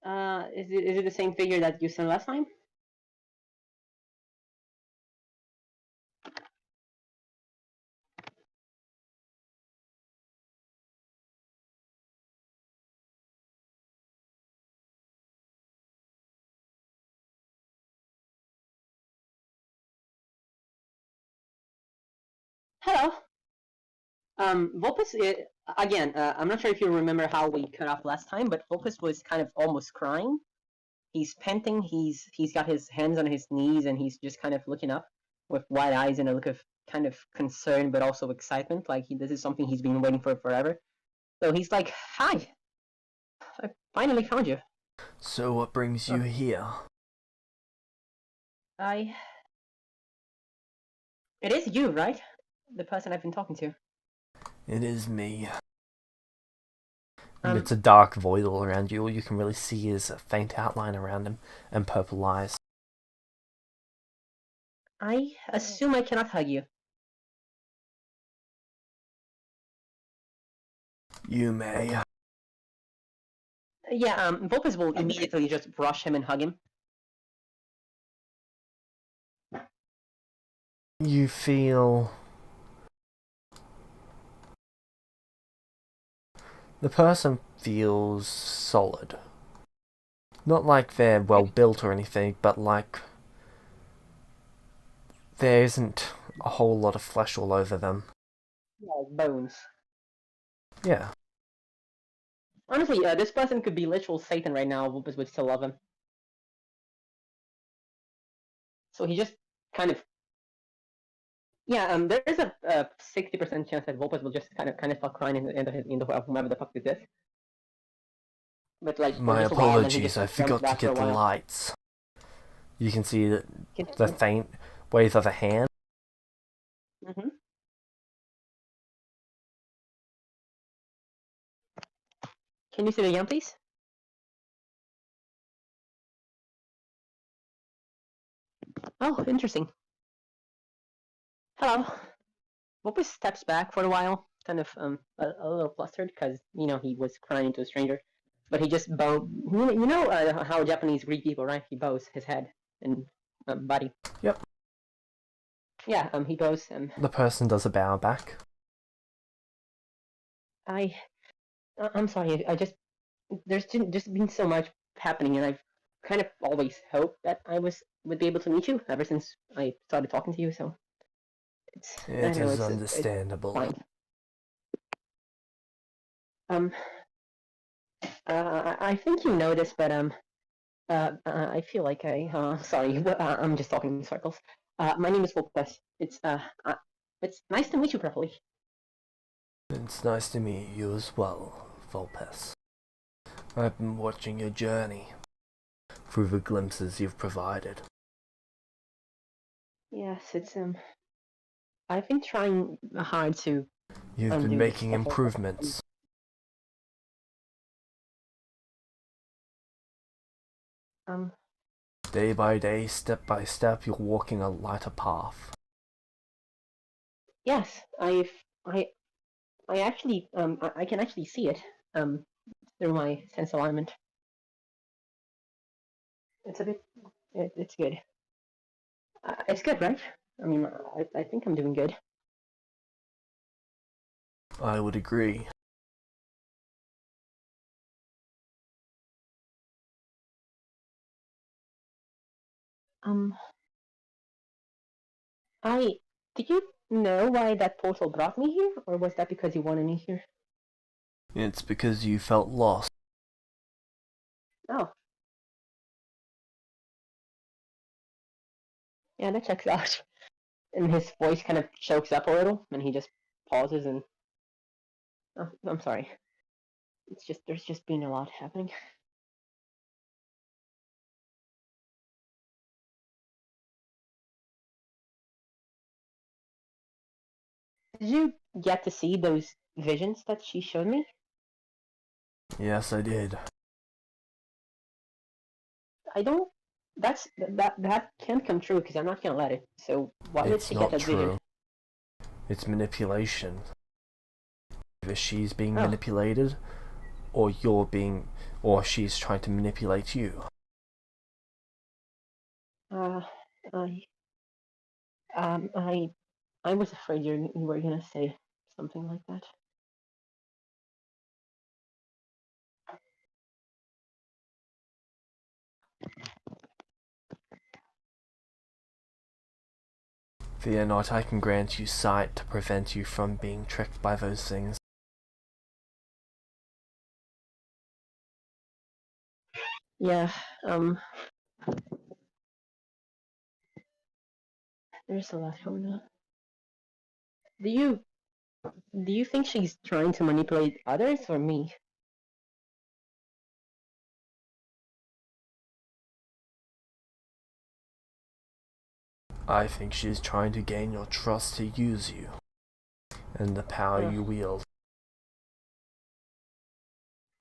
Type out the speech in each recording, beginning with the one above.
Is it the same figure that you sent last time? Hello. Vulpes, again, I'm not sure if you remember how we cut off last time, but Vulpes was kind of almost crying. He's panting, he's got his hands on his knees, and he's just kind of looking up with wide eyes and a look of kind of concern, but also excitement, like this is something he's been waiting for forever. So he's like, "Hi, I finally found you." So what brings you here? It is you, right? The person I've been talking to. It is me. And it's a dark void all around you. All you can really see is a faint outline around him and purple eyes. I assume I cannot hug you. You may. Yeah, Vulpes will immediately just rush him and hug him. You feel... The person feels solid. Not like they're well built or anything, but like there isn't a whole lot of flesh all over them. Yeah, bones. Yeah. Honestly, this person could be literal Satan right now. Vulpes would still love him. So he just kind of... Yeah, there is a 60% chance that Vulpes will just kind of start crying into whomever the fuck did this. But like, My just a while, and he apologies, just I forgot to get the lights. You can see the faint wave of a hand. Mm-hmm. Can you see it again, please? Oh, interesting. Hello. Vulpes steps back for a while, kind of a little flustered because he was crying into a stranger, but he just bowed. You know how Japanese greet people, right? He bows his head and body. Yep. Yeah. He bows. The person does a bow back. I'm sorry. There's just been so much happening, and I've kind of always hoped that I would be able to meet you ever since I started talking to you. So It is understandable. It's fine. I think you know this, but I feel like sorry, I'm just talking in circles. My name is Vulpes. It's nice to meet you properly. It's nice to meet you as well, Vulpes. I've been watching your journey through the glimpses you've provided. Yes, it's I've been trying hard to. You've been making improvements. Day by day, step by step, you're walking a lighter path. Yes, I actually I can actually see it through my sense alignment. It's a bit it's good. It's good, right? I mean, I think I'm doing good. I would agree. Did you know why that portal brought me here, or was that because you wanted me here? It's because you felt lost. Oh. Yeah, that checks out. And his voice kind of chokes up a little, and he just pauses and... Oh, I'm sorry. There's just been a lot happening. Did you get to see those visions that she showed me? Yes, I did. I don't... That can't come true, because I'm not gonna let it. So why did she get that vision? It's manipulation. Either she's being manipulated, or you're being... or she's trying to manipulate you. I, I was afraid you were gonna say something like that. Fear not, I can grant you sight to prevent you from being tricked by those things. Yeah, there's a lot going on. Do you think she's trying to manipulate others or me? I think she is trying to gain your trust to use you, and the power you wield.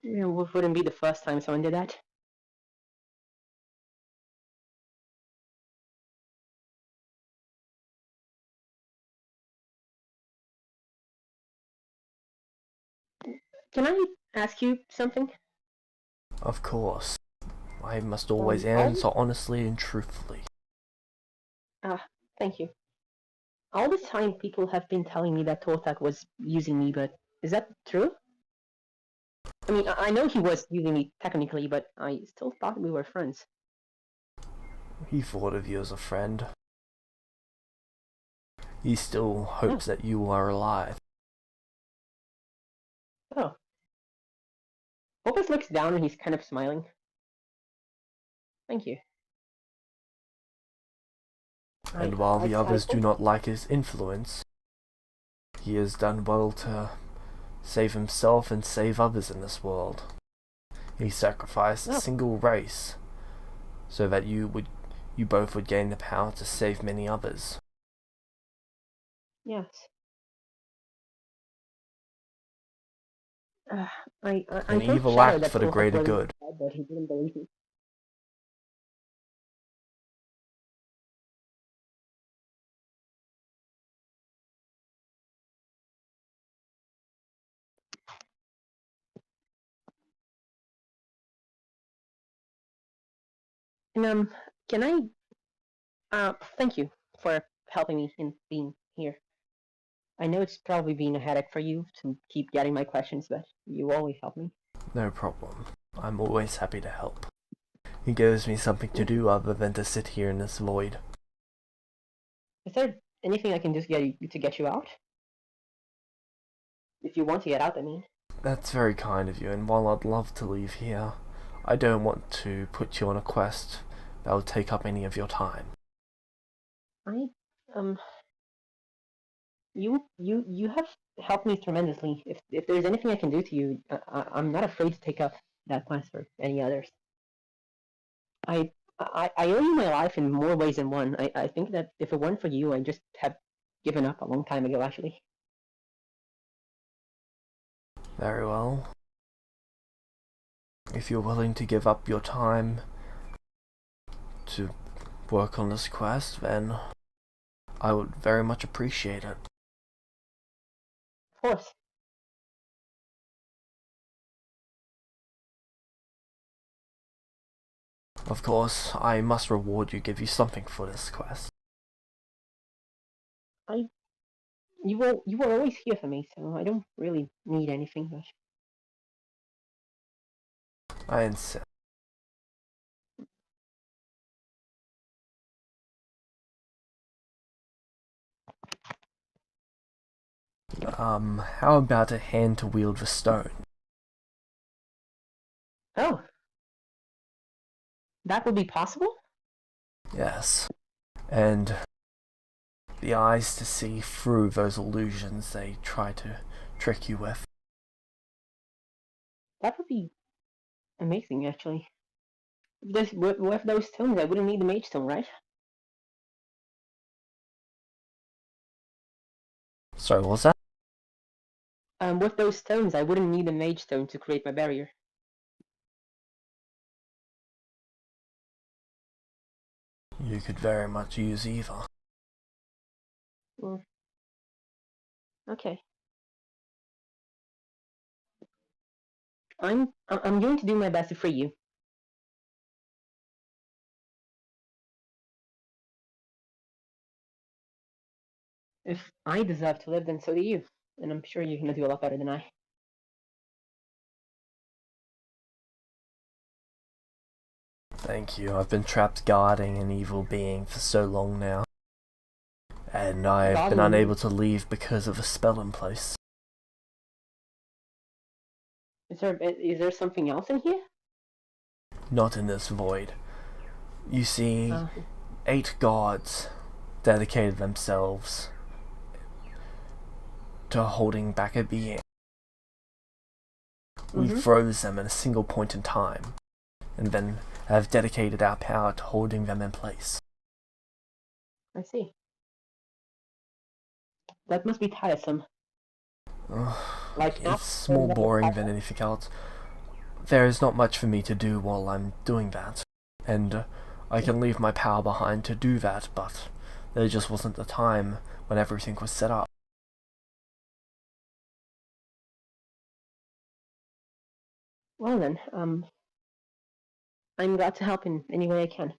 Yeah, wouldn't be the first time someone did that. Can I ask you something? Of course. I must always answer honestly and truthfully. Thank you. All this time, people have been telling me that Torthak was using me, but is that true? I mean, I know he was using me technically, but I still thought we were friends. He thought of you as a friend. He still hopes that you are alive. Oh. Opus looks down and he's kind of smiling. Thank you. And while the others do not like his influence, he has done well to save himself and save others in this world. He sacrificed a single race so that you both would gain the power to save many others. Yes. An evil act for the greater good. But he didn't believe me. And can I? Thank you for helping me in being here. I know it's probably been a headache for you to keep getting my questions, but you always help me. No problem. I'm always happy to help. It gives me something to do other than to sit here in this void. Is there anything I can do to get you out? If you want to get out, I mean. That's very kind of you, and while I'd love to leave here, I don't want to put you on a quest that will take up any of your time. You have helped me tremendously. If there's anything I can do to you, I'm not afraid to take up that quest or any others. I owe you my life in more ways than one. I think that if it weren't for you, I just have given up a long time ago, actually. Very well. If you're willing to give up your time to work on this quest, then I would very much appreciate it. Of course. Of course, I must reward you, give you something for this quest. You were always here for me, so I don't really need anything, but I insist. How about a hand to wield the stone? oh, that would be possible? Yes. And the eyes to see through those illusions they try to trick you with. That would be amazing, actually. With those stones, I wouldn't need the mage stone, right? Sorry, what was that? With those stones, I wouldn't need a mage stone to create my barrier. You could very much use either. Okay. I'm going to do my best to free you. If I deserve to live, then so do you. And I'm sure you're gonna do a lot better than I. Thank you. I've been trapped guarding an evil being for so long now. And I've been unable to leave because of a spell in place. Is there something else in here? Not in this void. You see, 8 gods dedicated themselves to holding back a being. We froze them at a single point in time, and then have dedicated our power to holding them in place. I see. That must be tiresome. It's more boring than anything else. There is not much for me to do while I'm doing that, and I can leave my power behind to do that, but there just wasn't the time when everything was set up. Well then, I'm glad to help in any way I can.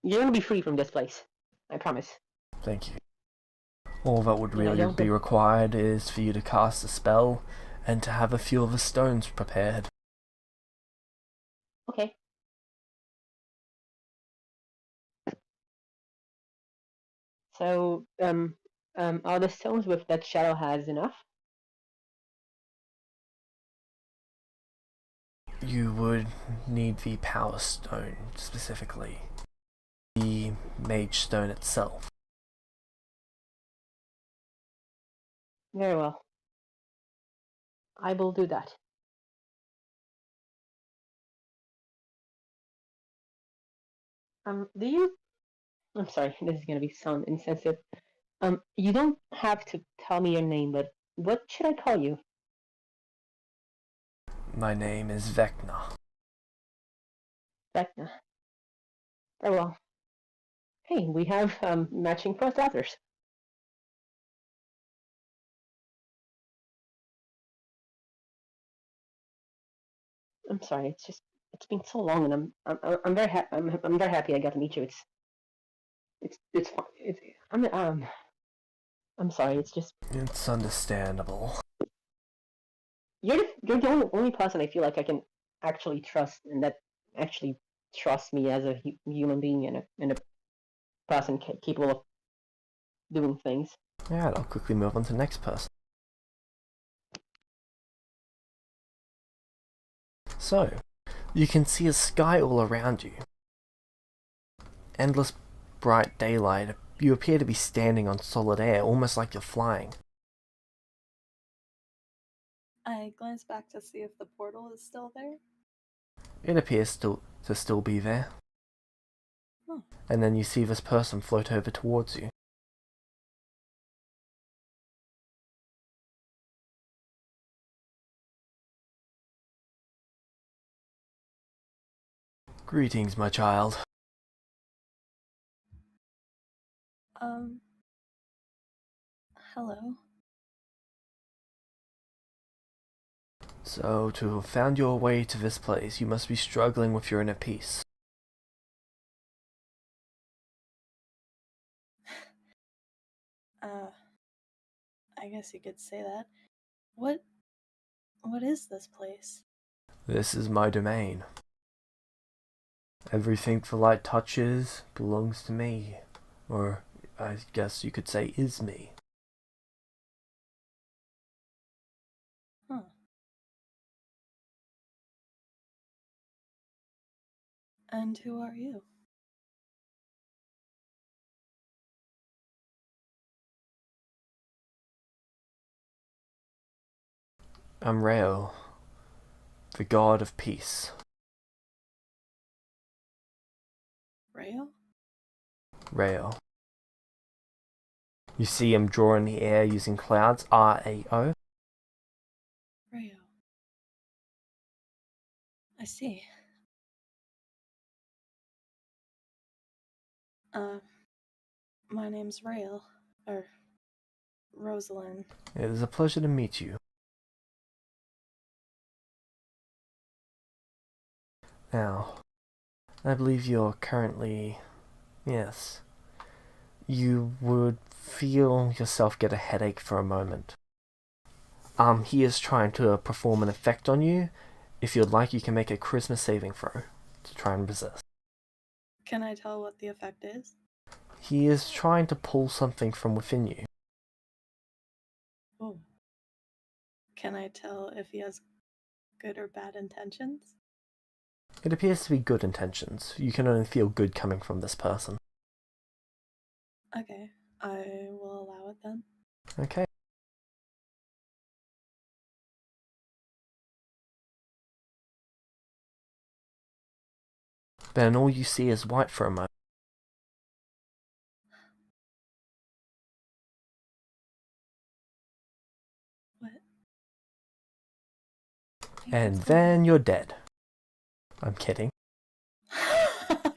You're gonna be free from this place. I promise. Thank you. All that would really be required is for you to cast a spell and to have a few of the stones prepared. Okay. So, are the stones with that shadow has enough? You would need the power stone specifically. The mage stone itself. Very well. I will do that. Do you? I'm sorry, this is gonna sound insensitive. You don't have to tell me your name, but what should I call you? My name is Vecna. Vecna. Very well. Hey, we have matching first authors. I'm sorry, it's been so long, and I'm very happy. I'm very happy I got to meet you. It's fun. I'm sorry. It's understandable. You're the only person I feel like I can actually trust, and that actually trusts me as a human being and a person capable of doing things. Alright, I'll quickly move on to the next person. So, you can see a sky all around you. Endless bright daylight. You appear to be standing on solid air, almost like you're flying. I glance back to see if the portal is still there. It appears to still be there. Oh. And then you see this person float over towards you. Greetings, my child. Hello. So, to have found your way to this place, you must be struggling with your inner peace. I guess you could say that. What is this place? This is my domain. Everything the light touches belongs to me. Or, I guess you could say, is me. Huh. And who are you? I'm Rael, the god of peace. Rayo? Rael. You see him draw in the air using clouds, R-A-O. Rayo. I see. My name's Rael. Or Rosalind. It is a pleasure to meet you. Now, I believe you're currently... Yes. You would feel yourself get a headache for a moment. He is trying to perform an effect on you. If you'd like, you can make a charisma saving throw to try and resist. Can I tell what the effect is? He is trying to pull something from within you. Oh. Can I tell if he has good or bad intentions? It appears to be good intentions. You can only feel good coming from this person. Okay, I will allow it then. Okay. Then all you see is white for a moment. What? And What's going on? then you're dead. I'm kidding. I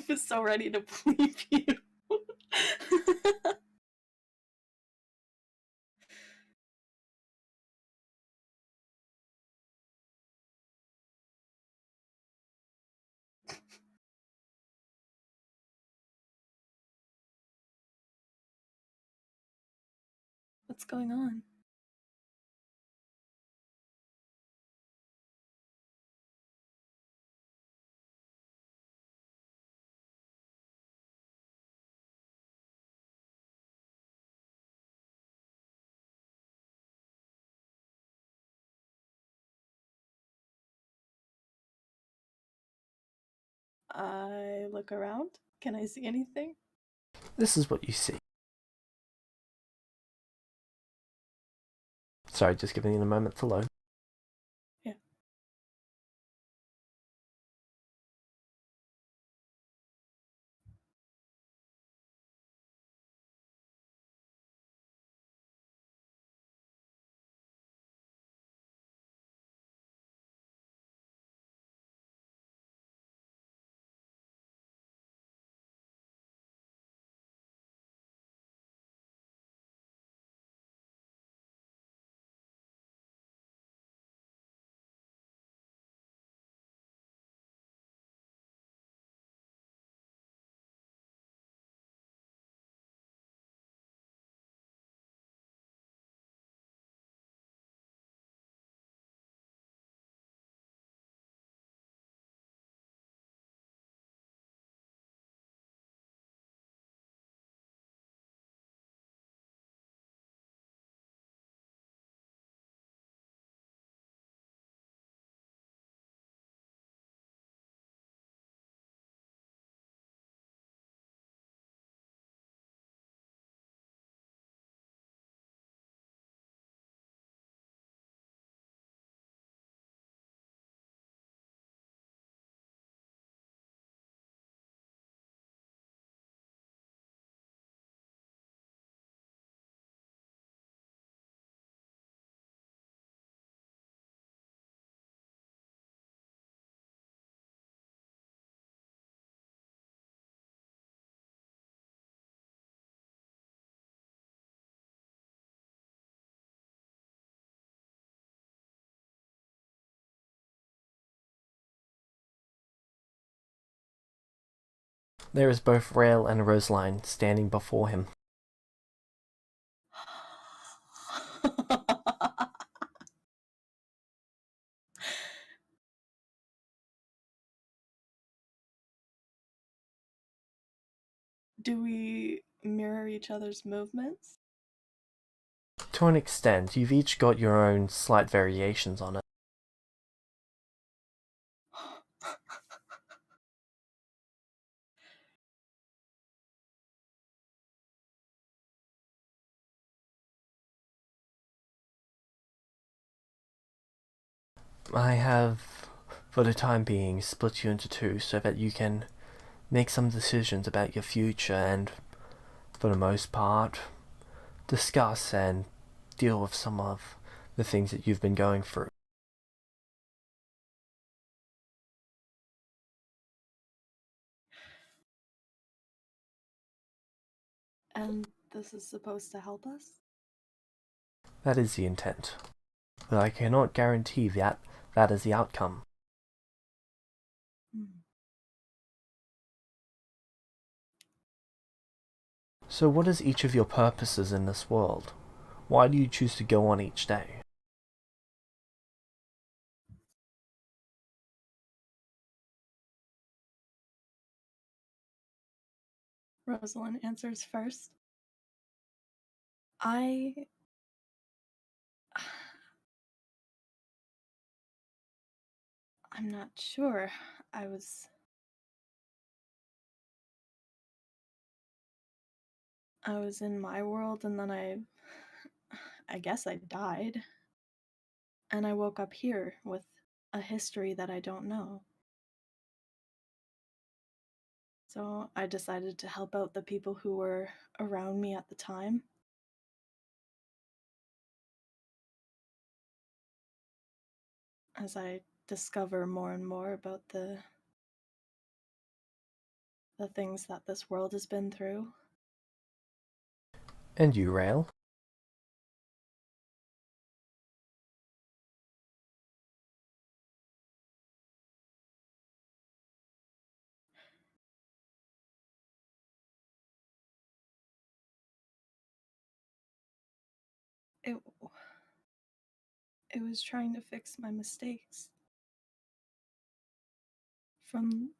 was so ready to believe you. What's going on? I look around. Can I see anything? This is what you see. Sorry, just giving you a moment to load. Yeah. There is both Rael and Rosaline standing before him. Do we mirror each other's movements? To an extent, you've each got your own slight variations on it. I have, for the time being, split you into two so that you can make some decisions about your future and, for the most part, discuss and deal with some of the things that you've been going through. And this is supposed to help us? That is the intent. But I cannot guarantee that that is the outcome. So what is each of your purposes in this world? Why do you choose to go on each day? Rosalind answers first. I'm not sure. I was in my world, and then I guess I died. And I woke up here with a history that I don't know. So I decided to help out the people who were around me at the time. As I discover more and more about the things that this world has been through. And you, Rael? It was trying to fix my mistakes from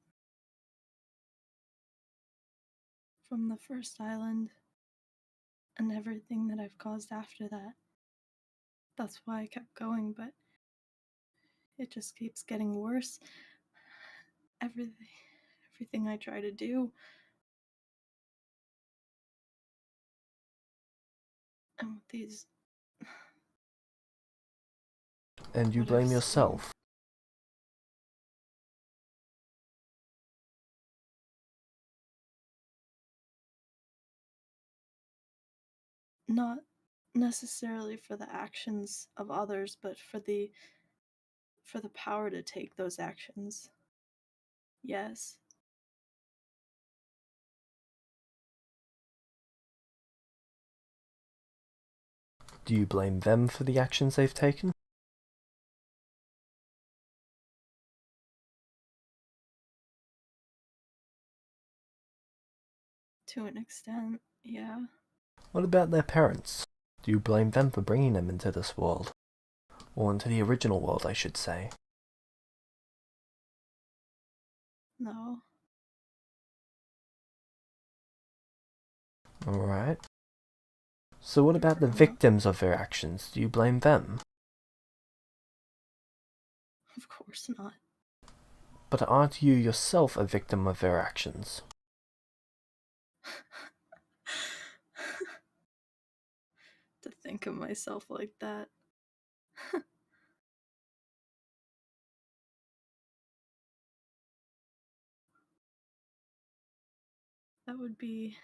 the first island and everything that I've caused after that. That's why I kept going, but it just keeps getting worse. Everything I try to do. And with these. And you what blame I've yourself? Not necessarily for the actions of others, but for the power to take those actions. Yes. Do you blame them for the actions they've taken? To an extent, yeah. What about their parents? Do you blame them for bringing them into this world? Or into the original world, I should say. No. Alright. So what about the victims of their actions? Do you blame them? Of course not. But aren't you yourself a victim of their actions? To think of myself like that. That would be.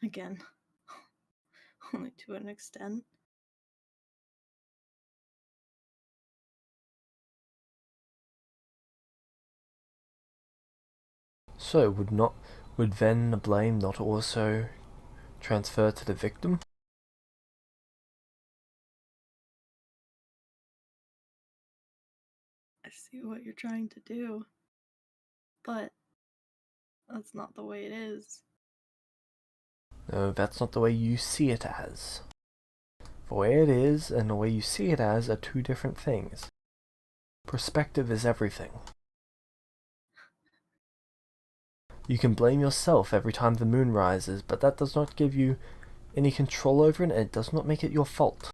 Again, only to an extent. So would then the blame not also transfer to the victim? I see what you're trying to do, but that's not the way it is. No, that's not the way you see it as. The way it is and the way you see it as are two different things. Perspective is everything. You can blame yourself every time the moon rises, but that does not give you any control over it, and it does not make it your fault.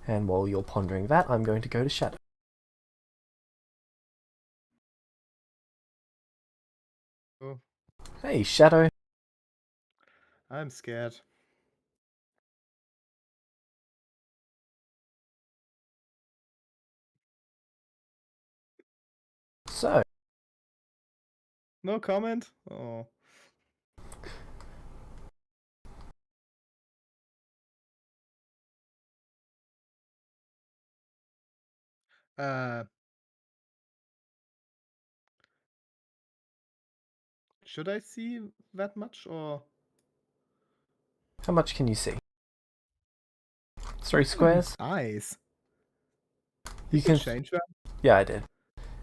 And while you're pondering that, I'm going to go to Shadow. Oh, Hey, Shadow. I'm scared. So, No comment? Oh. Uh. Should I see that much or? How much can you see? 3 squares? Eyes. You Did can. you change that? Yeah, I did.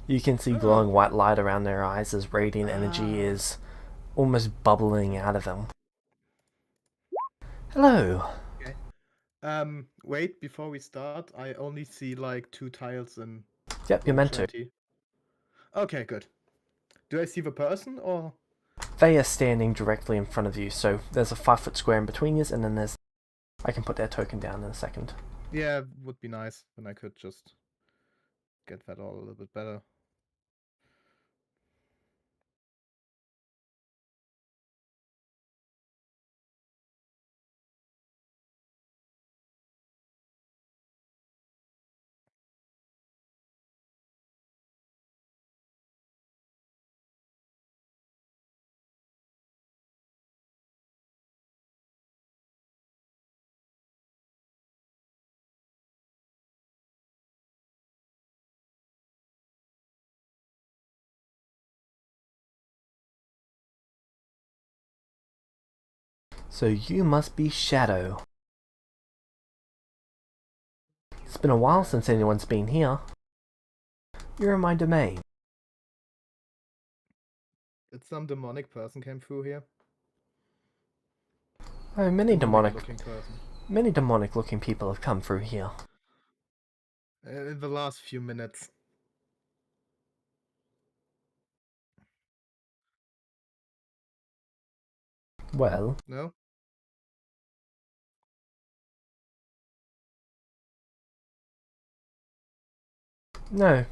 You can see Oh. glowing white light around their eyes as radiant energy is almost bubbling out of them. Hello. Okay. Wait, before we start, I only see like 2 tiles in Yep, you're meant to. 120. Okay, good. Do I see the person or? They are standing directly in front of you, so there's a 5-foot square in between you, and then there's... I can put their token down in a second. Yeah, would be nice when I could just get that all a little bit better. So you must be Shadow. It's been a while since anyone's been here. You're in my domain. Did some demonic person came through here? Oh, many demonic looking person. Many demonic-looking people have come through here. In the last few minutes. Well, No? no.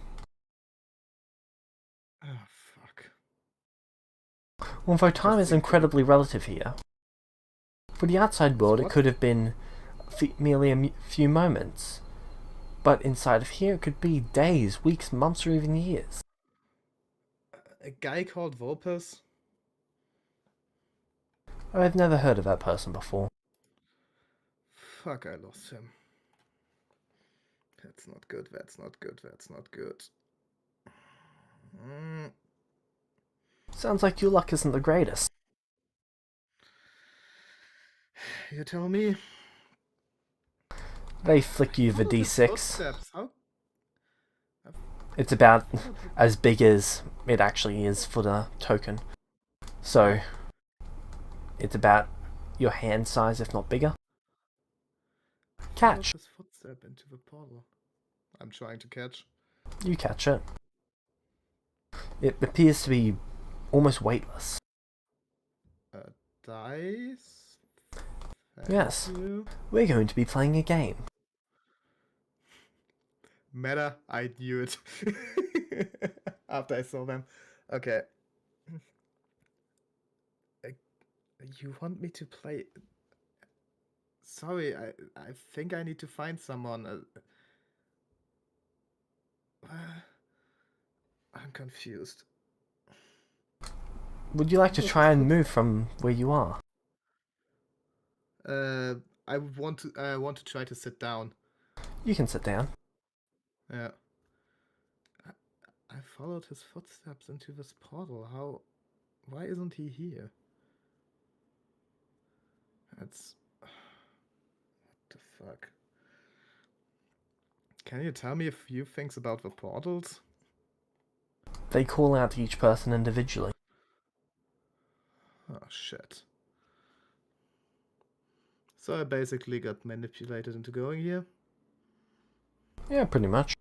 Oh, fuck. Although time is thinking. incredibly relative here. For the outside world, it What? could have been merely a few moments. But inside of here, it could be days, weeks, months, or even years. A guy called Vulpes? I've never heard of that person before. Fuck, I lost him. That's not good, that's not good, that's not good. Sounds like your luck isn't the greatest. You tell me? They flick you the Followed his d6. footsteps. How? It's about as big as it actually is for the token. So, it's about your hand size, if not bigger. Catch. His footstep into the portal. I'm trying to catch. You catch it. It appears to be almost weightless. Dice? Thank Yes. you. We're going to be playing a game. Meta, I knew it. After I saw them. Okay. You want me to play? Sorry, I think I need to find someone. I'm confused. Would you like to try and move from where you are? I want to try to sit down. You can sit down. Yeah. I followed his footsteps into this portal. How? Why isn't he here? That's... What the fuck? Can you tell me a few things about the portals? They call out to each person individually. Oh, shit. So I basically got manipulated into going here? Yeah, pretty much.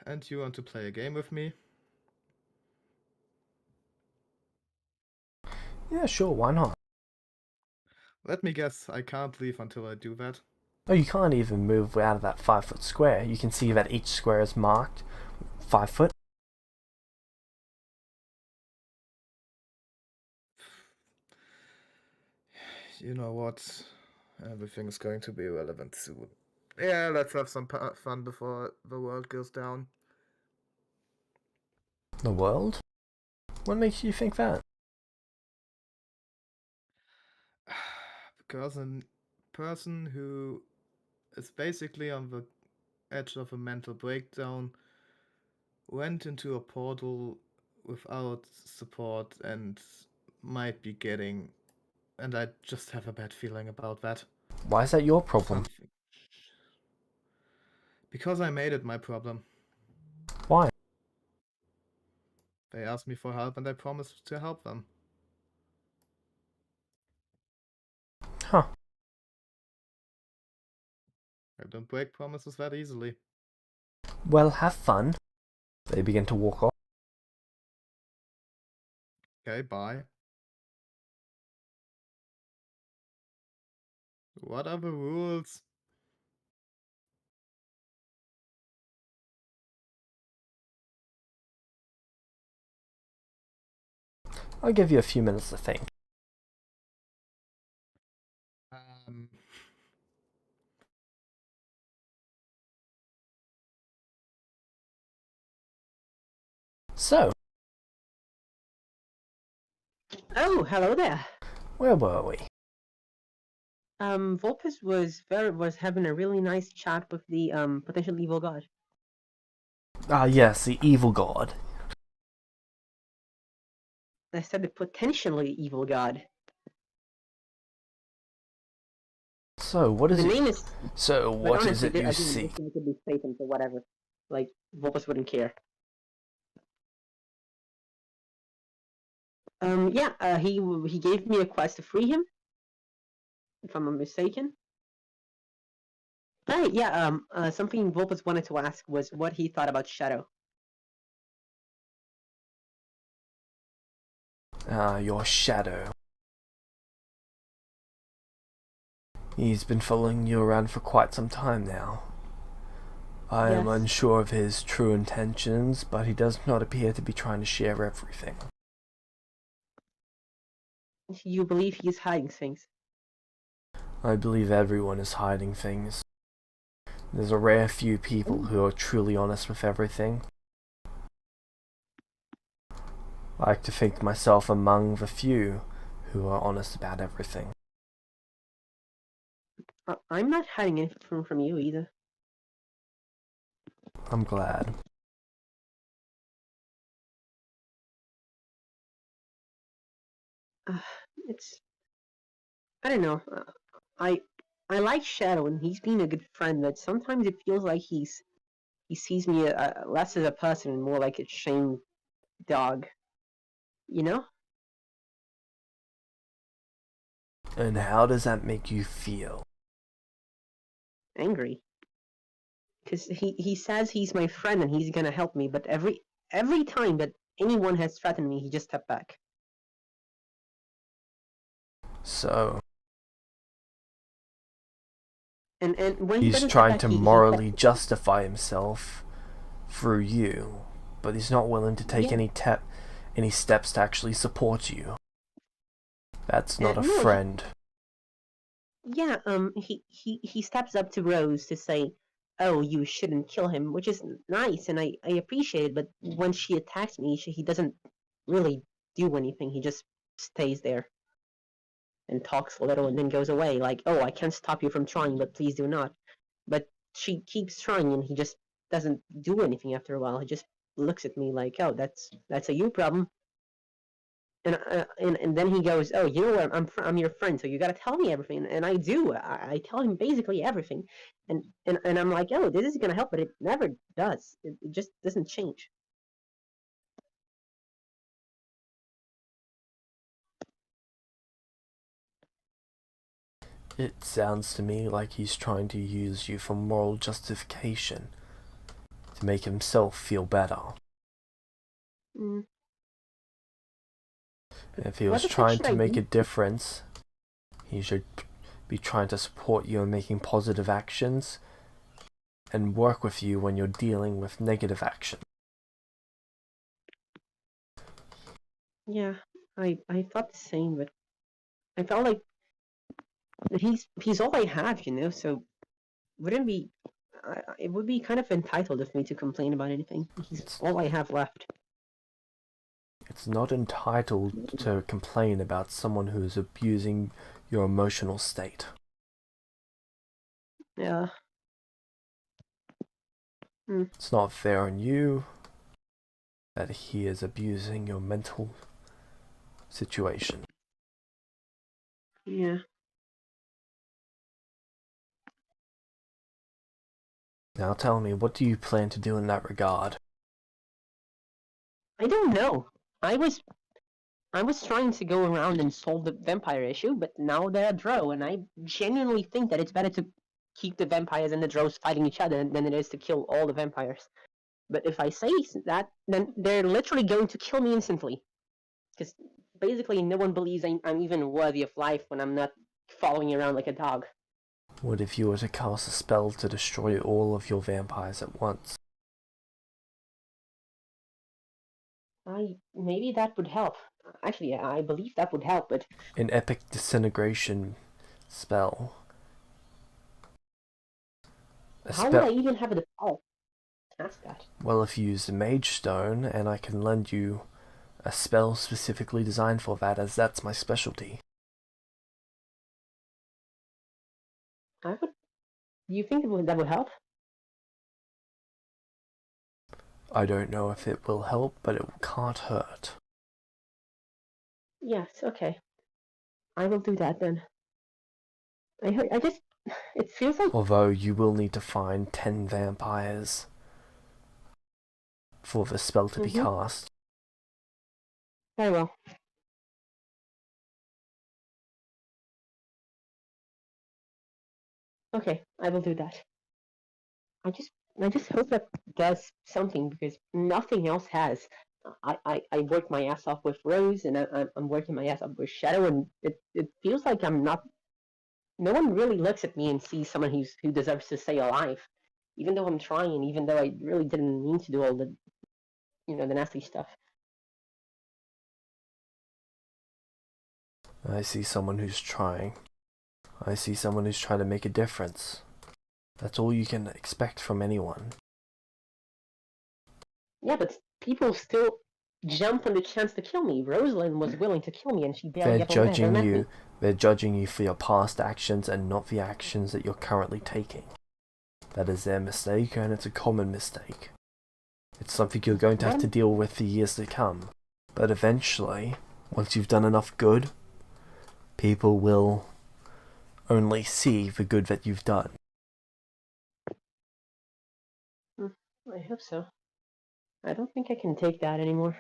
And you want to play a game with me? Yeah, sure, why not? Let me guess, I can't leave until I do that. Oh, you can't even move out of that 5-foot square. You can see that each square is marked 5 foot. You know what? Everything's going to be irrelevant soon. Yeah, let's have some fun before the world goes down. The world? What makes you think that? Because a person who is basically on the edge of a mental breakdown went into a portal without support and might be getting... And I just have a bad feeling about that. Why is that your problem? Something. Because I made it my problem. Why? They asked me for help and I promised to help them. Huh. I don't break promises that easily. Well, have fun. They begin to walk off. Okay, bye. What are the rules? I'll give you a few minutes to think. Um, So, Oh, hello there. where were we? Vulpes was having a really nice chat with the potential evil god. Ah, yes, the evil god. I said the potentially evil god. So, what is The it? name is. So, But what is honestly, it you again, see? this guy could be Satan or whatever. Like Vulpes wouldn't care. Yeah. He gave me a quest to free him, if I'm not mistaken. Right. Yeah. Something Vulpes wanted to ask was what he thought about Shadow. Ah, your shadow. He's been following you around for quite some time now. I am Yes. unsure of his true intentions, but he does not appear to be trying to share everything. You believe he's hiding things? I believe everyone is hiding things. There's a rare few people who are truly honest with everything. I like to think myself among the few who are honest about everything. I'm not hiding anything from you either. I'm glad. It's. I don't know. I I like Shadow and he's been a good friend, but sometimes it feels like he sees me less as a person and more like a shamed dog. You know? And how does that make you feel? Angry. Because he says he's my friend and he's gonna help me, but every time that anyone has threatened me, he just stepped back. So, And when he he's doesn't step trying back, to he morally justify himself through you, but he's not willing to take Yeah. any steps to actually support you. That's not a No, friend. Yeah, he steps up to Rose to say, "Oh, you shouldn't kill him," which is nice, and I appreciate it. But when she attacks me, he doesn't really do anything. He just stays there and talks a little, and then goes away. Like, "Oh, I can't stop you from trying, but please do not." But she keeps trying, and he just doesn't do anything after a while. He just looks at me like, "Oh, that's a you problem." And then he goes, "Oh, you know what? I'm your friend, so you got to tell me everything." And I do. I tell him basically everything, and I'm like, "Oh, this is gonna help," but it never does. It just doesn't change. It sounds to me like he's trying to use you for moral justification to make himself feel better. Mm. If he What was the heck trying should to I make do? a difference, he should be trying to support you in making positive actions and work with you when you're dealing with negative action. Yeah, I thought the same, but I felt like he's all I have, you know. So wouldn't it be it would be kind of entitled of me to complain about anything. He's all I have left. It's not entitled to complain about someone who is abusing your emotional state. Yeah. Mm. It's not fair on you, that he is abusing your mental situation. Yeah. Now tell me, what do you plan to do in that regard? I don't know. I was trying to go around and solve the vampire issue, but now they're a drow, and I genuinely think that it's better to keep the vampires and the drows fighting each other than it is to kill all the vampires. But if I say that, then they're literally going to kill me instantly. Because basically no one believes I'm even worthy of life when I'm not following around like a dog. What if you were to cast a spell to destroy all of your vampires at once? Maybe that would help. Actually, yeah, I believe that would help, but... An epic disintegration spell. How would I even have the power to cast that? Well, if you use the mage stone, and I can lend you a spell specifically designed for that, as that's my specialty. Do you think that would help? I don't know if it will help, but it can't hurt. Yes, okay. I will do that then. I just... It feels like... Although you will need to find 10 vampires for the spell to be cast. Very well. Okay, I will do that. I just hope that does something, because nothing else has. I work my ass off with Rose, and I'm working my ass off with Shadow, and it feels like I'm not... No one really looks at me and sees someone who deserves to stay alive. Even though I'm trying, even though I really didn't mean to do all the, the nasty stuff. I see someone who's trying. I see someone who's trying to make a difference. That's all you can expect from anyone. Yeah, but people still jump on the chance to kill me. Rosalind was willing to kill me, and she barely ever met me. They're judging you for your past actions and not the actions that you're currently taking. That is their mistake, and it's a common mistake. It's something you're going to have to deal with for years to come. But eventually, once you've done enough good, people will only see the good that you've done. I hope so. I don't think I can take that anymore.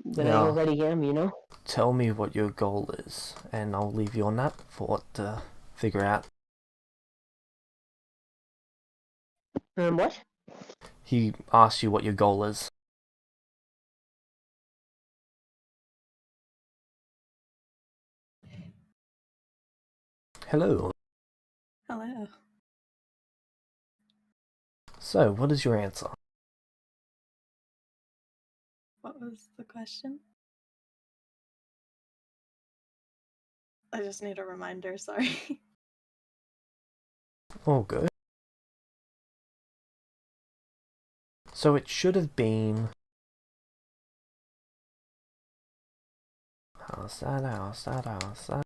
That I already am, Tell me what your goal is, and I'll leave you on that for what to figure out. What? He asked you what your goal is. Hello. Hello. So, what is your answer? What was the question? I just need a reminder, sorry. All good. So it should have been... How's that?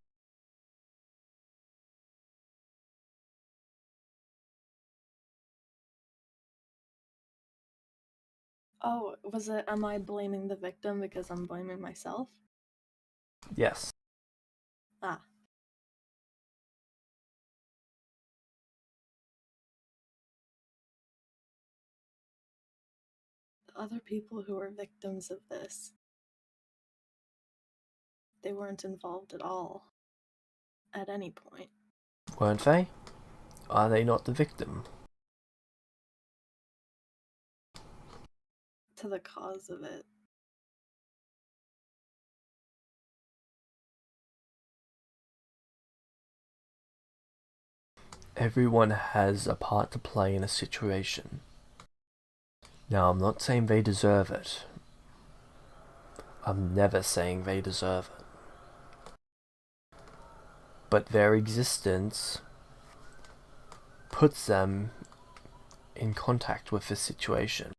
Oh, was it, am I blaming the victim because I'm blaming myself? Yes. Ah. The other people who were victims of this, they weren't involved at all. At any point. Weren't they? Are they not the victim? To the cause of it. Everyone has a part to play in a situation. Now, I'm not saying they deserve it. I'm never saying they deserve it. But their existence puts them in contact with this situation.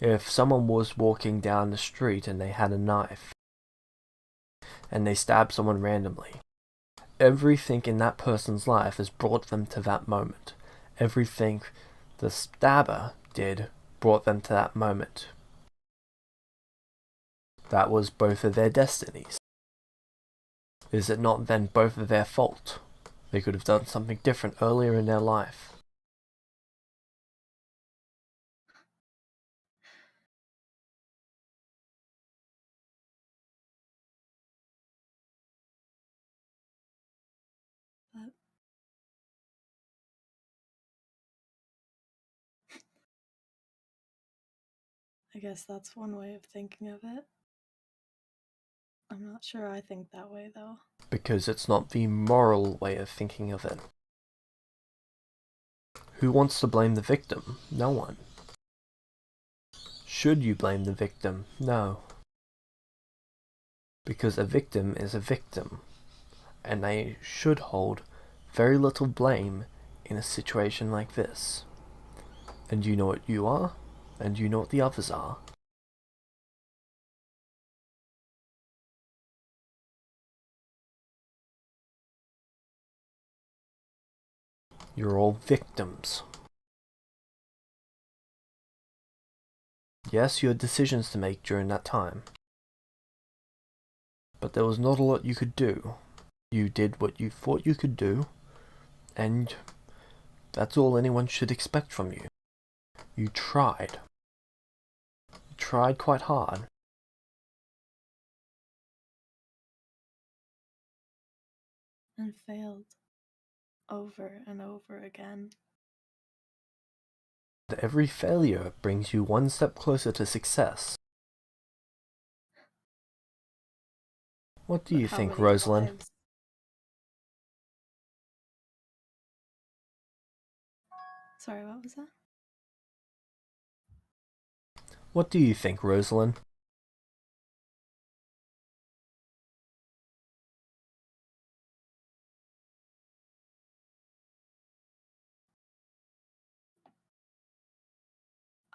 If someone was walking down the street and they had a knife, and they stabbed someone randomly, everything in that person's life has brought them to that moment. Everything the stabber did brought them to that moment. That was both of their destinies. Is it not then both of their fault? They could have done something different earlier in their life. But I guess that's one way of thinking of it. I'm not sure I think that way, though. Because it's not the moral way of thinking of it. Who wants to blame the victim? No one. Should you blame the victim? No. Because a victim is a victim, and they should hold very little blame in a situation like this. And you know what you are, and you know what the others are. You're all victims. Yes, you had decisions to make during that time. But there was not a lot you could do. You did what you thought you could do, and that's all anyone should expect from you. You tried. You tried quite hard. And failed. Over and over again. Every failure brings you one step closer to success. What do you How think, many Rosalind? lives? Sorry, what was that? What do you think, Rosalind?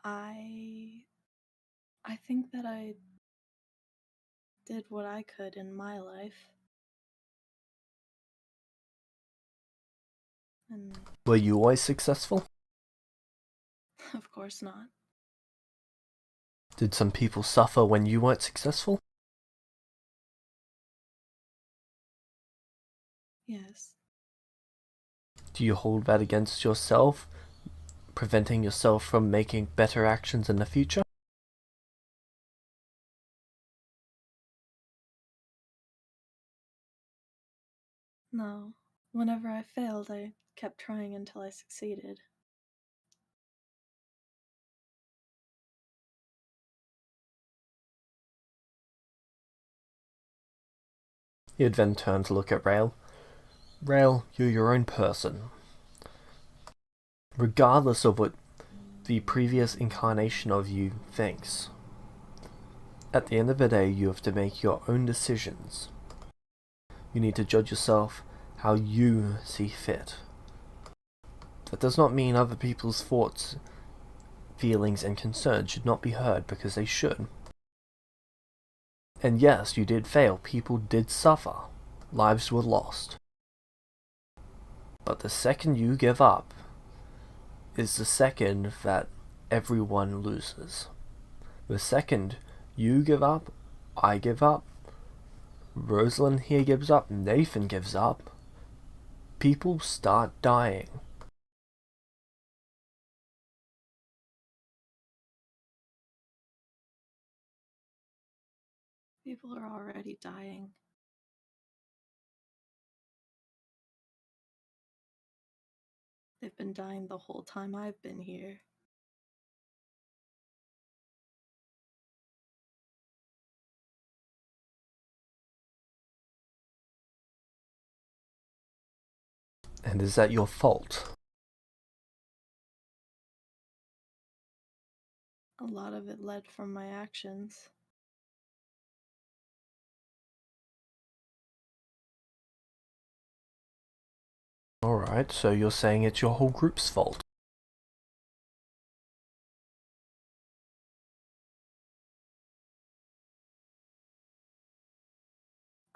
I think that I did what I could in my life. And Were you always successful? of course not. Did some people suffer when you weren't successful? Yes. Do you hold that against yourself, preventing yourself from making better actions in the future? No. Whenever I failed, I kept trying until I succeeded. He'd then turn to look at Rail. Rail, you're your own person. Regardless of what the previous incarnation of you thinks. At the end of the day, you have to make your own decisions. You need to judge yourself how you see fit. That does not mean other people's thoughts, feelings, and concerns should not be heard, because they should. And yes, you did fail. People did suffer. Lives were lost. But the second you give up is the second that everyone loses. The second you give up, I give up, Rosalind here gives up, Nathan gives up, people start dying. People are already dying. They've been dying the whole time I've been here. And is that your fault? A lot of it led from my actions. Alright, so you're saying it's your whole group's fault.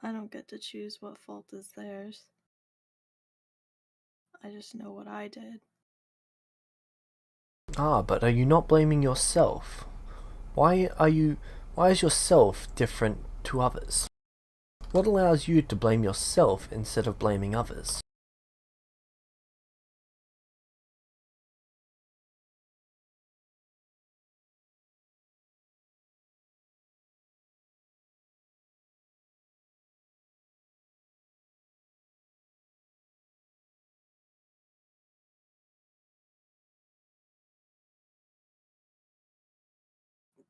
I don't get to choose what fault is theirs. I just know what I did. Ah, but are you not blaming yourself? Why is yourself different to others? What allows you to blame yourself instead of blaming others?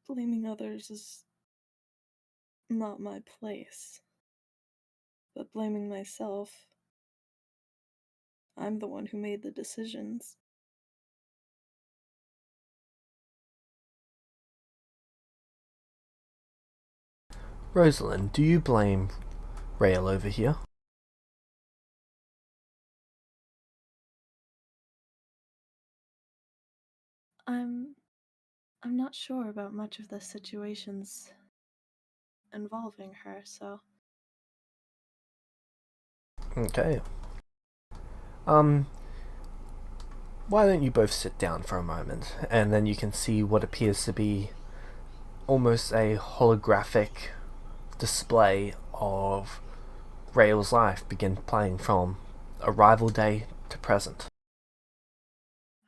Blaming others is not my place. But blaming myself, I'm the one who made the decisions. Rosalind, do you blame Rael over here? I'm not sure about much of the situations involving her, so Okay. Why don't you both sit down for a moment, and then you can see what appears to be almost a holographic display of Rael's life begin playing from arrival day to present.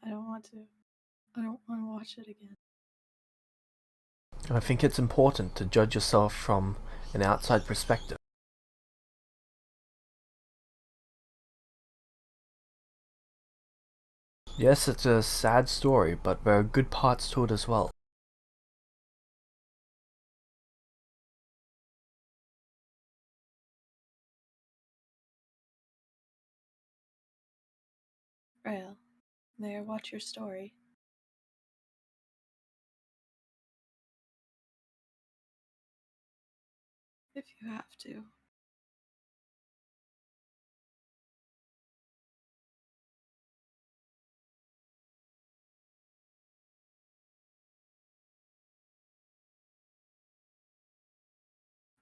I don't want to. I don't want to watch it again. I think it's important to judge yourself from an outside perspective. Yes, it's a sad story, but there are good parts to it as well. Rael, may I watch your story? If you have to.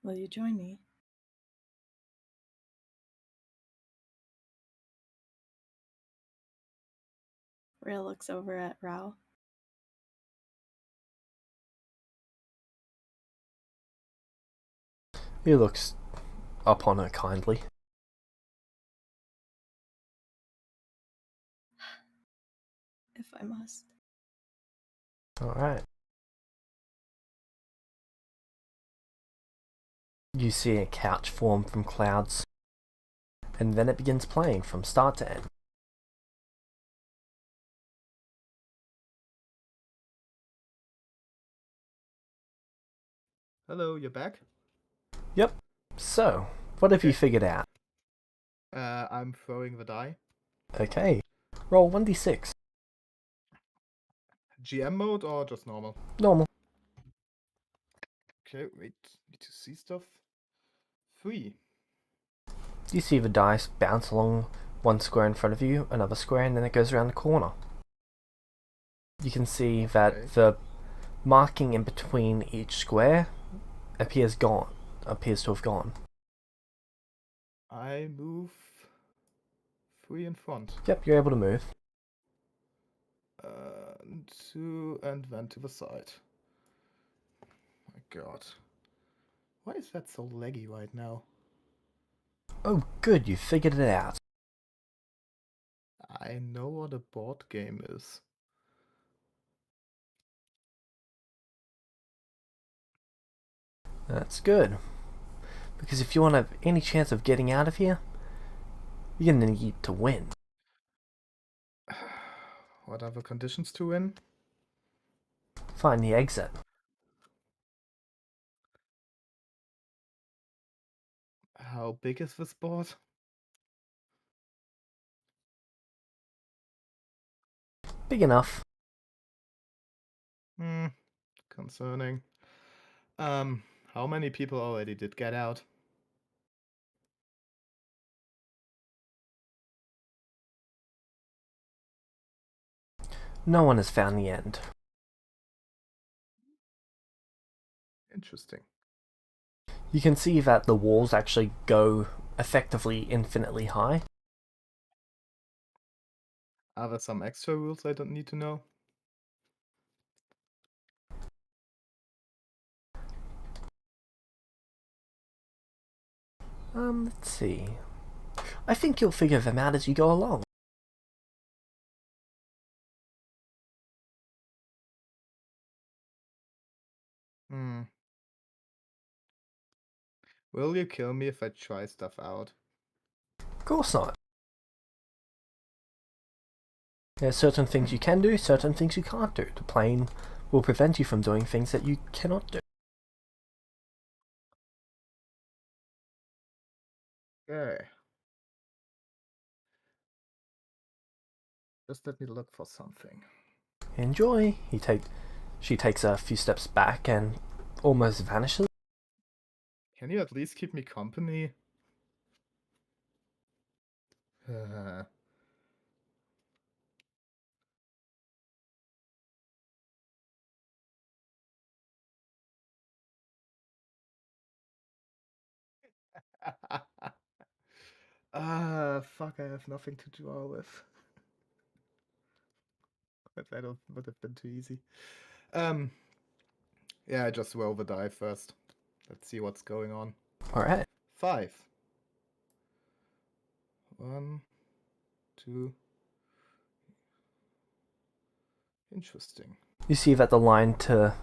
Will you join me? Rael looks over at Rao. He looks up on her kindly. If I must. Alright. You see a couch form from clouds, and then it begins playing from start to end. Hello, you're back? Yep. So, what have you Okay. figured out? I'm throwing the die. Okay. Roll 1d6. GM mode or just normal? Normal. Okay, wait. Need to see stuff. 3. You see the dice bounce along one square in front of you, another square, and then it goes around the corner. You can see that Okay. the marking in between each square appears to have gone. I move 3 in front. Yep, you're able to move. 2 and then to the side. My god. Why is that so laggy right now? Oh, good, you figured it out. I know what a board game is. That's good. Because if you want to have any chance of getting out of here, you're gonna need to win. What are the conditions to win? Find the exit. How big is this board? Big enough. Concerning. How many people already did get out? No one has found the end. Interesting. You can see that the walls actually go effectively infinitely high. Are there some extra rules I don't need to know? Let's see. I think you'll figure them out as you go along. Hmm. Will you kill me if I try stuff out? Of course not. There's certain things you can do, certain things you can't do. The plane will prevent you from doing things that you cannot do. Okay. Just let me look for something. Enjoy. She takes a few steps back and almost vanishes. Can you at least keep me company? Fuck, I have nothing to draw with. But that would have been too easy. Yeah, I just roll the die first. Let's see what's going on. Alright. 5. 1, 2. Interesting. You see that the line to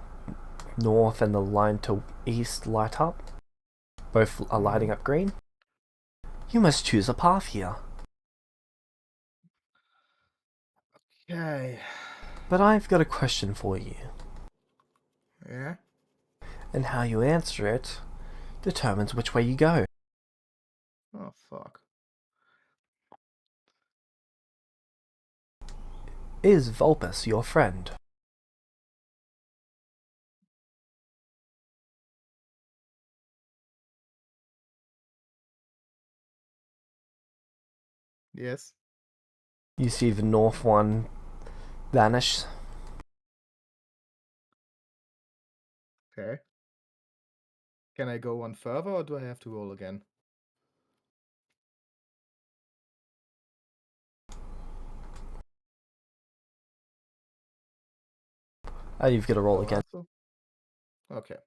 north and the line to east light up. Both are lighting up green. You must choose a path here. Okay. But I've got a question for you. Yeah? And how you answer it determines which way you go. Oh, fuck. Is Vulpus your friend? Yes. You see the north one vanish. Okay. Can I go one further or do I have to roll again? You've got to roll Oh, again. also? Okay.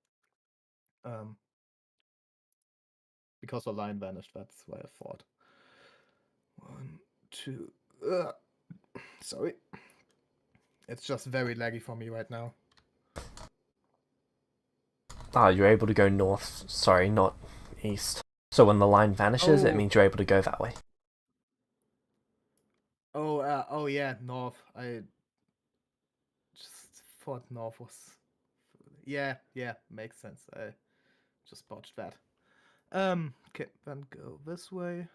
Because the line vanished, that's why I thought. 1, 2. Sorry. It's just very laggy for me right now. You're able to go north. Sorry, not east. So when the line vanishes, it Oh. means you're able to go that way. Oh yeah, north. I just thought north was... Yeah, makes sense. I just botched that. Okay, then go this way.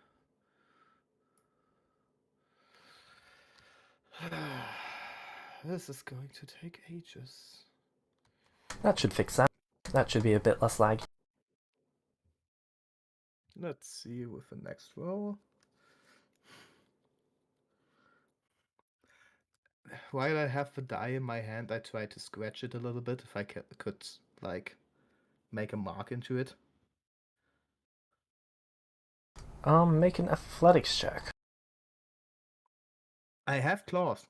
This is going to take ages. That should fix that. That should be a bit less laggy. Let's see with the next roll. While I have the die in my hand, I try to scratch it a little bit if I could, like, make a mark into it. Make an athletics check. I have claws.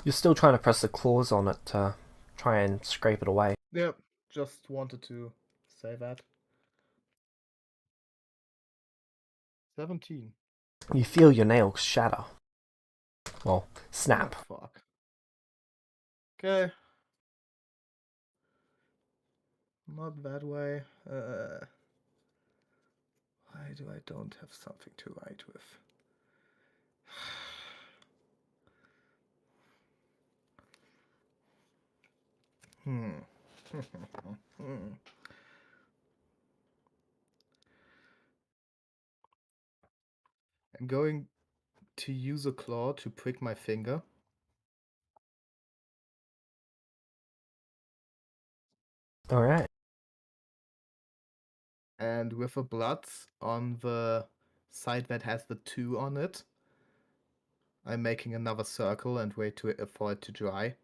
You're still trying to press the claws on it to try and scrape it away. Yep, just wanted to say that. 17. You feel your nails shatter. Well, snap. Oh, fuck. Okay. Not that way. Why do I don't have something to write with? I'm going to use a claw to prick my finger. Alright. And with the blood on the side that has the 2 on it, I'm making another circle and wait for it to dry.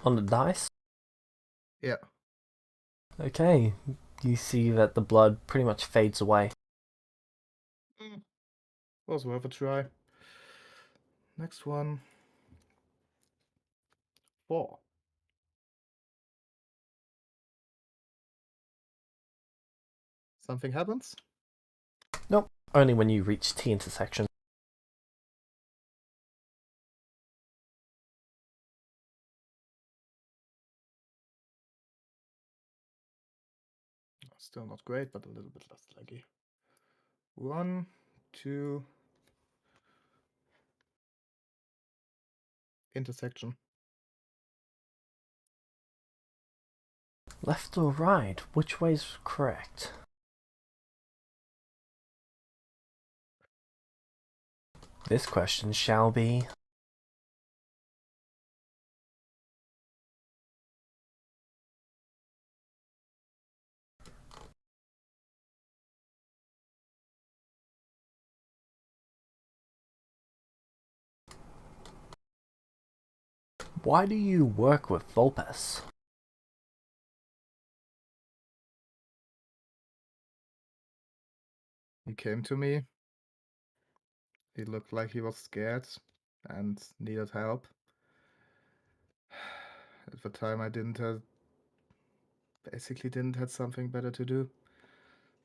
On the dice. Yeah. Okay. You see that the blood pretty much fades away. Was worth a try. Next one. 4. Something happens? Nope, only when you reach T intersection. Still not great, but a little bit less laggy. 1, 2. Intersection. Left or right? Which way's correct? This question shall be... Why do you work with Vulpes? He came to me. He looked like he was scared and needed help. At the time, I basically didn't have something better to do.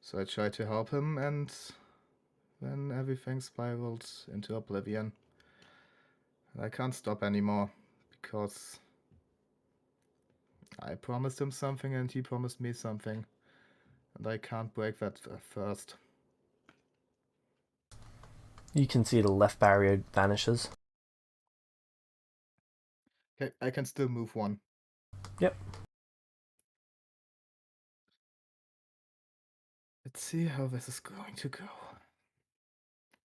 So I tried to help him, and then everything spiraled into oblivion. I can't stop anymore, because I promised him something and he promised me something. And I can't break that first. You can see the left barrier vanishes. Okay, I can still move 1. Yep. Let's see how this is going to go.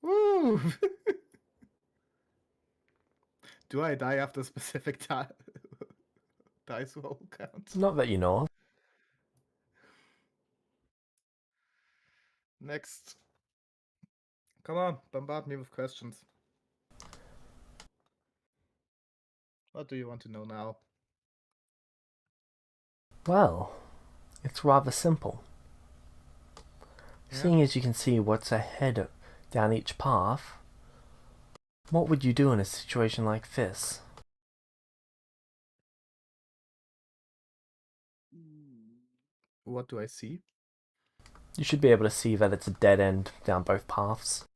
Woo! Do I die after a specific dice roll count? Not that you know of. Next. Come on, bombard me with questions. What do you want to know now? Well, it's rather simple. Yeah. Seeing as you can see what's ahead down each path, what would you do in a situation like this? What do I see? You should be able to see that it's a dead end down both paths.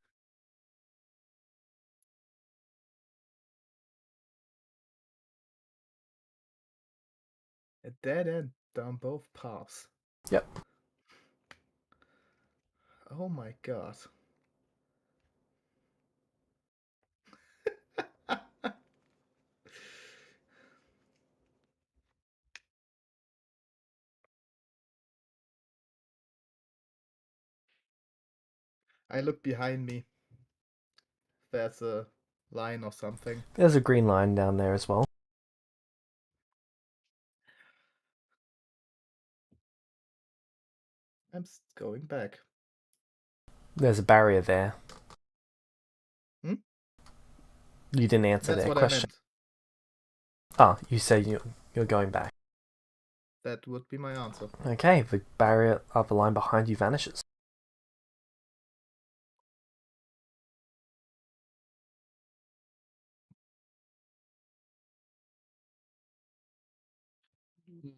A dead end down both paths. Yep. Oh my god. I look behind me. There's a line or something. There's a green line down there as well. I'm going back. There's a barrier there. Hmm? You didn't answer That's their what question. I meant. Ah, you say you're going back. That would be my answer. Okay, the barrier of the line behind you vanishes.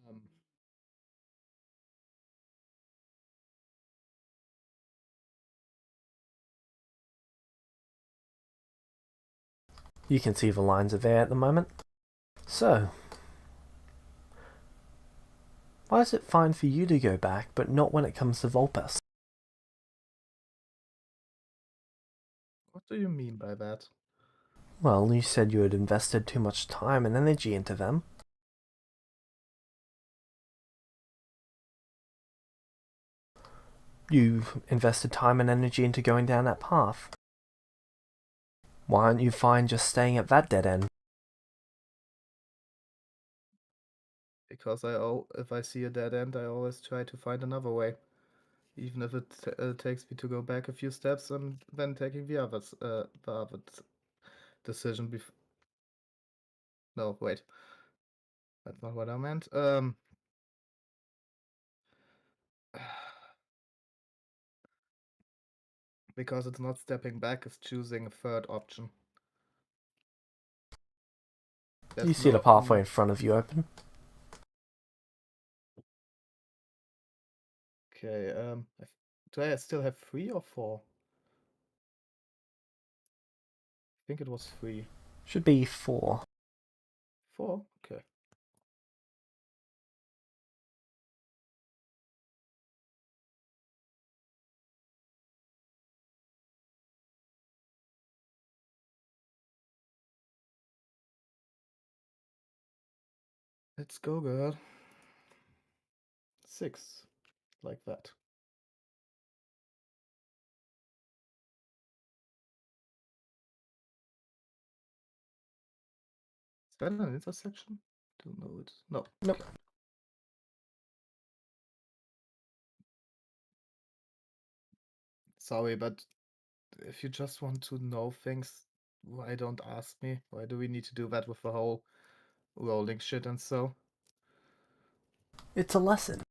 Um, You can see the lines are there at the moment. So, why is it fine for you to go back, but not when it comes to Vulpes? what do you mean by that? Well, you said you had invested too much time and energy into them. You've invested time and energy into going down that path. Why aren't you fine just staying at that dead end? Because if I see a dead end, I always try to find another way. Even if it takes me to go back a few steps and then taking the other decision before. No, wait. That's not what I meant. Because it's not stepping back, it's choosing a third option. You see the pathway in front of you open. Okay, Do I still have 3 or 4? I think it was 3. Should be 4. 4? Okay. Let's go, girl. 6. Like that. Is that an intersection? Don't know it. No. Nope. Okay. Sorry, but if you just want to know things, why don't ask me? Why do we need to do that with the whole rolling shit and so? It's a lesson.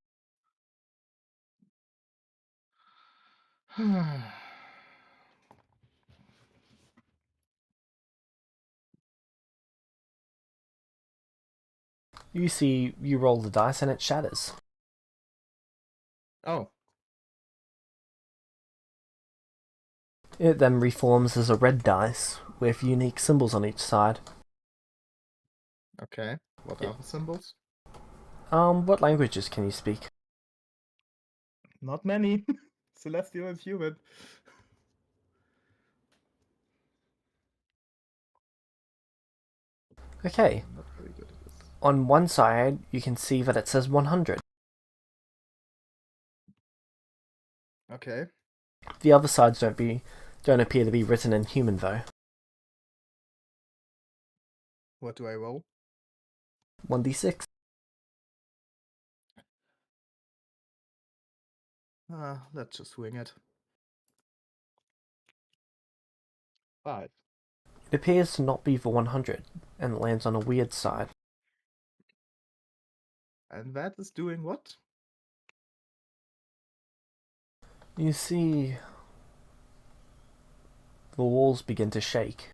You see, you roll the dice and it shatters. Oh, It then reforms as a red dice with unique symbols on each side. okay. What are the symbols? What languages can you speak? Not many. Celestial and human. Okay, I'm not very good at this. on one side you can see that it says 100. Okay. The other sides don't appear to be written in human though. What do I roll? 1d6. Let's just wing it. 5. It appears to not be the 100 and lands on a weird side. And that is doing what? You see the walls begin to shake.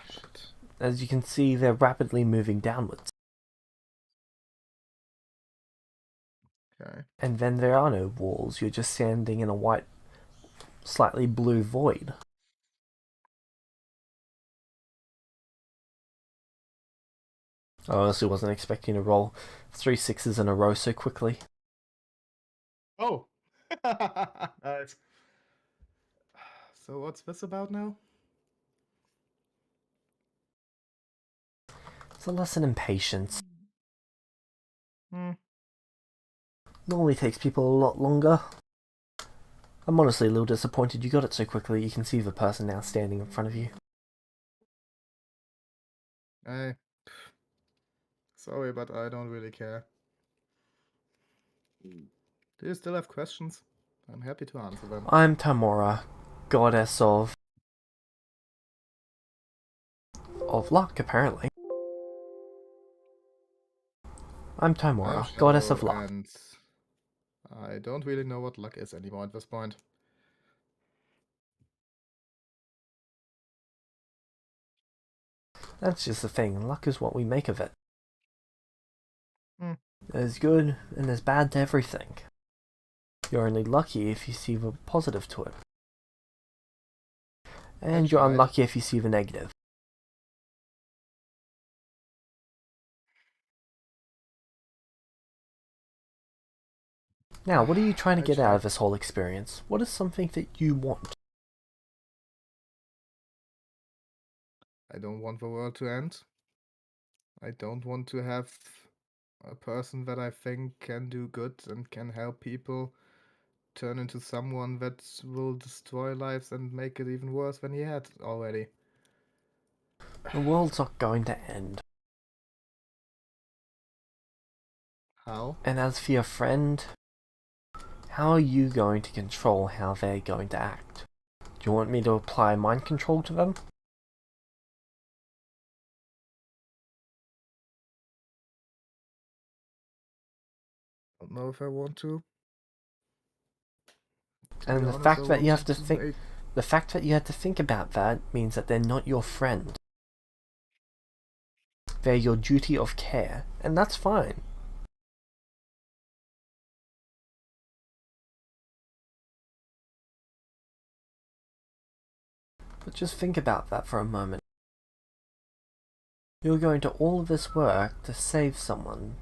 Shit. As you can see, they're rapidly moving downwards. Okay. And then there are no walls, you're just standing in a white, slightly blue void. I honestly wasn't expecting to roll 3 6s in a row so quickly. Oh! Nice. So what's this about now? It's a lesson in patience. Hmm. Normally takes people a lot longer. I'm honestly a little disappointed you got it so quickly. You can see the person now standing in front of you. Hey. Sorry, but I don't really care. Do you still have questions? I'm happy to answer them. I'm Tamora, goddess of luck, apparently. I'm I'm Tamora, goddess of Shadow, luck. and I don't really know what luck is anymore at this point. That's just the thing, luck is what we make of it. Hmm. There's good and there's bad to everything. You're only lucky if you see the positive to it. And That's you're right. unlucky if you see the negative. Now, what are you trying to I get out try. of this whole experience? What is something that you want? I don't want the world to end. I don't want to have a person that I think can do good and can help people turn into someone that will destroy lives and make it even worse than he had already. The world's not going to end. How? And as for your friend, how are you going to control how they're going to act? Do you want me to apply mind control to them? Don't know if I want to. To be And the honest, I fact that you have wanted to think, make... the fact that you had to think about that means that they're not your friend. They're your duty of care, and that's fine. But just think about that for a moment. You're going to all of this work to save someone.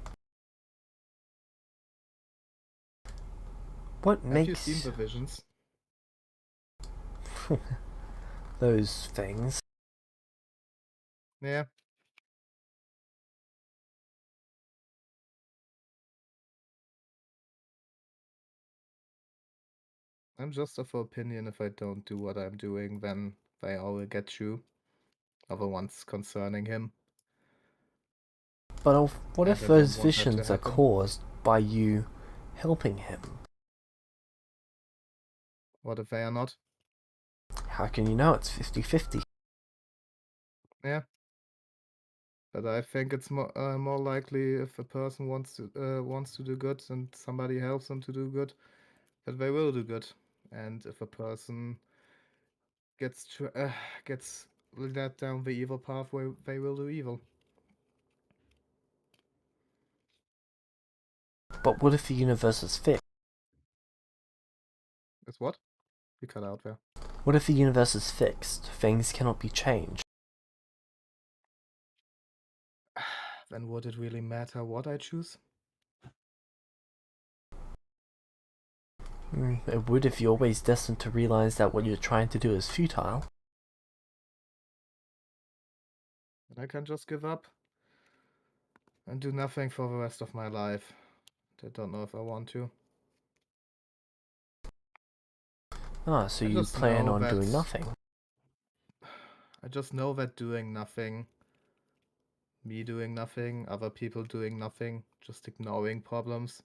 What Have makes you seen the visions? those things? Yeah. I'm just of the opinion if I don't do what I'm doing, then they all will get you. Are the ones concerning him. But what And if I don't those want that to visions are happen. caused by you helping him? What if they are not? How can you know it's 50-50? Yeah. But I think it's more likely if a person wants to do good and somebody helps them to do good, that they will do good. And if a person gets led down the evil pathway, they will do evil. But what if the universe is fixed? Is what? You cut out there. What if the universe is fixed? Things cannot be changed. Then would it really matter what I choose? It would if you're always destined to realize that what you're trying to do is futile. And I can just give up and do nothing for the rest of my life. I don't know if I want to. Ah, so I you just plan know on that doing nothing. I just know that doing nothing, me doing nothing, other people doing nothing, just ignoring problems,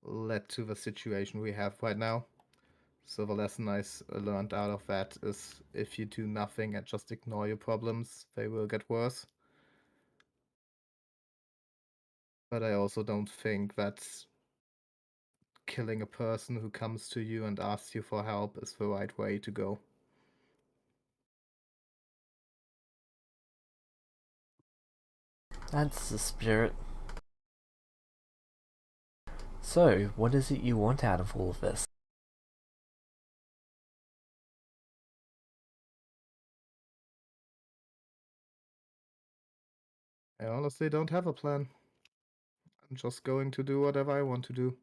led to the situation we have right now. So the lesson I learned out of that is if you do nothing and just ignore your problems, they will get worse. But I also don't think that killing a person who comes to you and asks you for help is the right way to go. That's the spirit. So, what is it you want out of all of this? I honestly don't have a plan. I'm just going to do whatever I want to do.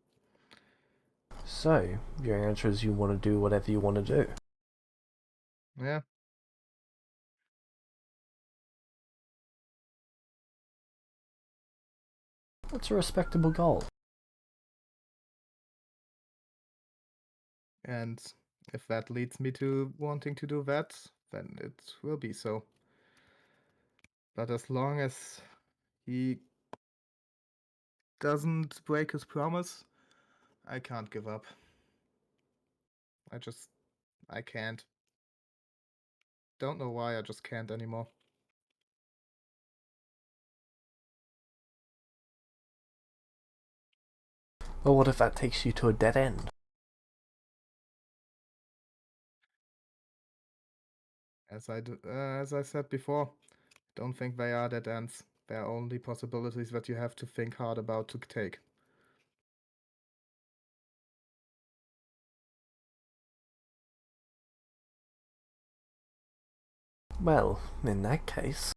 So, your answer is you want to do whatever you want to do. Yeah. That's a respectable goal. And if that leads me to wanting to do that, then it will be so. But as long as he doesn't break his promise, I can't give up. I can't. Don't know why, I just can't anymore. Well, what if that takes you to a dead end? As I said before, don't think they are dead ends. They are only possibilities that you have to think hard about to take. Well, in that case...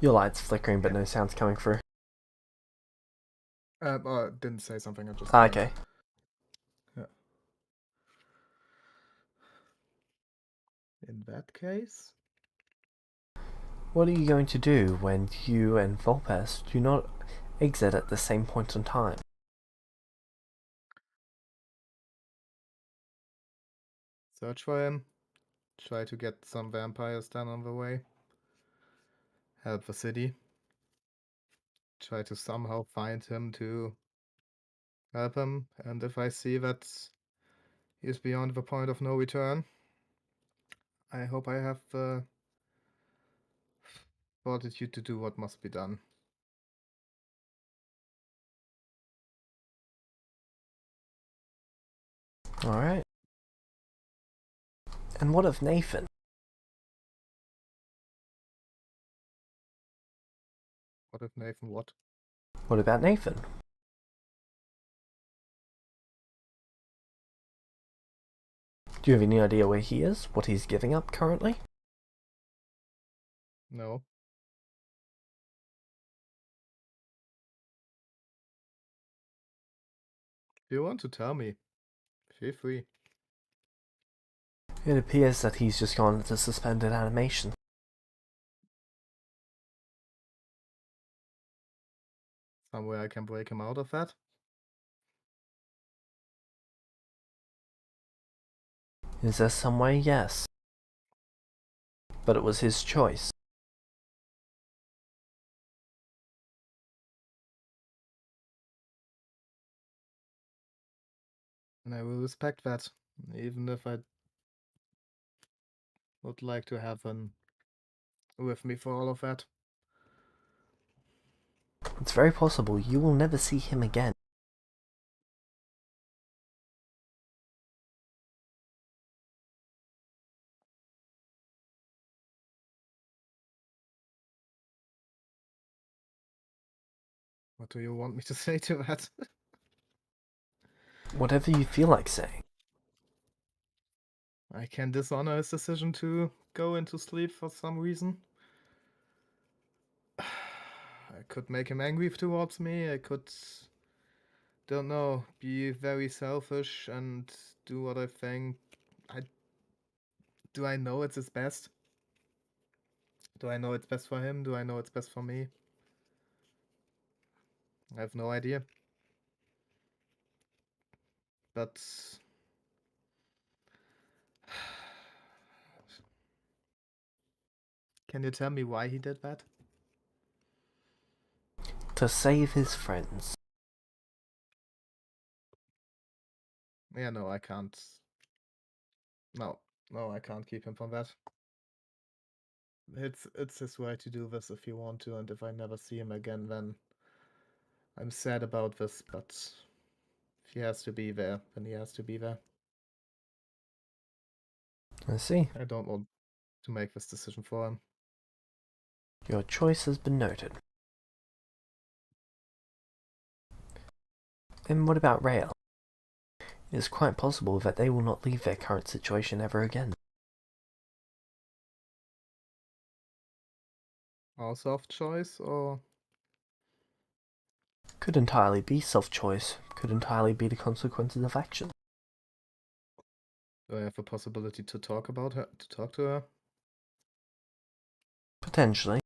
Your light's flickering, but no sound's coming through. Didn't say something, I just... Okay. Yeah. In that case... What are you going to do when you and Volpes do not exit at the same point in time? Search for him. Try to get some vampires done on the way. Help the city. Try to somehow find him to help him. And if I see that he's beyond the point of no return, I hope I have the fortitude to do what must be done. Alright. And what of Nathan? What if Nathan what? What about Nathan? Do you have any idea where he is? What he's giving up currently? No. If you want to tell me, feel free. It appears that he's just gone into suspended animation. Somewhere I can break him out of that? Is there some way? Yes. But it was his choice. And I will respect that, even if I would like to have him with me for all of that. It's very possible you will never see him again. What do you want me to say to that? Whatever you feel like saying. I can dishonor his decision to go into sleep for some reason. I could make him angry towards me. I could, don't know, be very selfish and do what I think. Do I know it's his best? Do I know it's best for him? Do I know it's best for me? I have no idea. But can you tell me why he did that? To save his friends. Yeah, no, I can't. No, I can't keep him from that. It's his right to do this if he want to, and if I never see him again, then I'm sad about this. But if he has to be there, then he has to be there. I see. I don't want to make this decision for him. Your choice has been noted. And what about Rael? It is quite possible that they will not leave their current situation ever again. Our soft choice, or Could entirely be self-choice, could entirely be the consequences of action. do I have a possibility to talk about her, to talk to her? Potentially.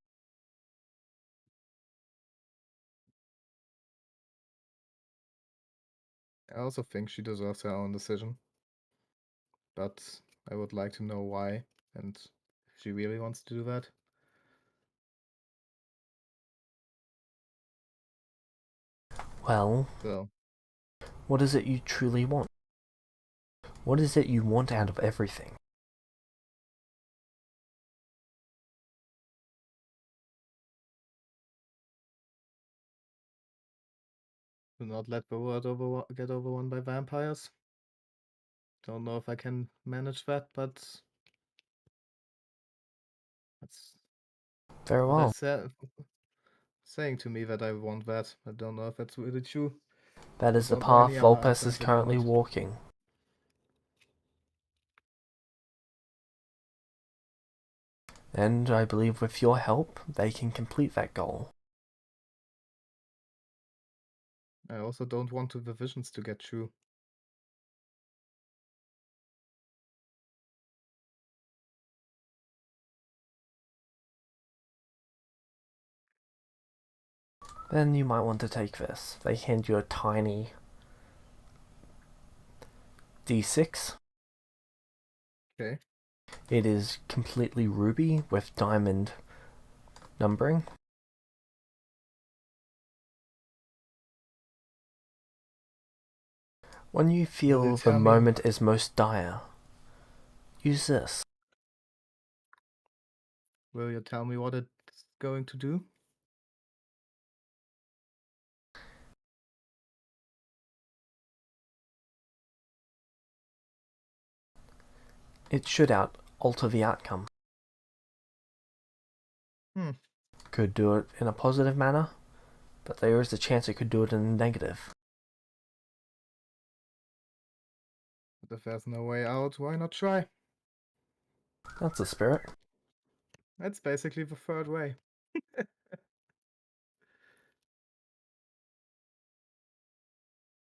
I also think she deserves her own decision, but I would like to know why and if she really wants to do that. Well, So, what is it you truly want? What is it you want out of everything? do not let the world get overrun by vampires. Don't know if I can manage that, but that's Very what well. saying to me that I want that. I don't know if that's really true. That is the Don't know path any other Vulpes answer is at the currently moment. walking. And I believe with your help, they can complete that goal. I also don't want the visions to get true. Then you might want to take this. They hand you a tiny D6. Okay. It is completely ruby with diamond numbering. When you feel the tell me- moment is most dire, use this. Will you tell me what it's going to do? It should alter the outcome. Could do it in a positive manner, but there is a chance it could do it in a negative. But if there's no way out, why not try? That's the spirit. That's basically the third way.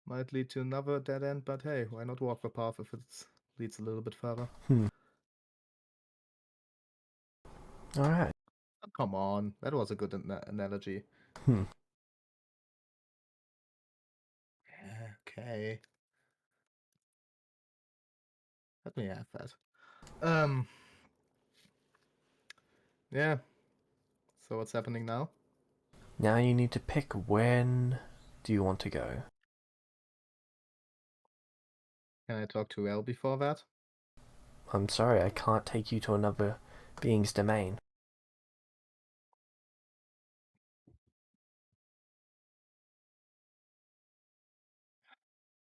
Might lead to another dead end, but hey, why not walk the path if it leads a little bit further? Alright. Oh, come on, that was a good analogy. Okay. Let me have that. Yeah. So what's happening now? Now you need to pick when do you want to go. Can I talk to El before that? I'm sorry, I can't take you to another being's domain.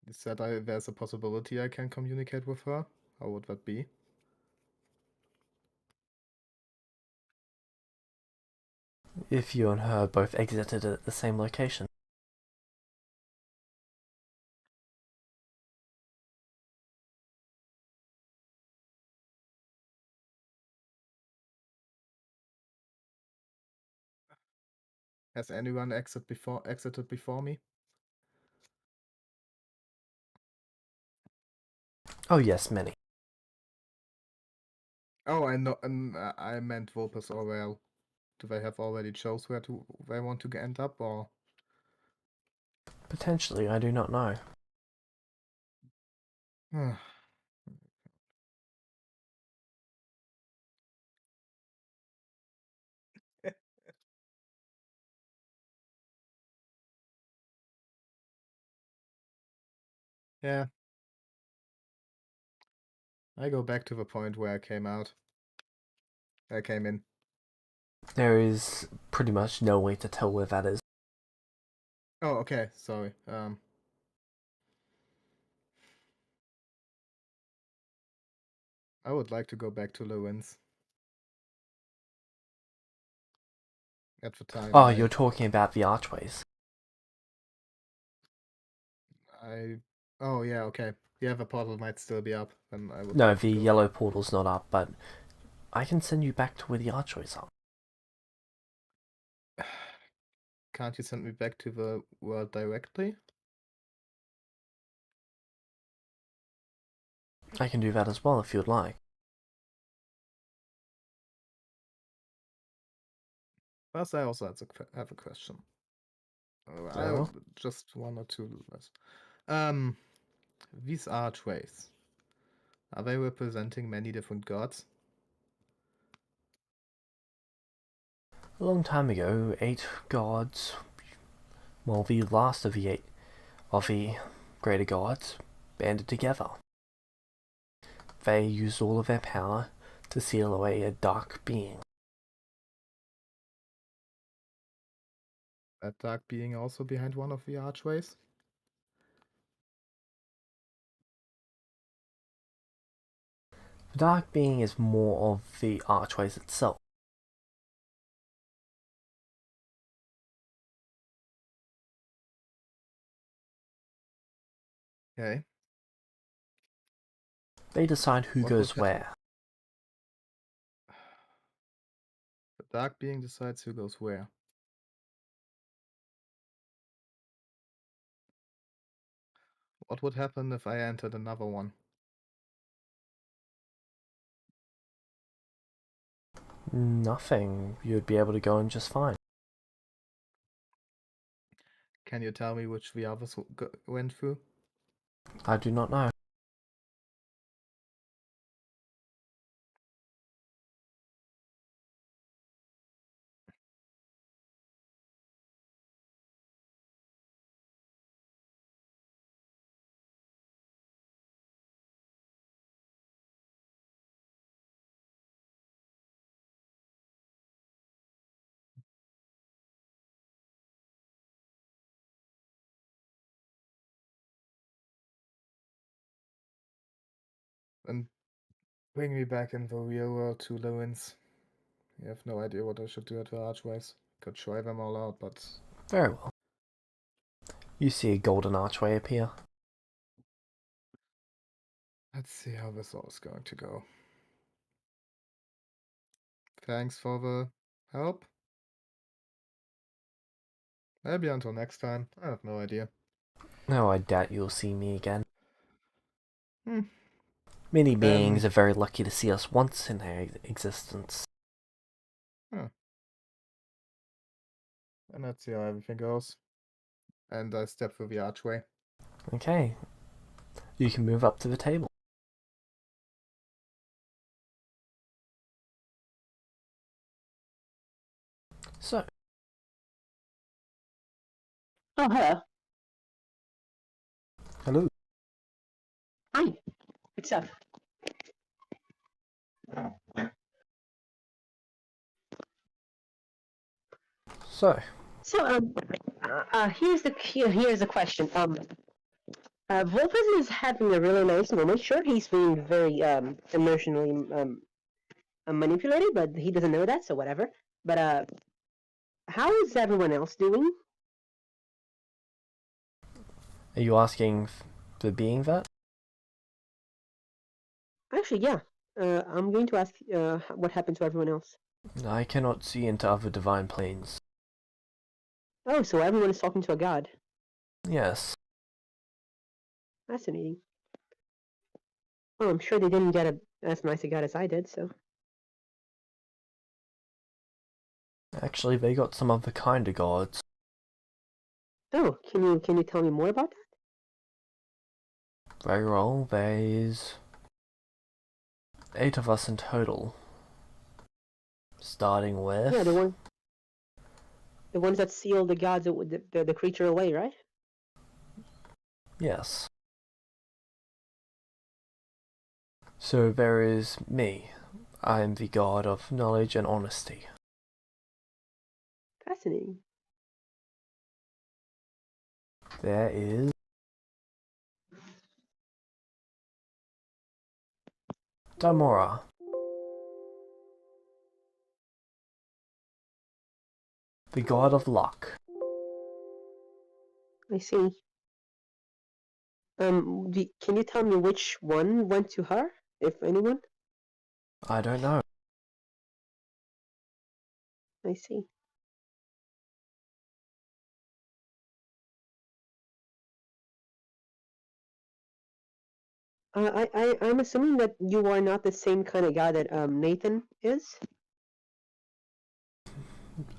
You said there's a possibility I can communicate with her. How would that be? If you and her both exited at the same location. Has anyone exited before me? Oh yes, many. Oh, I know. I meant Vulpes or well. Do they have already chose where they want to end up, or? Potentially, I do not know. Yeah. I go back to the point where I came out. I came in. There is pretty much no way to tell where that is. Oh, okay. Sorry. I would like to go back to Lewin's. At the time. Oh, you're talking about the archways. Oh, yeah, okay. Yeah, the portal might still be up. Then I would No, like to the go yellow back. portal's not up, but I can send you back to where the archways are. Can't you send me back to the world directly? I can do that as well if you'd like. First, I also have a question. Oh? Just one or two less. These archways, are they representing many different gods? A long time ago, 8 gods, well, the last of the greater gods, banded together. They used all of their power to seal away a dark being. That dark being also behind one of the archways? The dark being is more of the archways itself. Okay. They decide who What would goes where. The dark being decides who goes where. What would happen if I entered another one? Nothing. You'd be able to go in just fine. Can you tell me which the others went through? I do not know. And Bring me back in the real world to Lewins. I have no idea what I should do at the archways. Could try them all out, but... Very well. You see a golden archway appear. Let's see how this all is going to go. Thanks for the help. Maybe until next time. I have no idea. No, I doubt you'll see me again. Hmm. Many beings Then... are very lucky to see us once in their existence. Huh. And let's see how everything goes. And I step through the archway. Okay. You can move up to the table. So, Oh, hello. hello. Hi. What's up? So, Here's the question. Wolfus is having a really nice moment. Sure, he's being very emotionally manipulated, but he doesn't know that, so whatever. But how is everyone else doing? are you asking the being that? Actually, yeah. I'm going to ask what happened to everyone else. I cannot see into other divine planes. Oh, so everyone is talking to a god. Yes. Fascinating. Well, I'm sure they didn't get as nice a god as I did, so. Actually, they got some other kind of gods. Oh, can you tell me more about that? Very well, there's 8 of us in total. Starting with... Yeah, the ones that seal the gods, the creature away, right? Yes. So there is me. I am the god of knowledge and honesty. Fascinating. There is... Damora. The god of luck. I see. Can you tell me which one went to her, if anyone? I don't know. I see. I'm assuming that you are not the same kind of guy that Nathan is.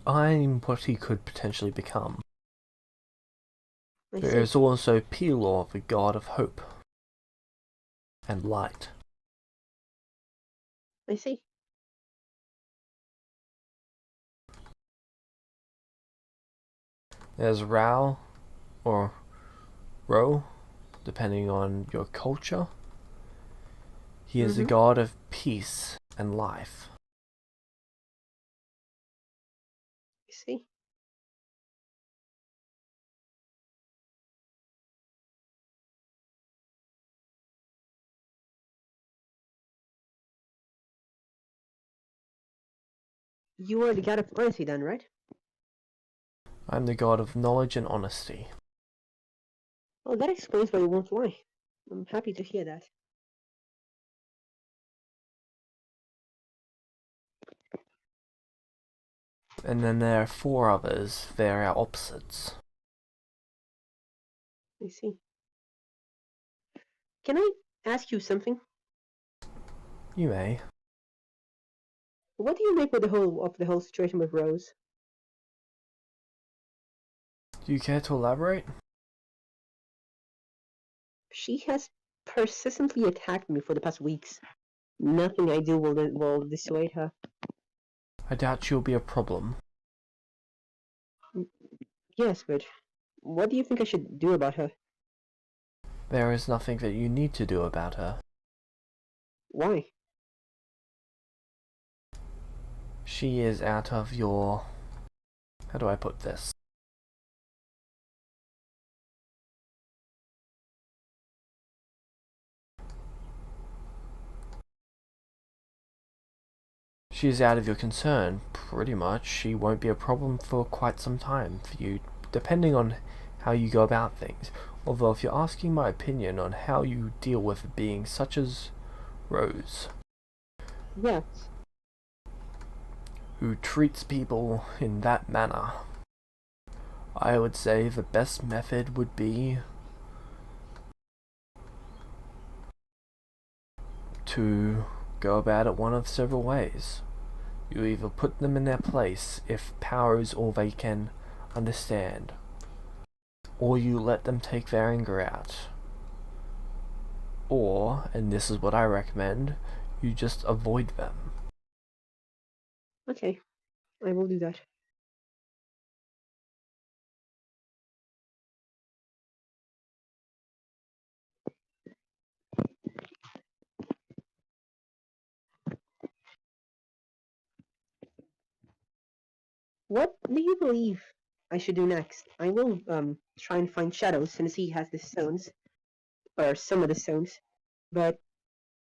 I'm what he could potentially become. I There see. is also Pelor, the god of hope and light. I see. There's Rao, or Ro, depending on your culture. He is the god of peace and life. I see. You are the god of honesty then, right? I'm the god of knowledge and honesty. Well, that explains why you won't lie. I'm happy to hear that. And then there are 4 others. They're our opposites. I see. Can I ask you something? You may. What do you make with the whole situation with Rose? Do you care to elaborate? She has persistently attacked me for the past weeks. Nothing I do will dissuade her. I doubt she'll be a problem. Yes, but what do you think I should do about her? There is nothing that you need to do about her. Why? She is out of your... How do I put this? she's out of your concern, pretty much she won't be a problem for quite some time for you, depending on how you go about things. Although if you're asking my opinion on how you deal with a being such as Rose, Yes. who treats people in that manner, I would say the best method would be to go about it one of several ways. You either put them in their place if power is all they can understand, or you let them take their anger out. Or, and this is what I recommend, you just avoid them. Okay, I will do that. What do you believe I should do next? I will try and find shadows since he has the stones, or some of the stones. But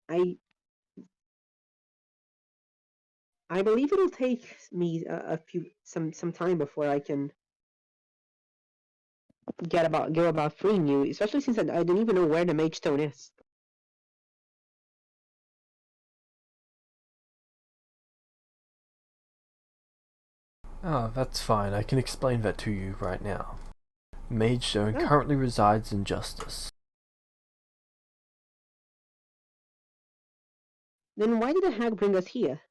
I believe it'll take me some time before I can go about freeing you, especially since I don't even know where the mage stone is. Ah, that's fine, I can explain that to you right now. Mage Stone currently resides in Justice. Then why did the hag bring us here?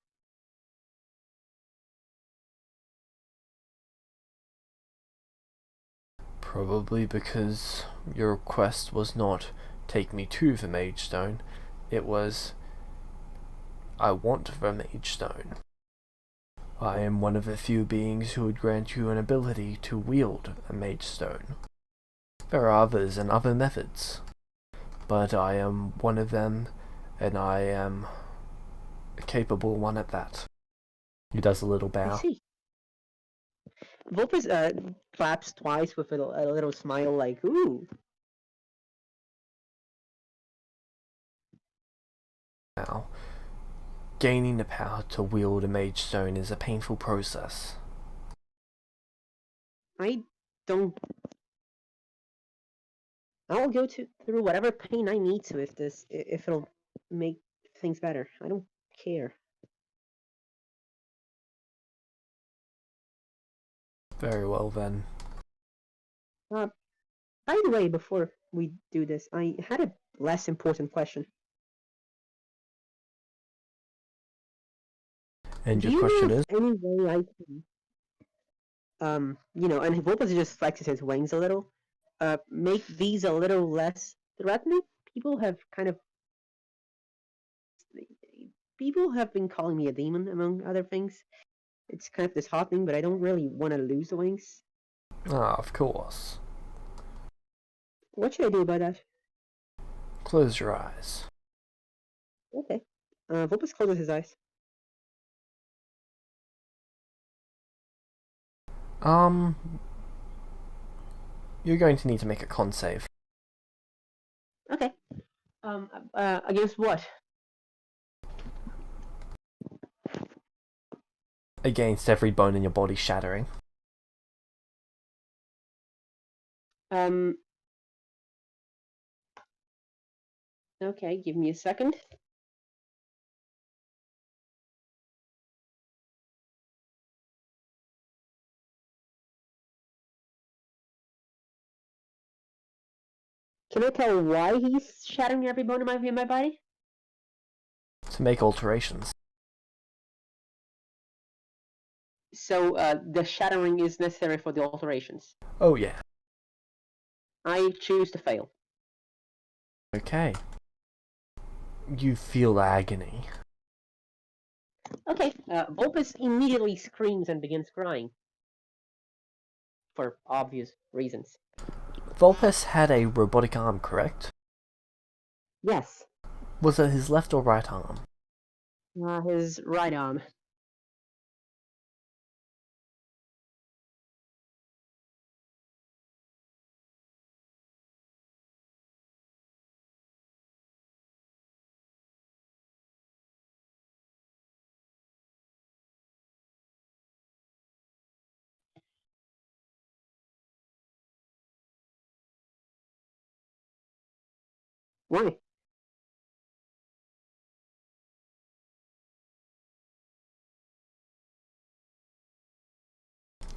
Probably because your request was not take me to the Mage Stone, it was I want the Mage Stone. I am one of the few beings who would grant you an ability to wield a Mage Stone. There are others and other methods, but I am one of them, and I am a capable one at that. He does a little bow. I see. Vulpes claps twice with a little smile, like ooh. Now, gaining the power to wield a Mage Stone is a painful process. I don't. I'll go through whatever pain I need to if it'll make things better. I don't care. Very well then. By the way, before we do this, I had a less important question. And Do your you question know is? of any way I can, and Vulpes just flexes his wings a little, make these a little less threatening? People have been calling me a demon, among other things. It's kind of disheartening, but I don't really want to lose the wings. Ah, of course. What should I do about that? Close your eyes. Okay. Vulpes closes his eyes. You're going to need to make a con save. Okay. Against what? Against every bone in your body shattering. Okay, give me a second. Can I tell why he's shattering every bone in my body? To make alterations. So, the shattering is necessary for the alterations. Oh yeah. I choose to fail. Okay. You feel agony. Okay, Vulpes immediately screams and begins crying. For obvious reasons. Vulpes had a robotic arm, correct? Yes. Was it his left or right arm? His right arm. Why?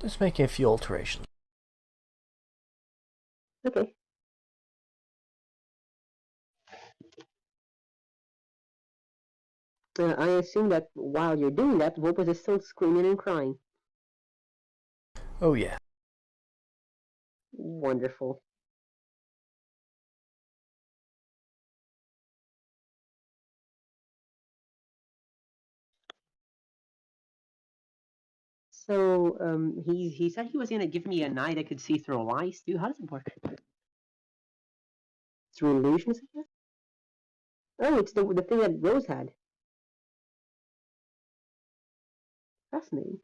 Just making a few alterations. Okay. I assume that while you're doing that, Vulpes is still screaming and crying. Oh yeah. Wonderful. So, he said he was gonna give me an eye that could see through lies too. How does it work? Through illusions, I guess? Oh, it's the thing that Rose had. Fascinating.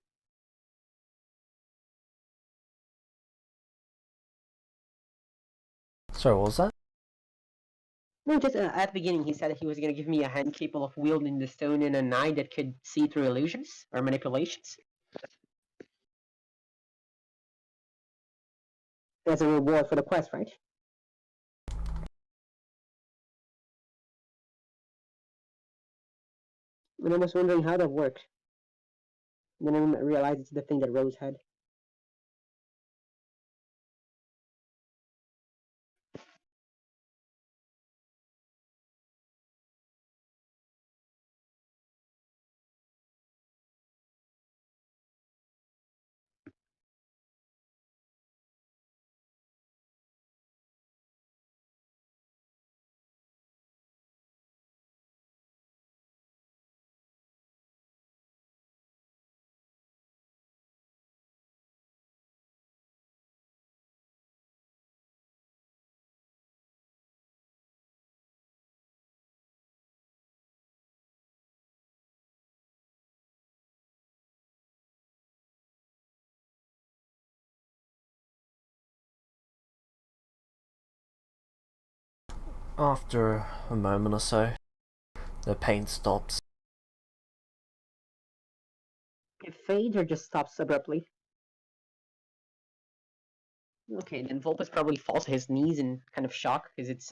Sorry, what was that? No, just at the beginning, he said that he was gonna give me a hand capable of wielding the stone and an eye that could see through illusions or manipulations. As a reward for the quest, right? And I was wondering how that worked. And then I realized it's the thing that Rose had. After a moment or so, the pain stops. It fades or just stops abruptly. Okay, then Vulpes probably falls to his knees in kind of shock because it's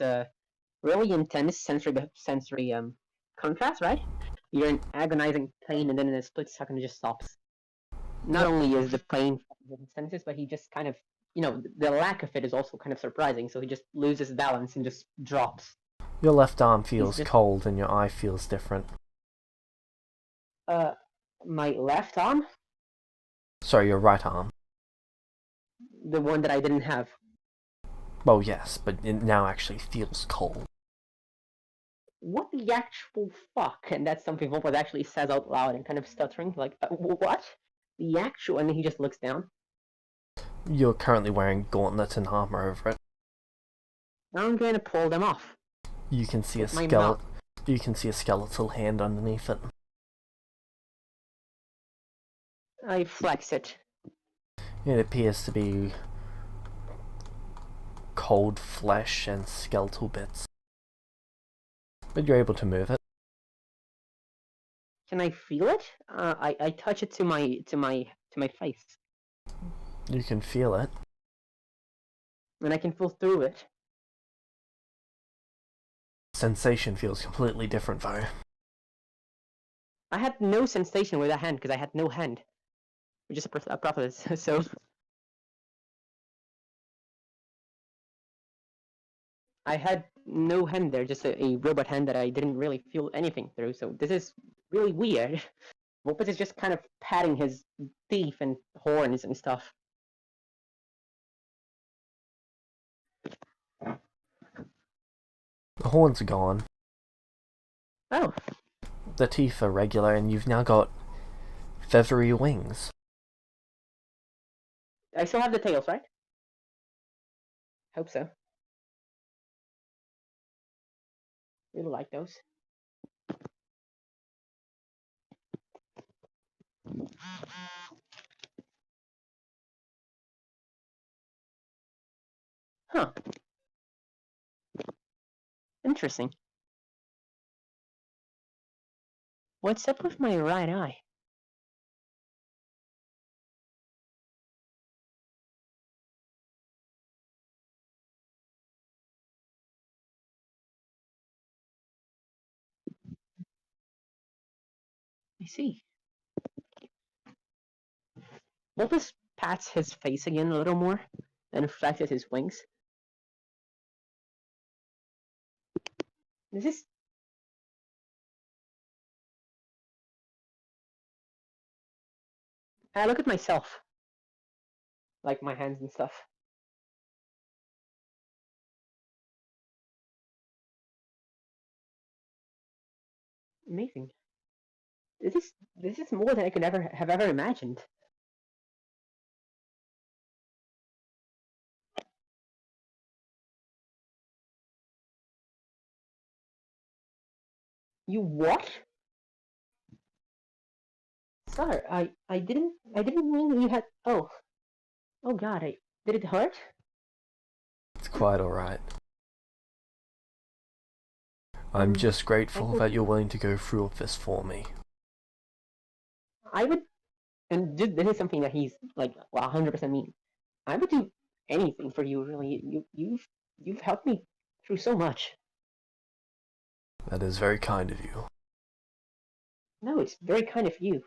really intense sensory contrast, right? You're in agonizing pain, and then in a split second, it just stops. Not Yep. only is the pain his senses, but he just kind of, the lack of it is also kind of surprising. So he just loses balance and just drops. Your left arm feels just- cold and your eye feels different. My left arm, Sorry, your right arm. the one that I didn't have. Well, yes, but it now actually feels cold. What the actual fuck? And that's something Vulpes actually says out loud and kind of stuttering, like, what? The actual, and then he just looks down. You're currently wearing gauntlets and armor over it. I'm gonna pull them off. You can see With a my skeleton. mouth. You can see a skeletal hand underneath it. I flex it. It appears to be cold flesh and skeletal bits, but you're able to move it. Can I feel it? I touch it to my face, You can feel it. and I can feel through it. Sensation feels completely different though. I had no sensation with that hand because I had no hand, which is a prophetess. So I had no hand there, just a robot hand that I didn't really feel anything through. So this is really weird. Vulpes is just kind of patting his teeth and horns and stuff. The horns are gone. Oh, The teeth are regular, and you've now got feathery wings. I still have the tails, right? Hope so. Really like those. Huh. Interesting. What's up with my right eye? see. Wolfus pats his face again a little more and flexes his wings. This is... I look at myself. Like my hands and stuff. Amazing. This is more than I could ever have imagined. You what? Sir, I didn't mean you had... Oh god, did it hurt? It's quite alright. I'm just grateful that you're willing to go through with this for me. I would, and this is something that he's like 100% mean. I would do anything for you, really. You've helped me through so much. That is very kind of you. No, it's very kind of you.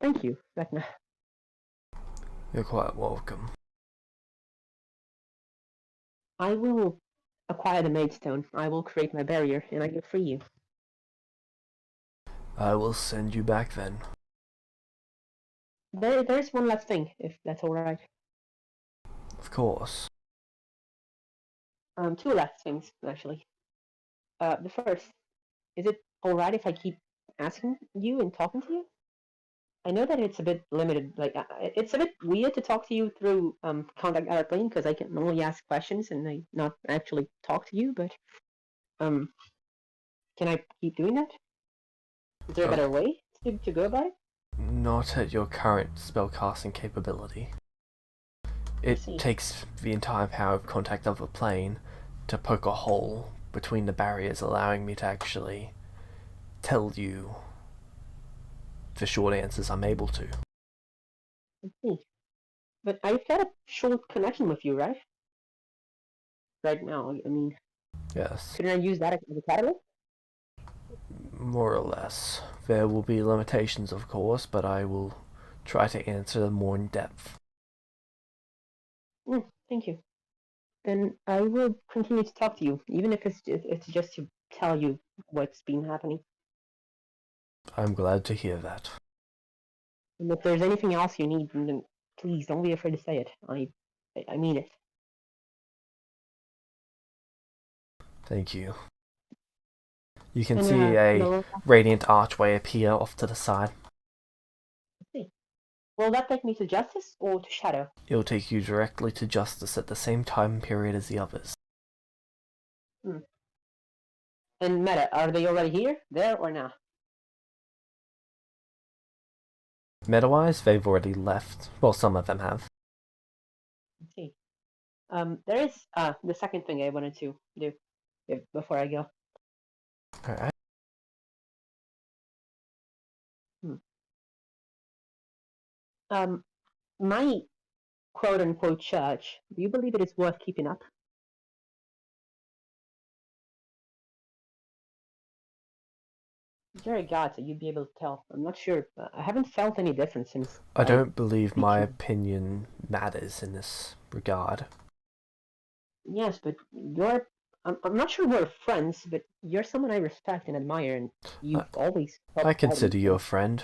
Thank you, vecna. You're quite welcome. I will acquire the Maidstone. I will create my barrier, and I will free you. I will send you back then. There's one last thing, if that's alright. Of course. Two last things, actually. The first, is it alright if I keep asking you and talking to you? I know that it's a bit limited, like, it's a bit weird to talk to you through contact airplane, because I can only ask questions and I not actually talk to you, but, can I keep doing that? Is there a better way to go about it? Not at your current spellcasting capability. It takes the entire power of contact of a plane to poke a hole between the barriers, allowing me to actually tell you the short answers I'm able to. I see. But I've got a short connection with you, right? Right now, I mean... Yes. Couldn't I use that as a catalyst? More or less. There will be limitations, of course, but I will try to answer them more in depth. Thank you. Then I will continue to talk to you, even if it's just to tell you what's been happening. I'm glad to hear that. And if there's anything else you need, then please don't be afraid to say it. I mean it. Thank you. You can see a radiant archway appear off to the side. Let's see. Will that take me to justice or to shadow? It'll take you directly to justice at the same time period as the others. And Meta, are they already here, there, or not? Meta-wise, they've already left. Well, some of them have. Let's see. There is the second thing I wanted to do before I go. Alright. My quote-unquote church, do you believe it is worth keeping up? There are gods that you'd be able to tell. I'm not sure. I haven't felt any difference since... I don't believe my opinion matters in this regard. Yes, but you're... I'm not sure we're friends, but you're someone I respect and admire, and you've always... I consider you a friend.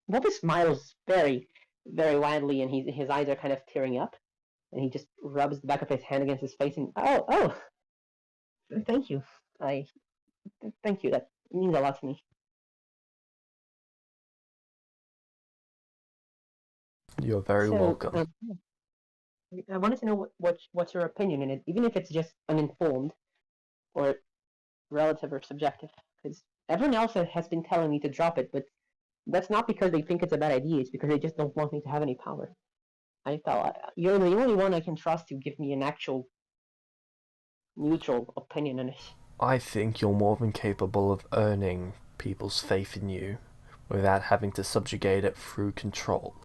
Bobby smiles very, very widely, and his eyes are kind of tearing up, and he just rubs the back of his hand against his face, and oh, thank you. Thank you. That means a lot to me. You're very welcome. I wanted to know what's your opinion in it, even if it's just uninformed, or relative or subjective, because everyone else has been telling me to drop it, but that's not because they think it's a bad idea, it's because they just don't want me to have any power. I thought, you're the only one I can trust to give me an actual neutral opinion on it. I think you're more than capable of earning people's faith in you without having to subjugate it through control.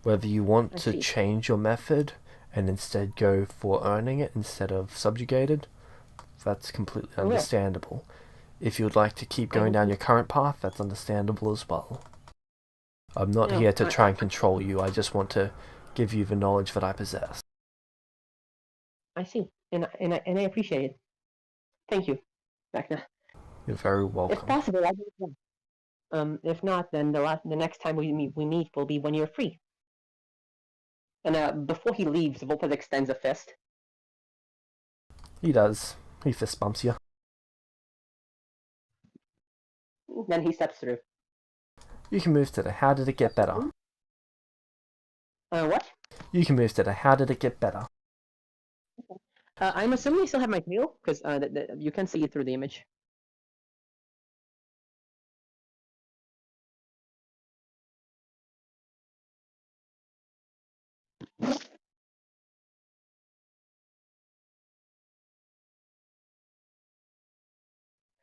Whether you want to change your method and instead go for earning it instead of subjugated, that's completely Yeah. understandable. If you would like to keep going down your current path, that's understandable as well. I'm not Yeah, here to try and control you, I just want to give you the knowledge that I possess. I see, and I appreciate it. Thank you, vecna. You're very If welcome. possible, I'll do it then. If not, then the next time we meet will be when you're free. And before he leaves, Vulpes extends a fist. He does. He fist bumps you. Then he steps through. You can move to the how did it get better? What? You can move to the how did it get better? I'm assuming you still have my tail, because you can see it through the image.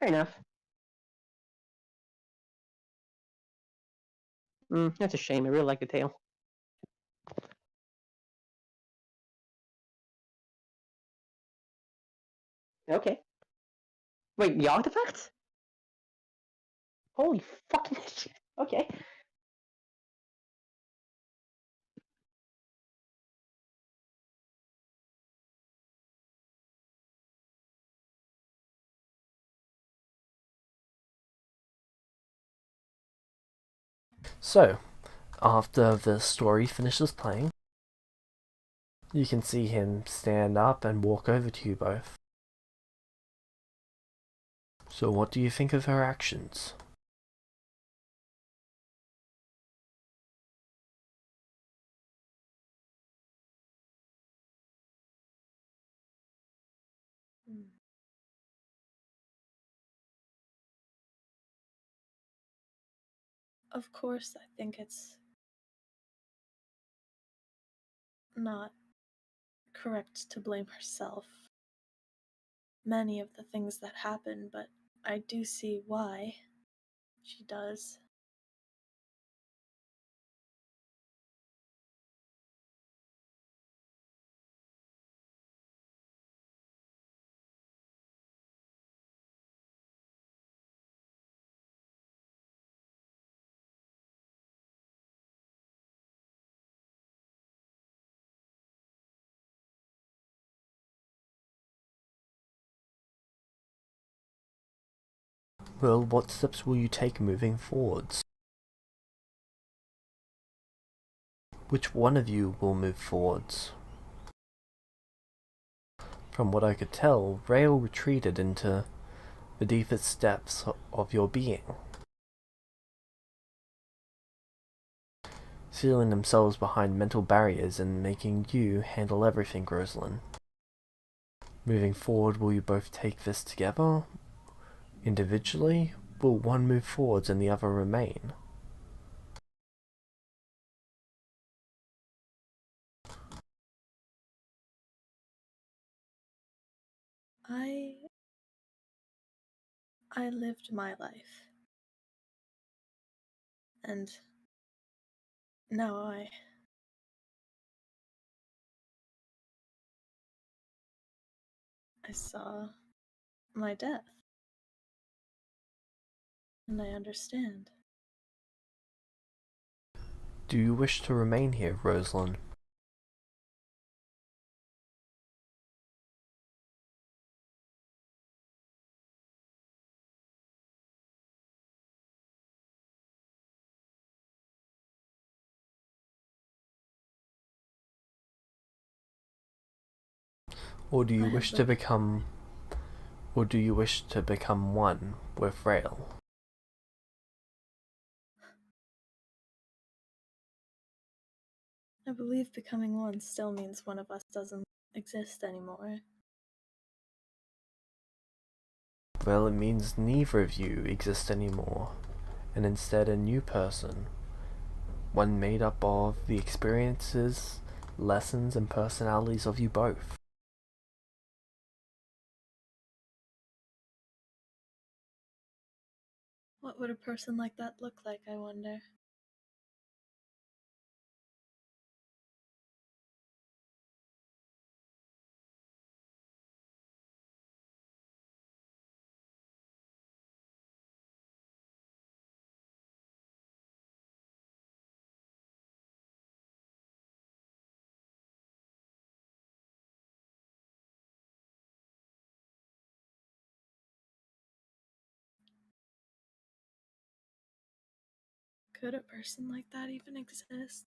Fair enough. That's a shame. I really like the tail. Okay. Wait, the artifacts? Holy fucking shit. Okay. So, after the story finishes playing, you can see him stand up and walk over to you both. So what do you think of her actions? Of course, I think it's not correct to blame herself. Many of the things that happen, but I do see why she does. Well, what steps will you take moving forwards? Which one of you will move forwards? From what I could tell, Rael retreated into the deepest depths of your being, sealing themselves behind mental barriers and making you handle everything, Rosalind. Moving forward, will you both take this together? Individually? Will one move forwards and the other remain? I lived my life. And now I saw my death. And I understand. Do you wish to remain here, Rosalind? Or do you wish to become one with Rael? I believe becoming one still means one of us doesn't exist anymore. Well, it means neither of you exist anymore, and instead a new person. One made up of the experiences, lessons, and personalities of you both. What would a person like that look like, I wonder? Could a person like that even exist?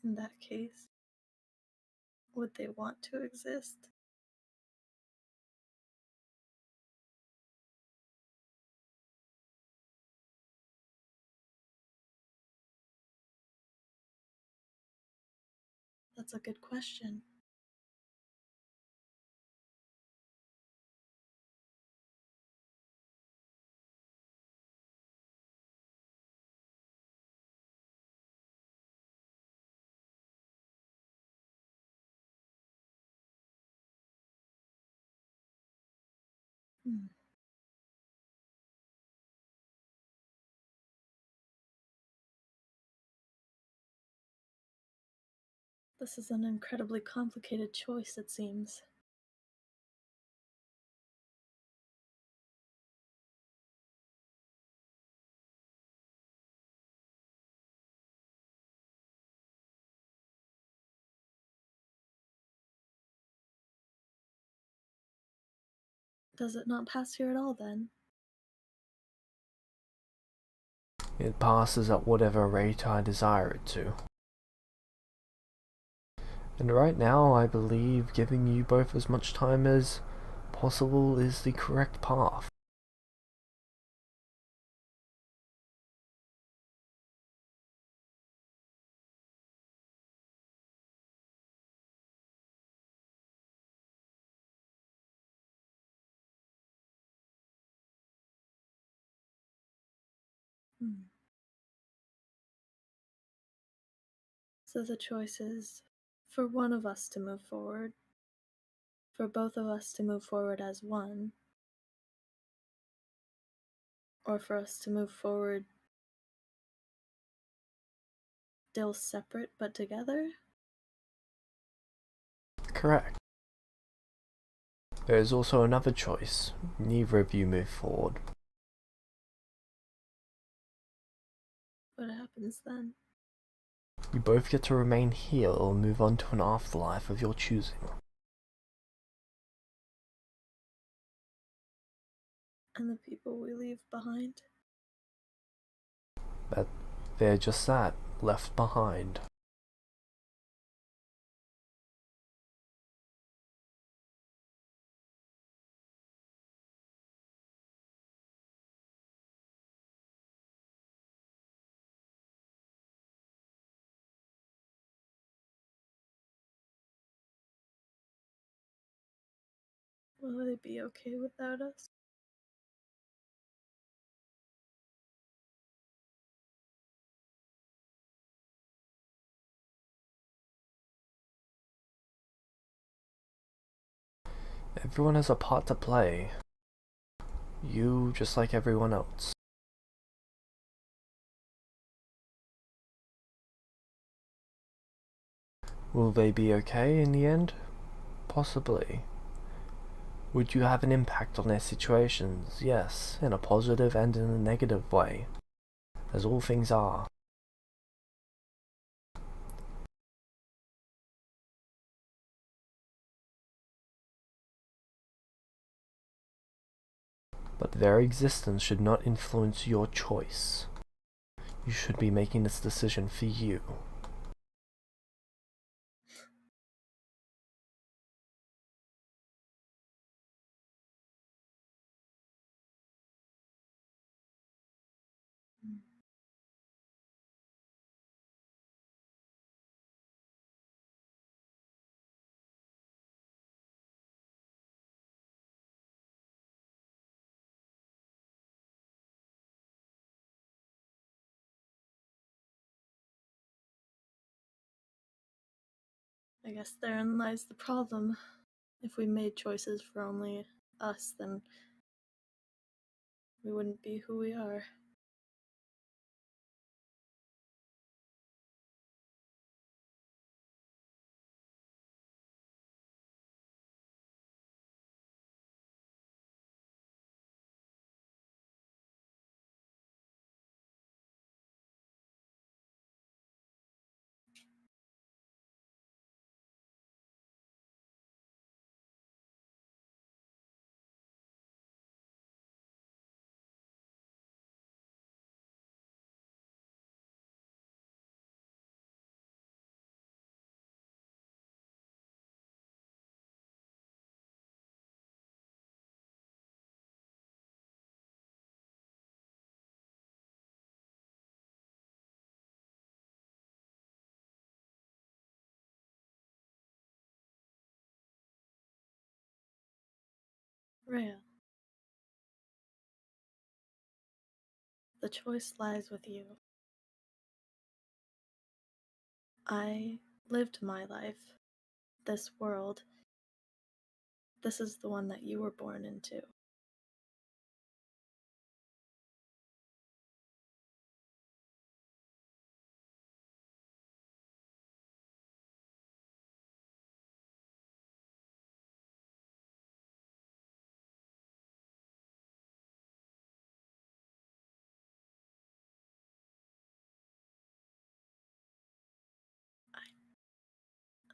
In that case, would they want to exist? That's a good question. Hmm. This is an incredibly complicated choice, it seems. Does it not pass here at all, then? It passes at whatever rate I desire it to. And right now, I believe giving you both as much time as possible is the correct path. Hmm. So the choice is for one of us to move forward, for both of us to move forward as one, or for us to move forward still separate but together? Correct. There is also another choice. Neither of you move forward. What happens then? You both get to remain here or move on to an afterlife of your choosing. And the people we leave behind? But they're just that, left behind. Will they be okay without us? Everyone has a part to play. You just like everyone else. Will they be okay in the end? Possibly. Would you have an impact on their situations? Yes, in a positive and in a negative way, as all things are. But their existence should not influence your choice. You should be making this decision for you. Hmm. I guess therein lies the problem. If we made choices for only us, then we wouldn't be who we are. Rhea, the choice lies with you. I lived my life. This world. This is the one that you were born into.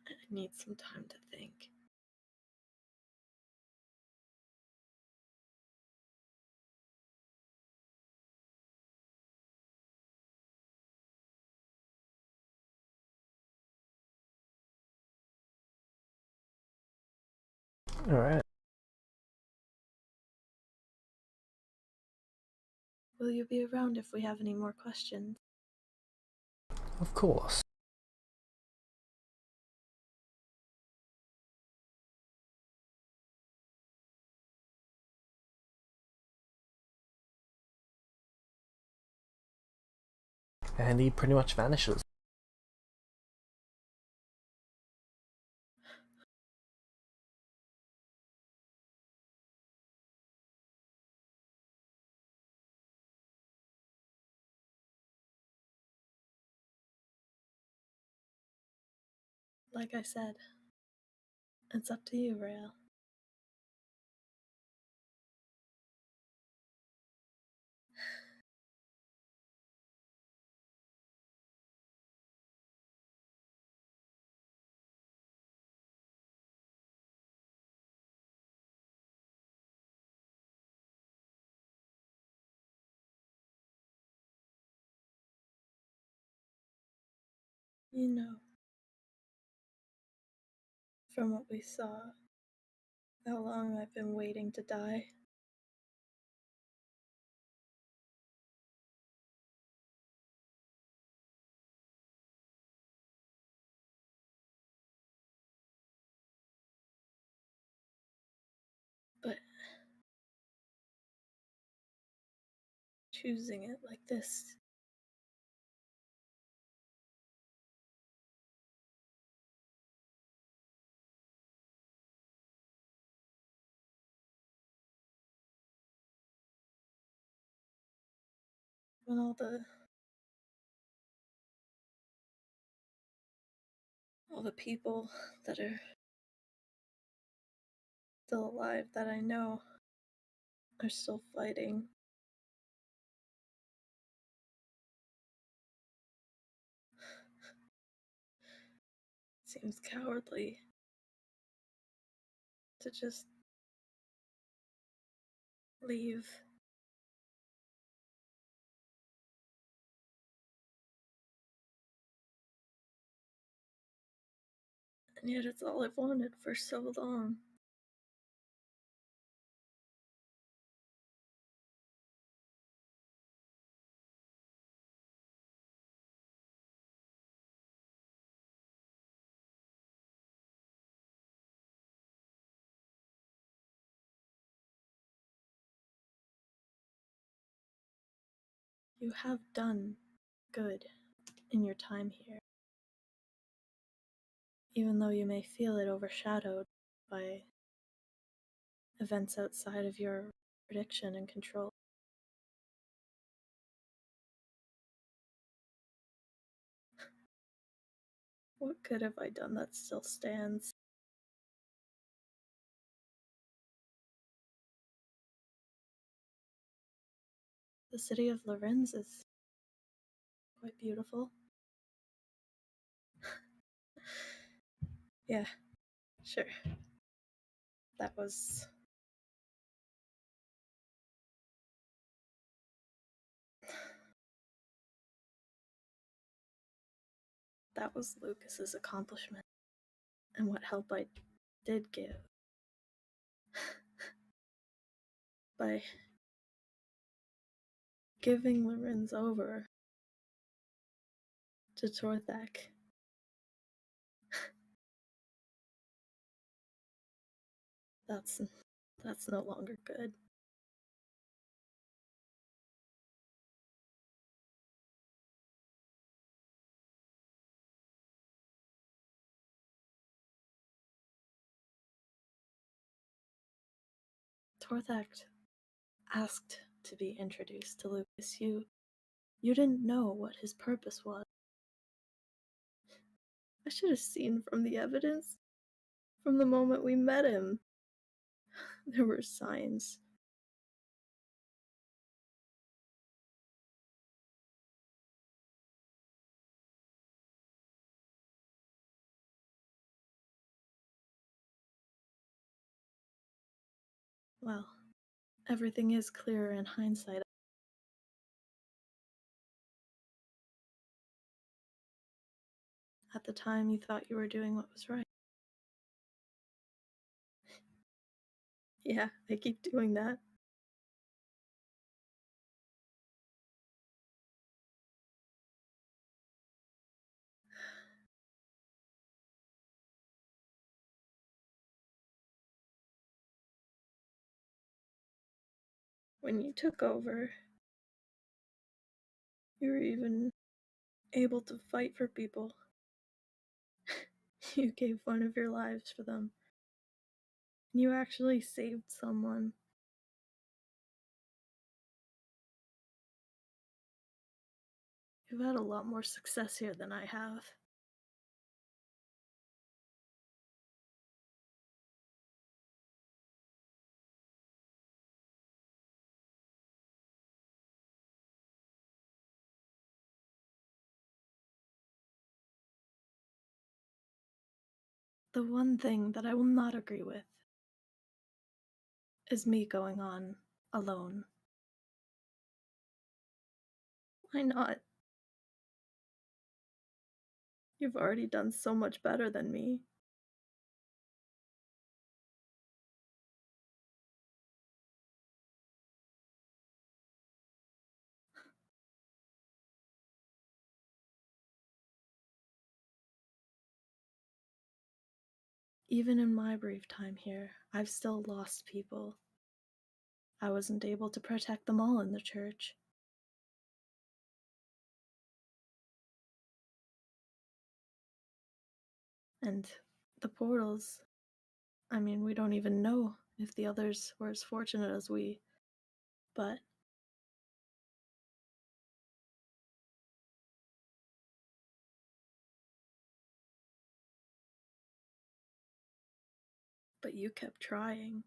I need some time to think. Alright. Will you be around if we have any more questions? Of course. And he pretty much vanishes. Like I said, it's up to you, Rael. You know, from what we saw, how long I've been waiting to die. But choosing it like this, when all the people that are still alive that I know are still fighting. Seems cowardly to just leave. And yet it's all I've wanted for so long. You have done good in your time here, even though you may feel it overshadowed by events outside of your prediction and control. What good have I done that still stands? The city of Lorenz is quite beautiful. Yeah, sure. That was Lucas's accomplishment, and what help I did give. By giving Lorenz over to Torthak. That's no longer good. Torthak asked to be introduced to Lucas. You didn't know what his purpose was. I should have seen from the evidence. From the moment we met him, there were signs. Well, everything is clearer in hindsight. At the time, you thought you were doing what was right. Yeah, I keep doing that. When you took over, you were even able to fight for people. You gave one of your lives for them. You actually saved someone. You've had a lot more success here than I have. The one thing that I will not agree with is me going on alone. Why not? You've already done so much better than me. Even in my brief time here, I've still lost people. I wasn't able to protect them all in the church. And the portals, I mean, we don't even know if the others were as fortunate as we, but you kept trying.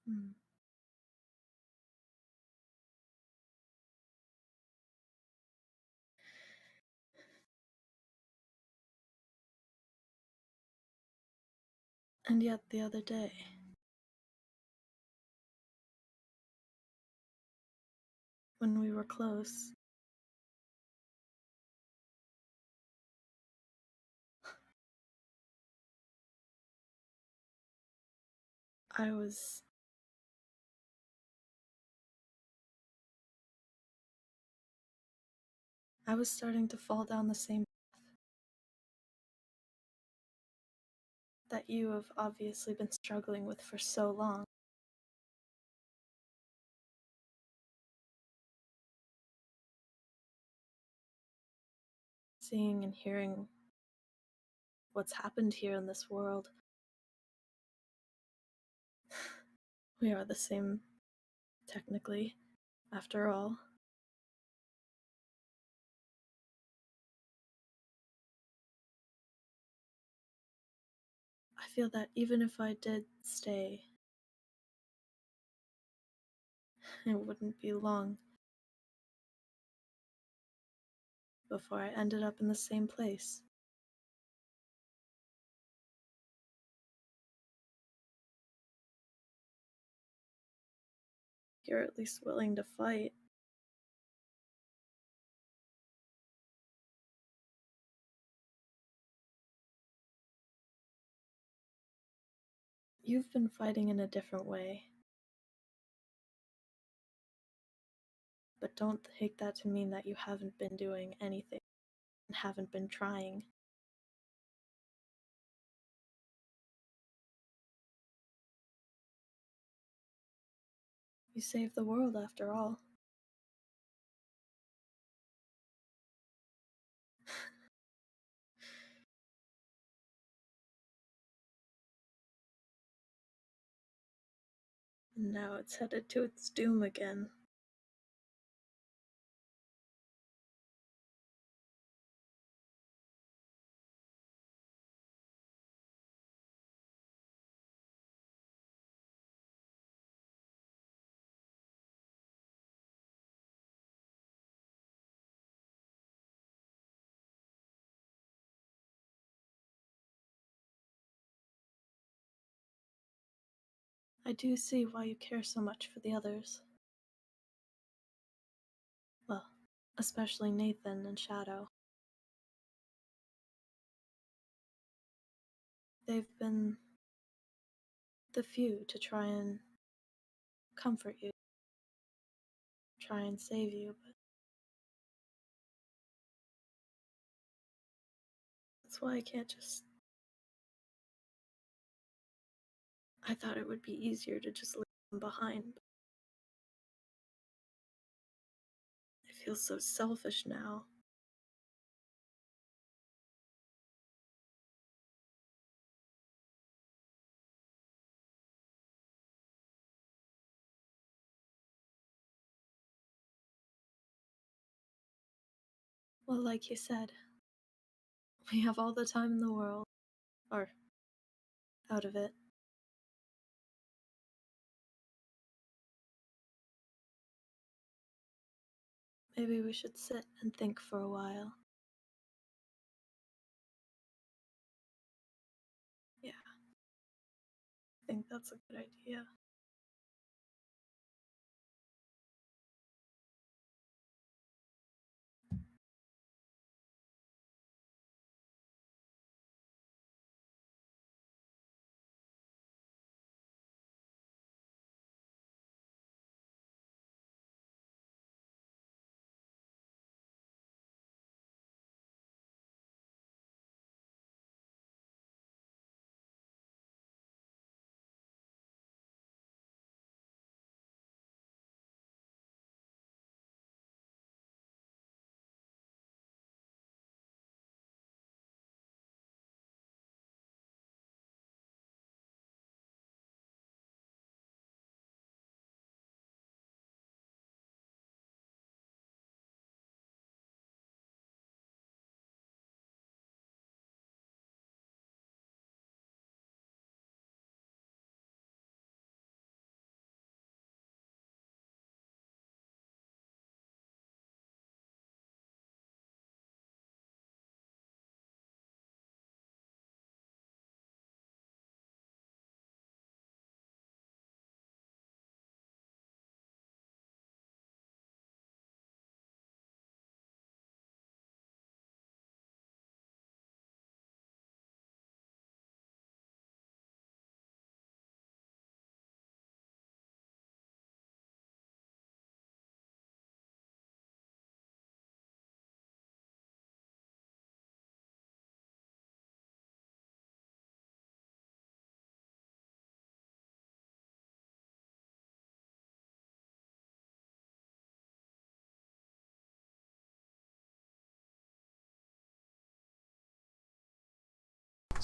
Hmm. And yet the other day, when we were close, I was I was starting to fall down the same path that you have obviously been struggling with for so long. Seeing and hearing what's happened here in this world. We are the same, technically, after all. I feel that even if I did stay, it wouldn't be long before I ended up in the same place. You're at least willing to fight. You've been fighting in a different way. But don't take that to mean that you haven't been doing anything and haven't been trying. You saved the world after all. And now it's headed to its doom again. I do see why you care so much for the others. Well, especially Nathan and Shadow. They've been the few to try and comfort you, try and save you, but that's why I can't just... I thought it would be easier to just leave them behind. I feel so selfish now. Well, like you said, we have all the time in the world. Or out of it. Maybe we should sit and think for a while. Yeah, I think that's a good idea.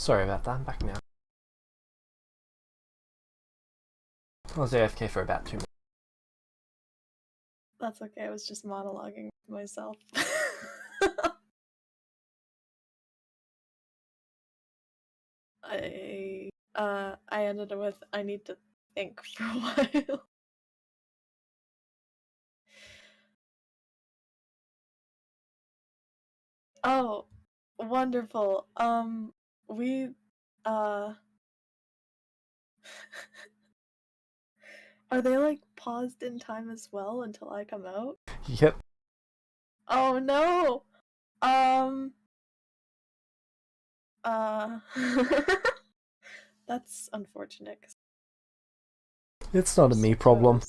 Sorry about that, I'm back now. I was AFK for about 2 minutes. That's okay, I was just monologuing to myself. I ended it with, I need to think for a while. Oh, wonderful. We, are they like paused in time as well until I come out? Yep. Oh no! That's unfortunate. It's not a me problem.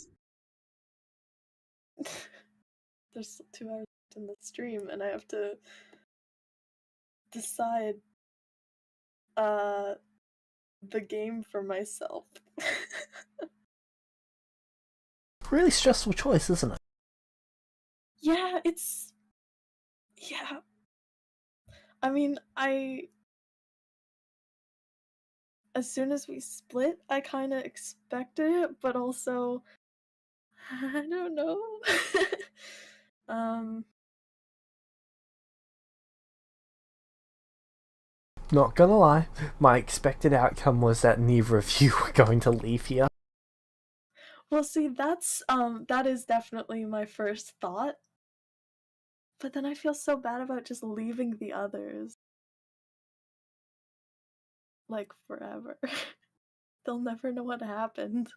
There's 2 hours in the stream, and I have to decide the game for myself. Really stressful choice, isn't it? Yeah, it's... Yeah. I mean, as soon as we split, I kind of expected it, but also... I don't know. Not gonna lie, my expected outcome was that neither of you were going to leave here. Well, see, that is definitely my first thought. But then I feel so bad about just leaving the others. Like, forever. They'll never know what happened.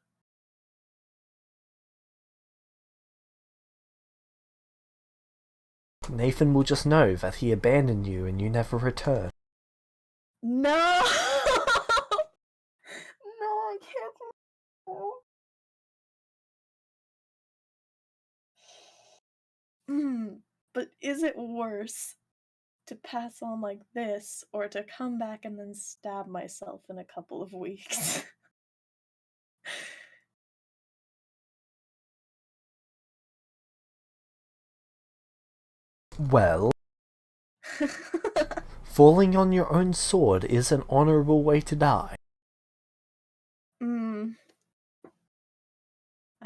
Nathan will just know that he abandoned you and you never returned. No! No, I can't. But is it worse to pass on like this, or to come back and then stab myself in a couple of weeks? Well, falling on your own sword is an honourable way to die. I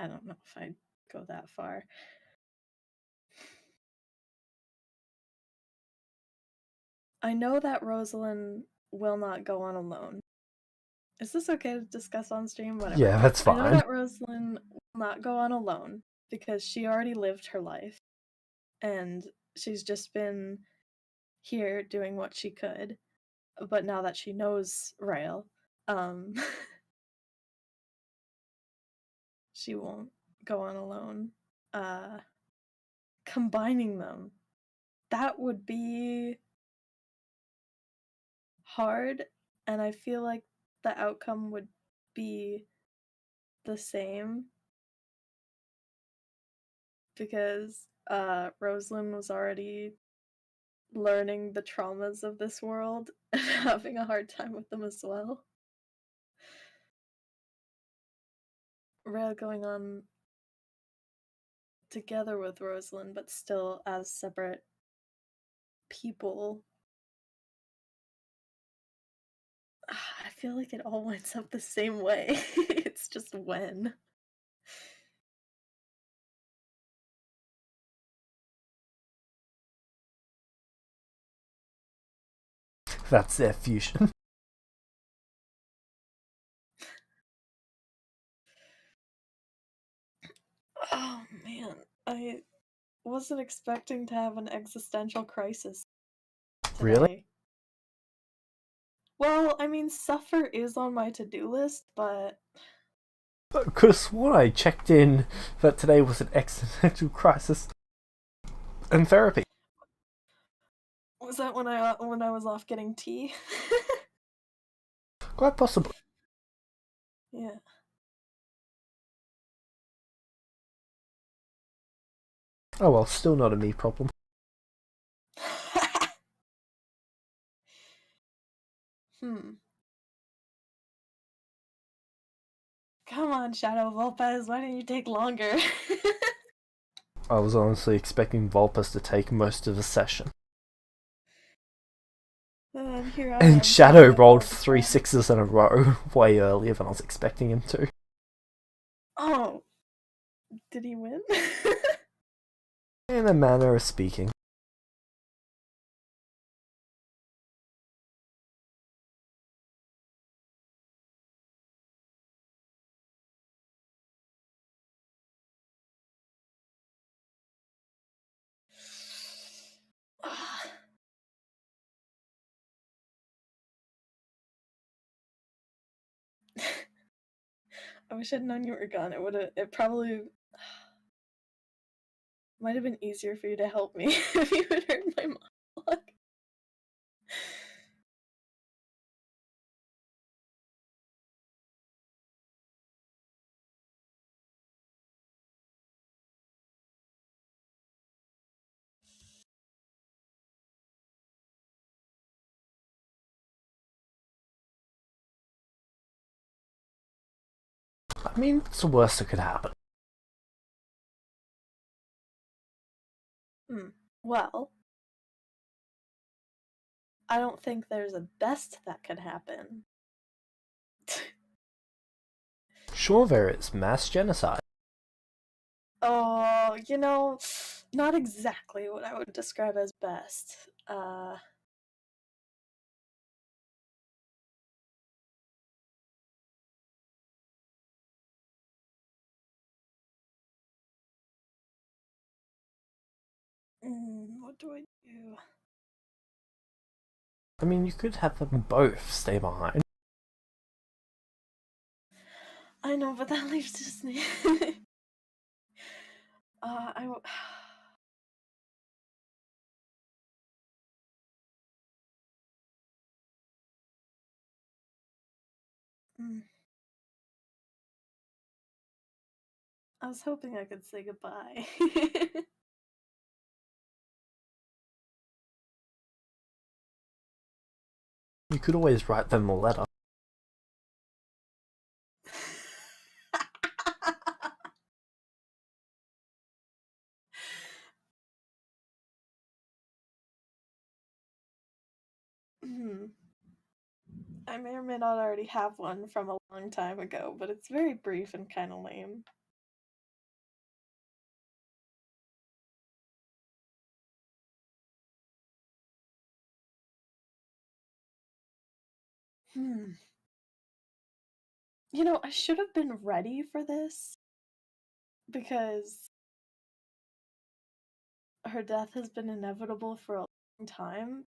don't know if I'd go that far. I know that Rosalind will not go on alone. Is this okay to discuss on stream? Whatever. Yeah, that's fine. I know that Rosalind will not go on alone because she already lived her life and she's just been here doing what she could. But now that she knows Rael, she won't go on alone. Combining them, that would be hard, and I feel like the outcome would be the same because Rosalind was already learning the traumas of this world and having a hard time with them as well. Rael going on together with Rosalind, but still as separate people. I feel like it all winds up the same way. It's just when. That's their fusion. Oh man, I wasn't expecting to have an existential crisis today. Really? Well, I mean, suffer is on my to-do list, but... I could have sworn I checked in that today was an existential crisis. And therapy. Was that when I was off getting tea? Quite possibly. Yeah. Oh well, still not a me problem. Come on, Shadow Volpez, why didn't you take longer? I was honestly expecting Volpus to take most of the session. And here I am. And Shadow thinking rolled about 3 this. 6s in a row, way earlier than I was expecting him to. Oh, did he win? In a manner of speaking. I wish I'd known you were gone. It probably might have been easier for you to help me if you had heard my monologue. I mean, it's the worst that could happen. Well, I don't think there's a best that could happen. Sure, there is mass genocide. Oh, not exactly what I would describe as best. What do I do? I mean, you could have them both stay behind. I know, but that leaves Disney. I. I was hoping I could say goodbye. You could always write them a letter. I may or may not already have one from a long time ago, but it's very brief and kind of lame. I should have been ready for this because her death has been inevitable for a long time.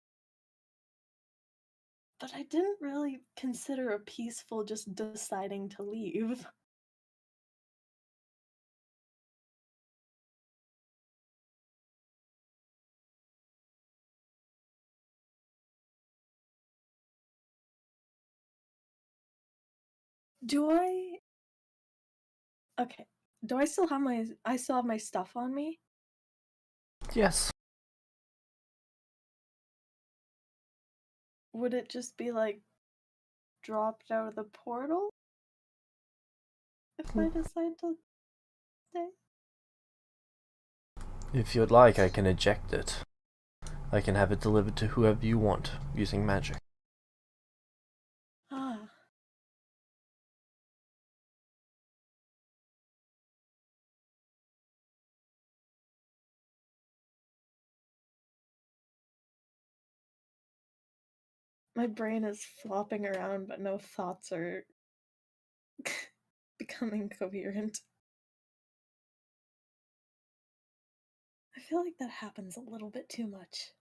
But I didn't really consider a peaceful just deciding to leave. Okay. Do I still have my stuff on me? Yes. Would it just be like dropped out of the portal if I decide to stay? If you'd like, I can eject it. I can have it delivered to whoever you want, using magic. Ah. My brain is flopping around, but no thoughts are becoming coherent. I feel like that happens a little bit too much.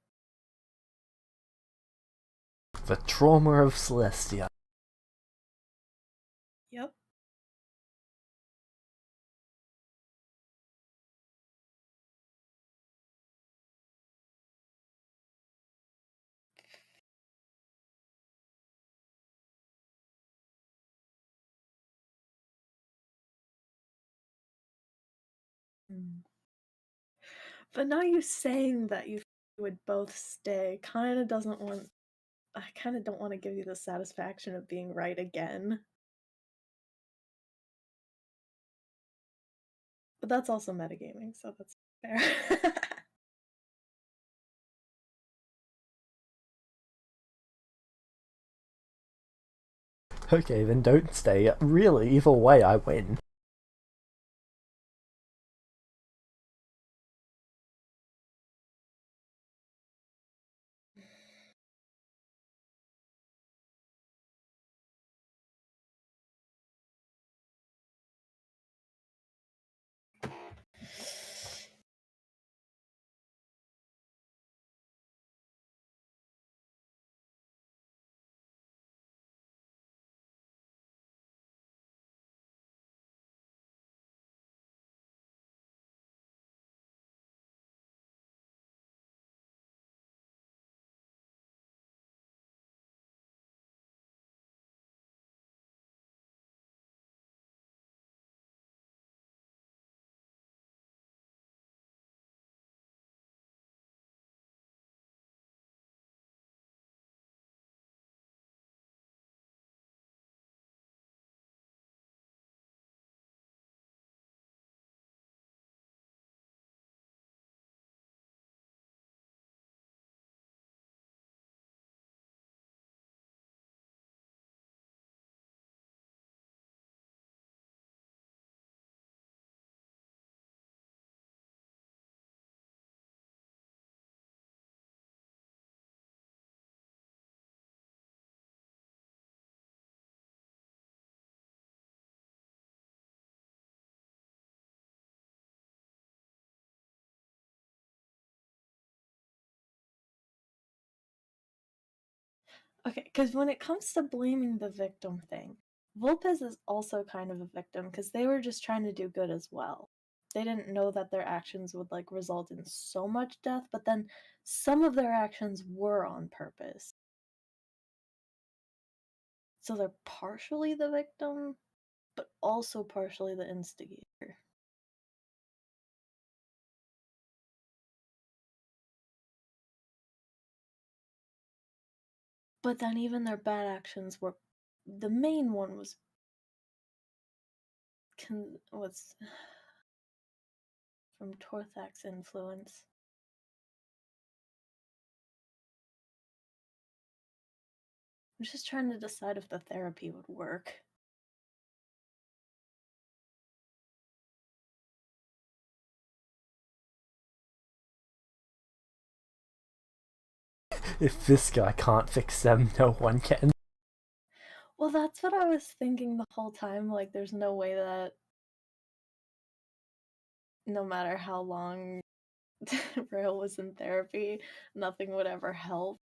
The trauma of Celestia. Yep. But now you saying that you would both stay kind of doesn't want. I kind of don't want to give you the satisfaction of being right again. But that's also metagaming, so that's fair. Okay, then don't stay. Really, either way, I win. Okay, because when it comes to blaming the victim thing, Vulpes is also kind of a victim because they were just trying to do good as well. They didn't know that their actions would like result in so much death, but then some of their actions were on purpose. So they're partially the victim, but also partially the instigator. But then even their bad actions were, the main one was from Torthak's influence. I'm just trying to decide if the therapy would work. If this guy can't fix them, no one can. Well, that's what I was thinking the whole time. Like, there's no way that no matter how long Rail was in therapy, nothing would ever help.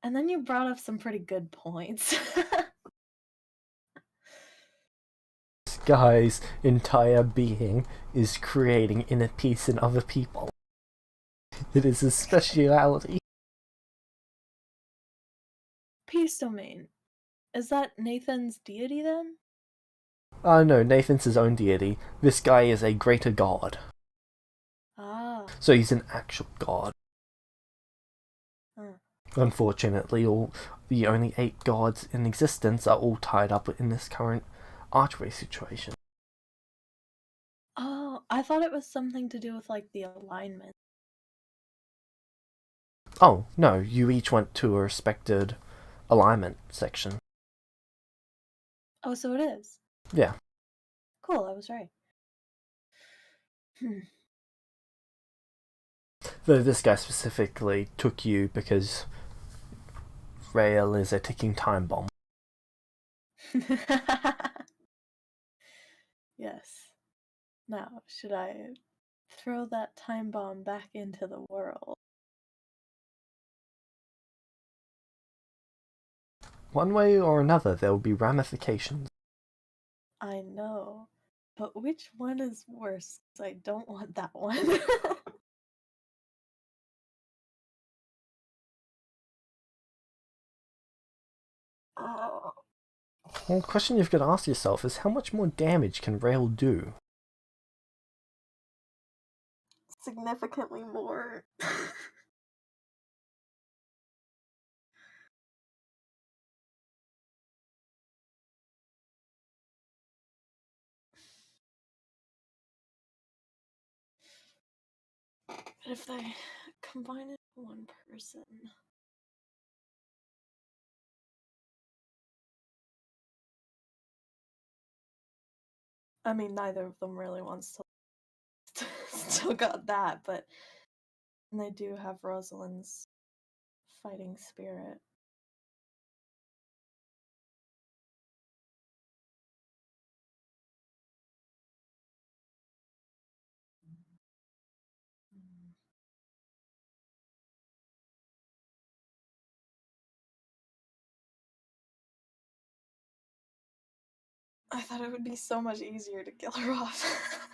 And then you brought up some pretty good points. This guy's entire being is creating inner peace in other people. It is his speciality. Peace Domain. Is that Nathan's deity then? No, Nathan's his own deity. This guy is a greater god. Ah. So he's an actual god. Huh. Unfortunately, the only 8 gods in existence are all tied up in this current archway situation. Oh, I thought it was something to do with like the alignment. Oh, no, you each went to a respected alignment section. Oh, so it is. Yeah. Cool, I was right. Though this guy specifically took you because Rail is a ticking time bomb. Yes. Now, should I throw that time bomb back into the world? One way or another, there will be ramifications. I know. But which one is worse? 'Cause I don't want that one. Oh. Well, the question you've got to ask yourself is how much more damage can Rail do? Significantly more. But if they combine it in one person. I mean, neither of them really wants to still got that, but and they do have Rosalind's fighting spirit. I thought it would be so much easier to kill her off.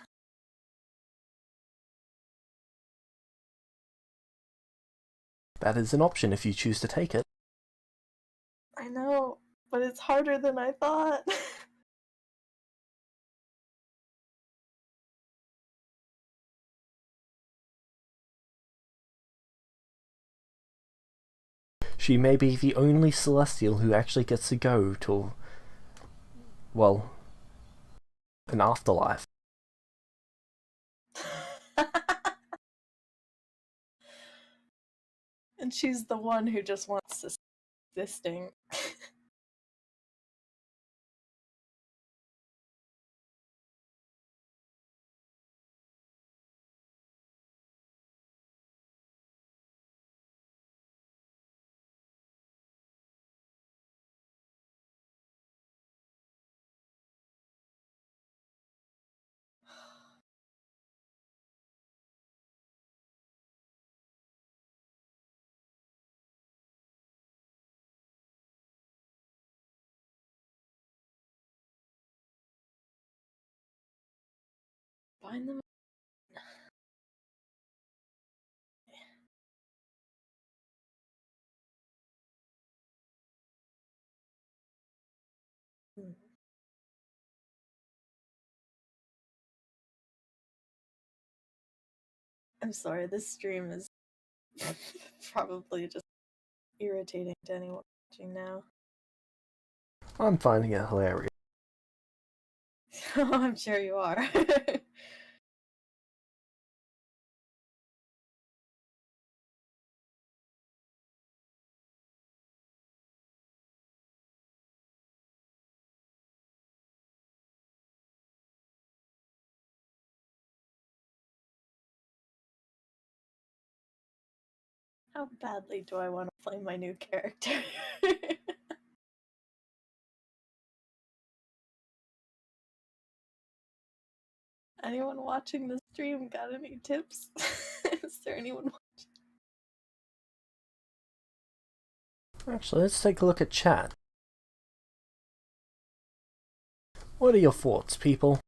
That is an option if you choose to take it. I know, but it's harder than I thought. She may be the only Celestial who actually gets to go to, well, an afterlife. And she's the one who just wants to existing. Find them. I'm sorry, this stream is probably just irritating to anyone watching now. I'm finding it hilarious. Oh, I'm sure you are. How badly do I want to play my new character? Anyone watching the stream got any tips? Is there anyone watching? Actually, let's take a look at chat. What are your thoughts, people?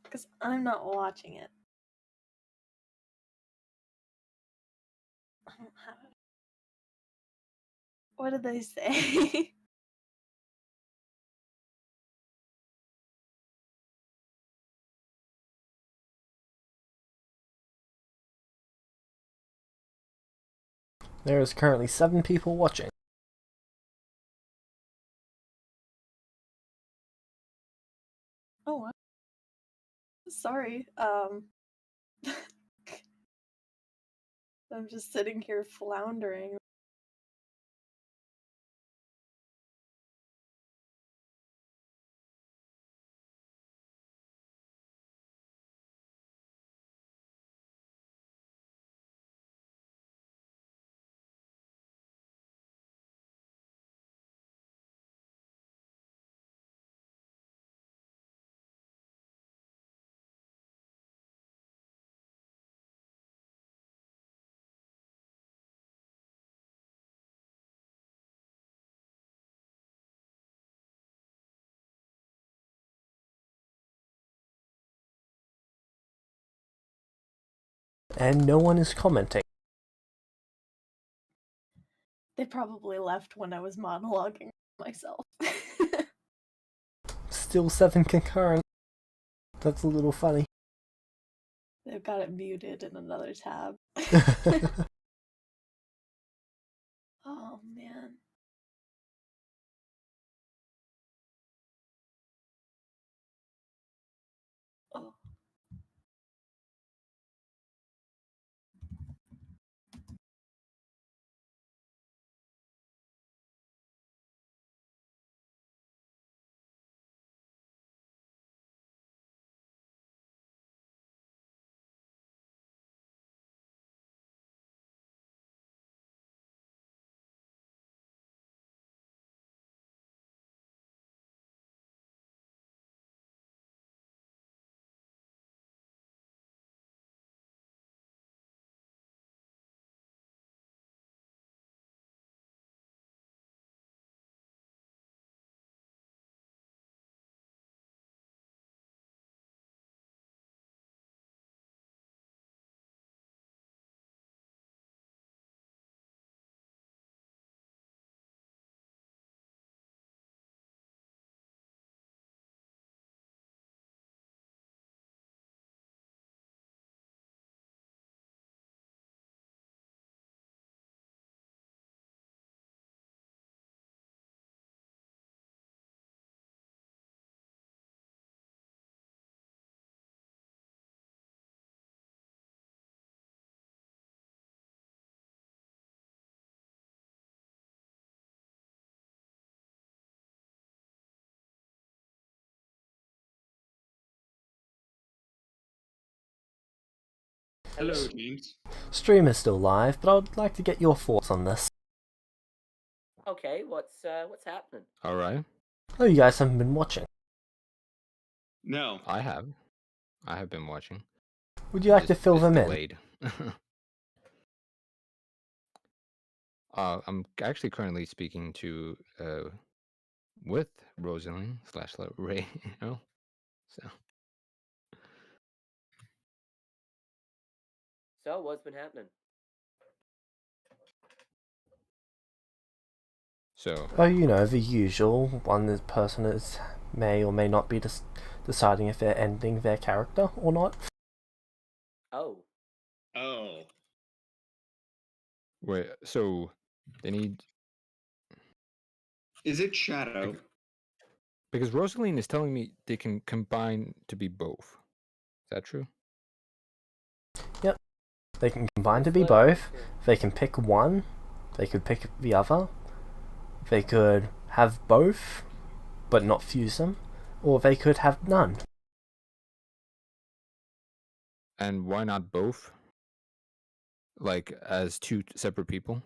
Because I'm not watching it. I don't have it. What did they say? There is currently 7 people watching. Oh, what? Sorry. I'm just sitting here floundering. And no one is commenting. They probably left when I was monologuing myself. Still 7 concurrent. That's a little funny. They've got it muted in another tab. Oh, man. Oh. Hello, James. Stream is still live, but I would like to get your thoughts on this. Okay, what's happening? All right. Oh, you guys haven't been watching. No. I have been watching. Would you like to fill them in? Delayed. I'm actually currently speaking to with Rosalind / Ray. You know, So, what's been happening? so Oh, you know, the usual. One person is may or may not be deciding if they're ending their character or not. Oh. Oh. wait. So they need Is it Shadow? because Rosaline is telling me they can combine to be both. Is that true? They can combine to be both. They can pick one. They could pick the other. They could have both, but not fuse them. Or they could have none. And why not both? Like as two separate people?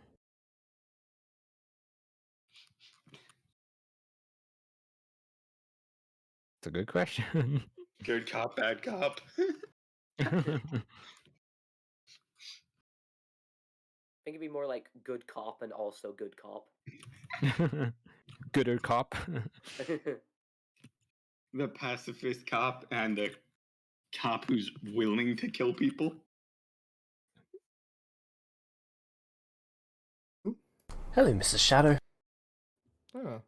It's a good question. Good cop, bad cop. I think it'd be more like good cop and also good cop. Gooder cop. The pacifist cop and the cop who's willing to kill people. Hello, Mrs. Shadow. Oh.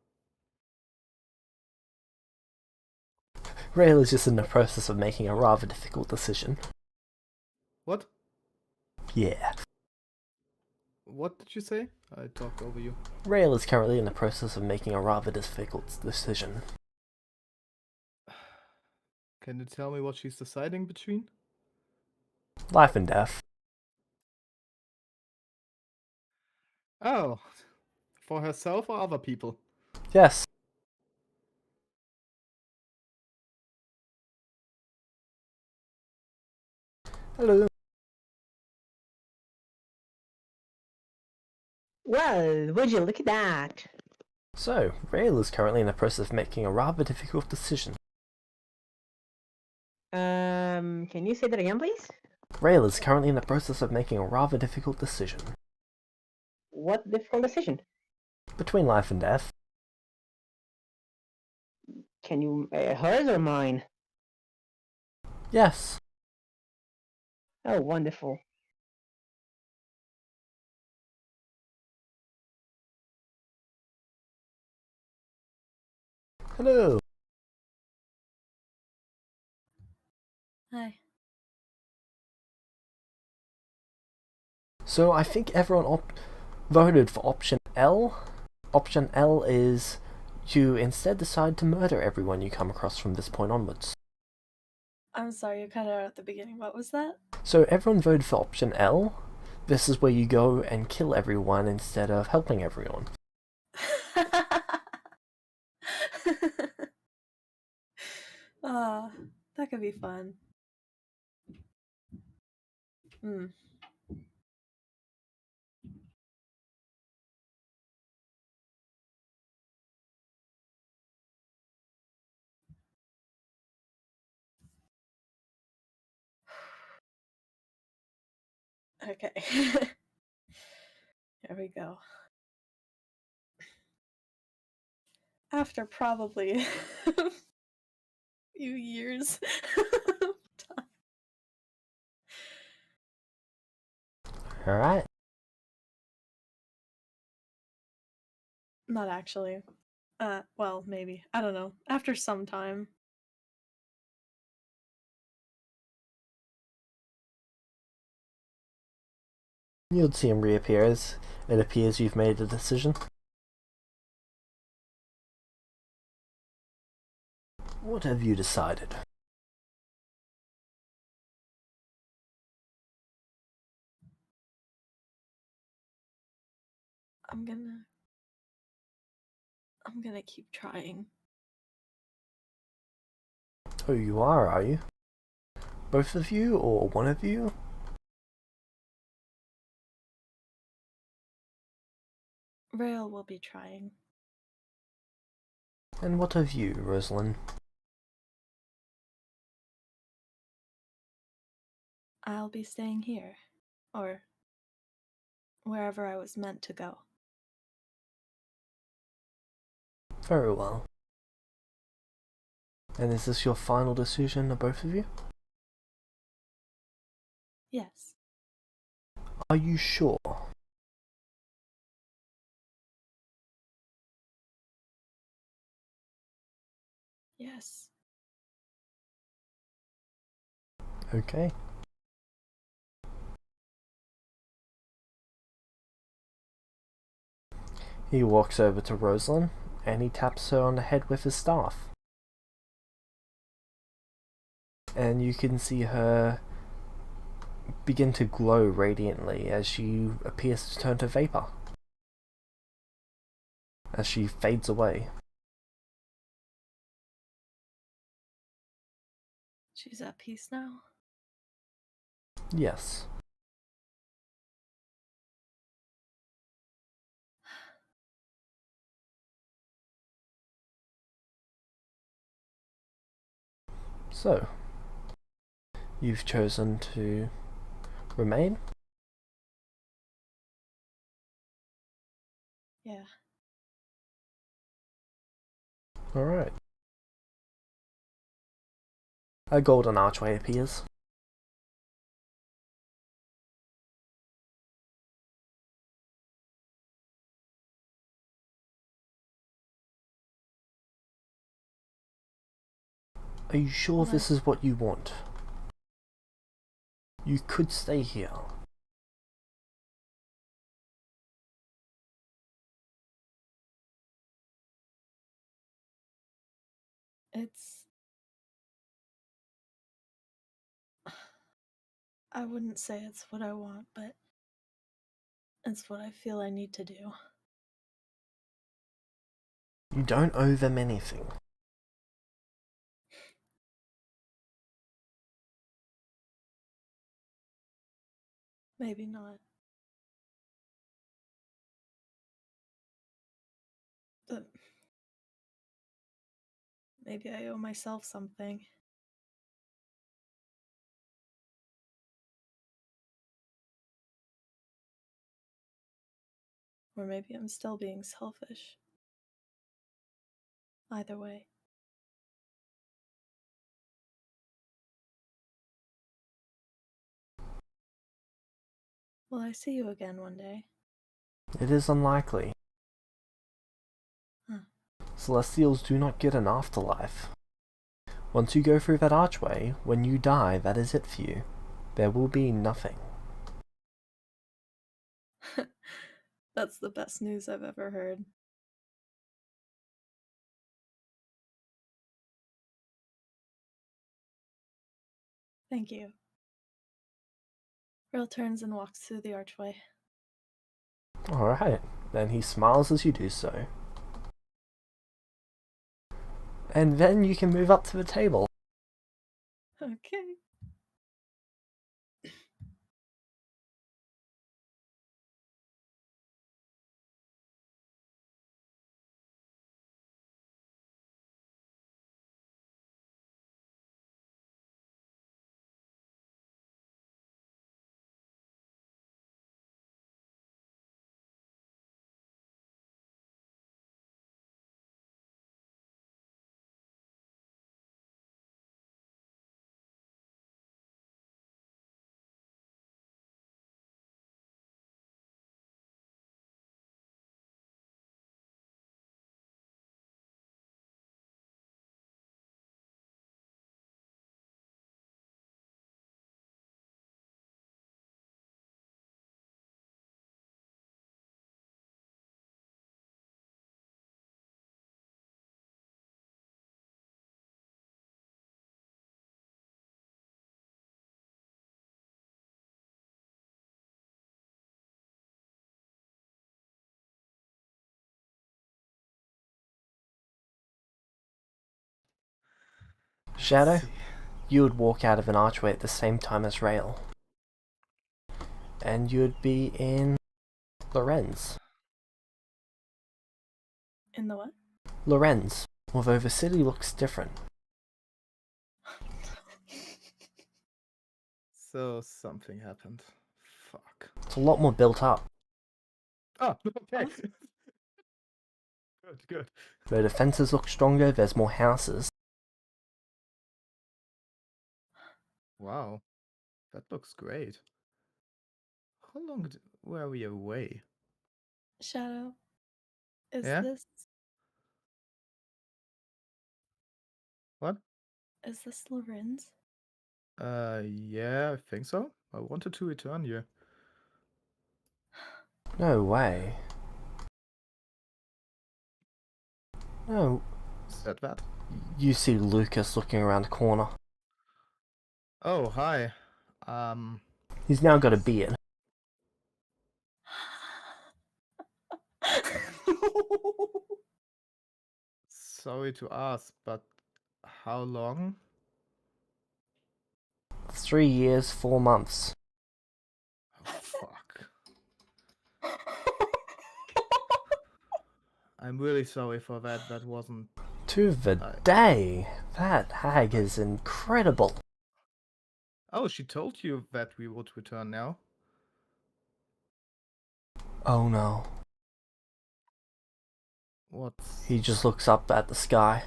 Rail is just in the process of making a rather difficult decision. What? Yeah. What did you say? I talked over you. Rail is currently in the process of making a rather difficult decision. Can you tell me what she's deciding between? Life and death. Oh, for herself or other people? Yes. Hello. Well, would you look at that? So, Rail is currently in the process of making a rather difficult decision. Can you say that again, please? Rail is currently in the process of making a rather difficult decision. What difficult decision? Between life and death. Can you, hers or mine? Yes. Oh, wonderful. Hello. Hi. So I think everyone voted for option L. Option L is you instead decide to murder everyone you come across from this point onwards. I'm sorry, you cut out at the beginning. What was that? So everyone voted for option L. This is where you go and kill everyone instead of helping everyone. That could be fun. Hmm. Okay. Here we go. After probably a few years of time. Alright. Not actually. Well, maybe. I don't know. After some time. You'll see him reappear as it appears you've made a decision. What have you decided? I'm gonna keep trying. Oh, you are you? Both of you, or one of you? Rail will be trying. And what of you, Rosalind? I'll be staying here. Or wherever I was meant to go. Very well. And is this your final decision of both of you? Yes. Are you sure? Yes. Okay. He walks over to Rosalind and he taps her on the head with his staff. And you can see her begin to glow radiantly as she appears to turn to vapor. As she fades away. She's at peace now? Yes. So, you've chosen to remain? Yeah. Alright. A golden archway appears. Are you sure Well, this is what you want? You could stay here. It's... I wouldn't say it's what I want, but it's what I feel I need to do. You don't owe them anything. Maybe not. But maybe I owe myself something. Or maybe I'm still being selfish. Either way. Will I see you again one day? It is unlikely. Huh. Celestials do not get an afterlife. Once you go through that archway, when you die, that is it for you. There will be nothing. That's the best news I've ever heard. Thank you. Rail turns and walks through the archway. Alright, then he smiles as you do so. And then you can move up to the table. Okay. Shadow, See. you would walk out of an archway at the same time as Rail. And you would be in Lorenz. In the what? Lorenz, although the city looks different. So something happened. Fuck. It's a lot more built up. Oh, okay. Awesome. Good. The defenses look stronger, there's more houses. Wow, that looks great. How long were we away? Shadow, is Yeah? this What? Lorenz? Yeah, I think so. I wanted to return you. No way. No, Said that? you see Lucas looking around the corner. Oh, hi. He's now got a beard. Sorry to ask, but how long? 3 years, 4 months. Oh, fuck. I'm really sorry for that. That wasn't... To the day! That hag is incredible. Oh, she told you that we would return now. Oh no. What's... He just looks up at the sky.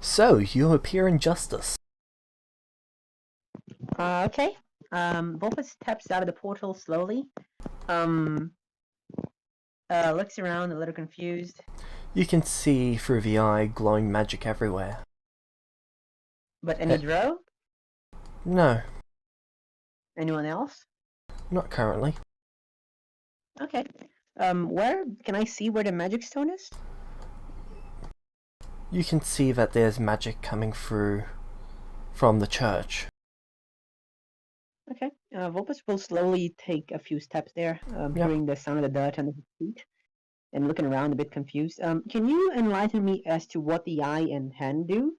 So, you appear in justice. Okay. Volpus steps out of the portal slowly. Looks around a little confused. You can see through the eye glowing magic everywhere. But any drow? No, Anyone else? not currently. Okay. Where can I see where the magic stone is? You can see that there's magic coming through from the church. Okay. Volpus will slowly take a few steps there, hearing the sound of the dirt under his feet, and looking around a bit confused. Can you enlighten me as to what the eye and hand do?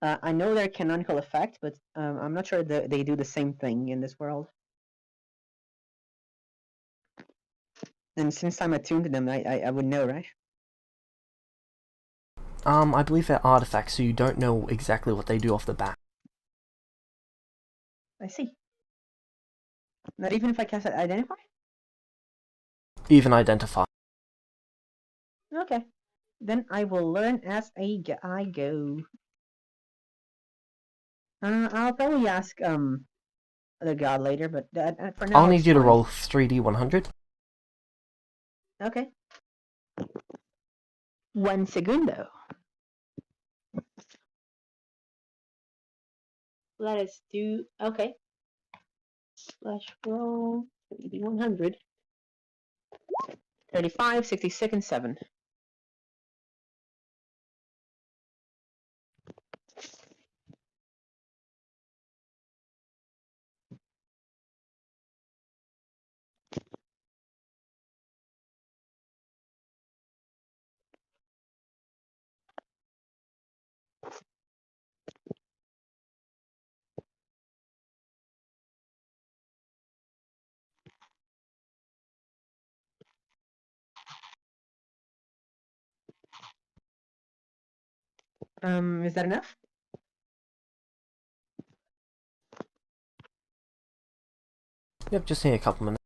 I know they're canonical effect, but I'm not sure that they do the same thing in this world. And since I'm attuned to them, I would know, right? I believe they're artifacts, so you don't know exactly what they do off the bat. I see. Not even if I cast Identify? Even identify. Okay. Then I will learn as I go. I'll probably ask the god later, but for now I'll need it's you to fine. roll 3D 100. Okay. 1 segundo. Let us do okay. Slash roll 100. 35, 66, and 7. Is that enough? Yep, just need a couple minutes.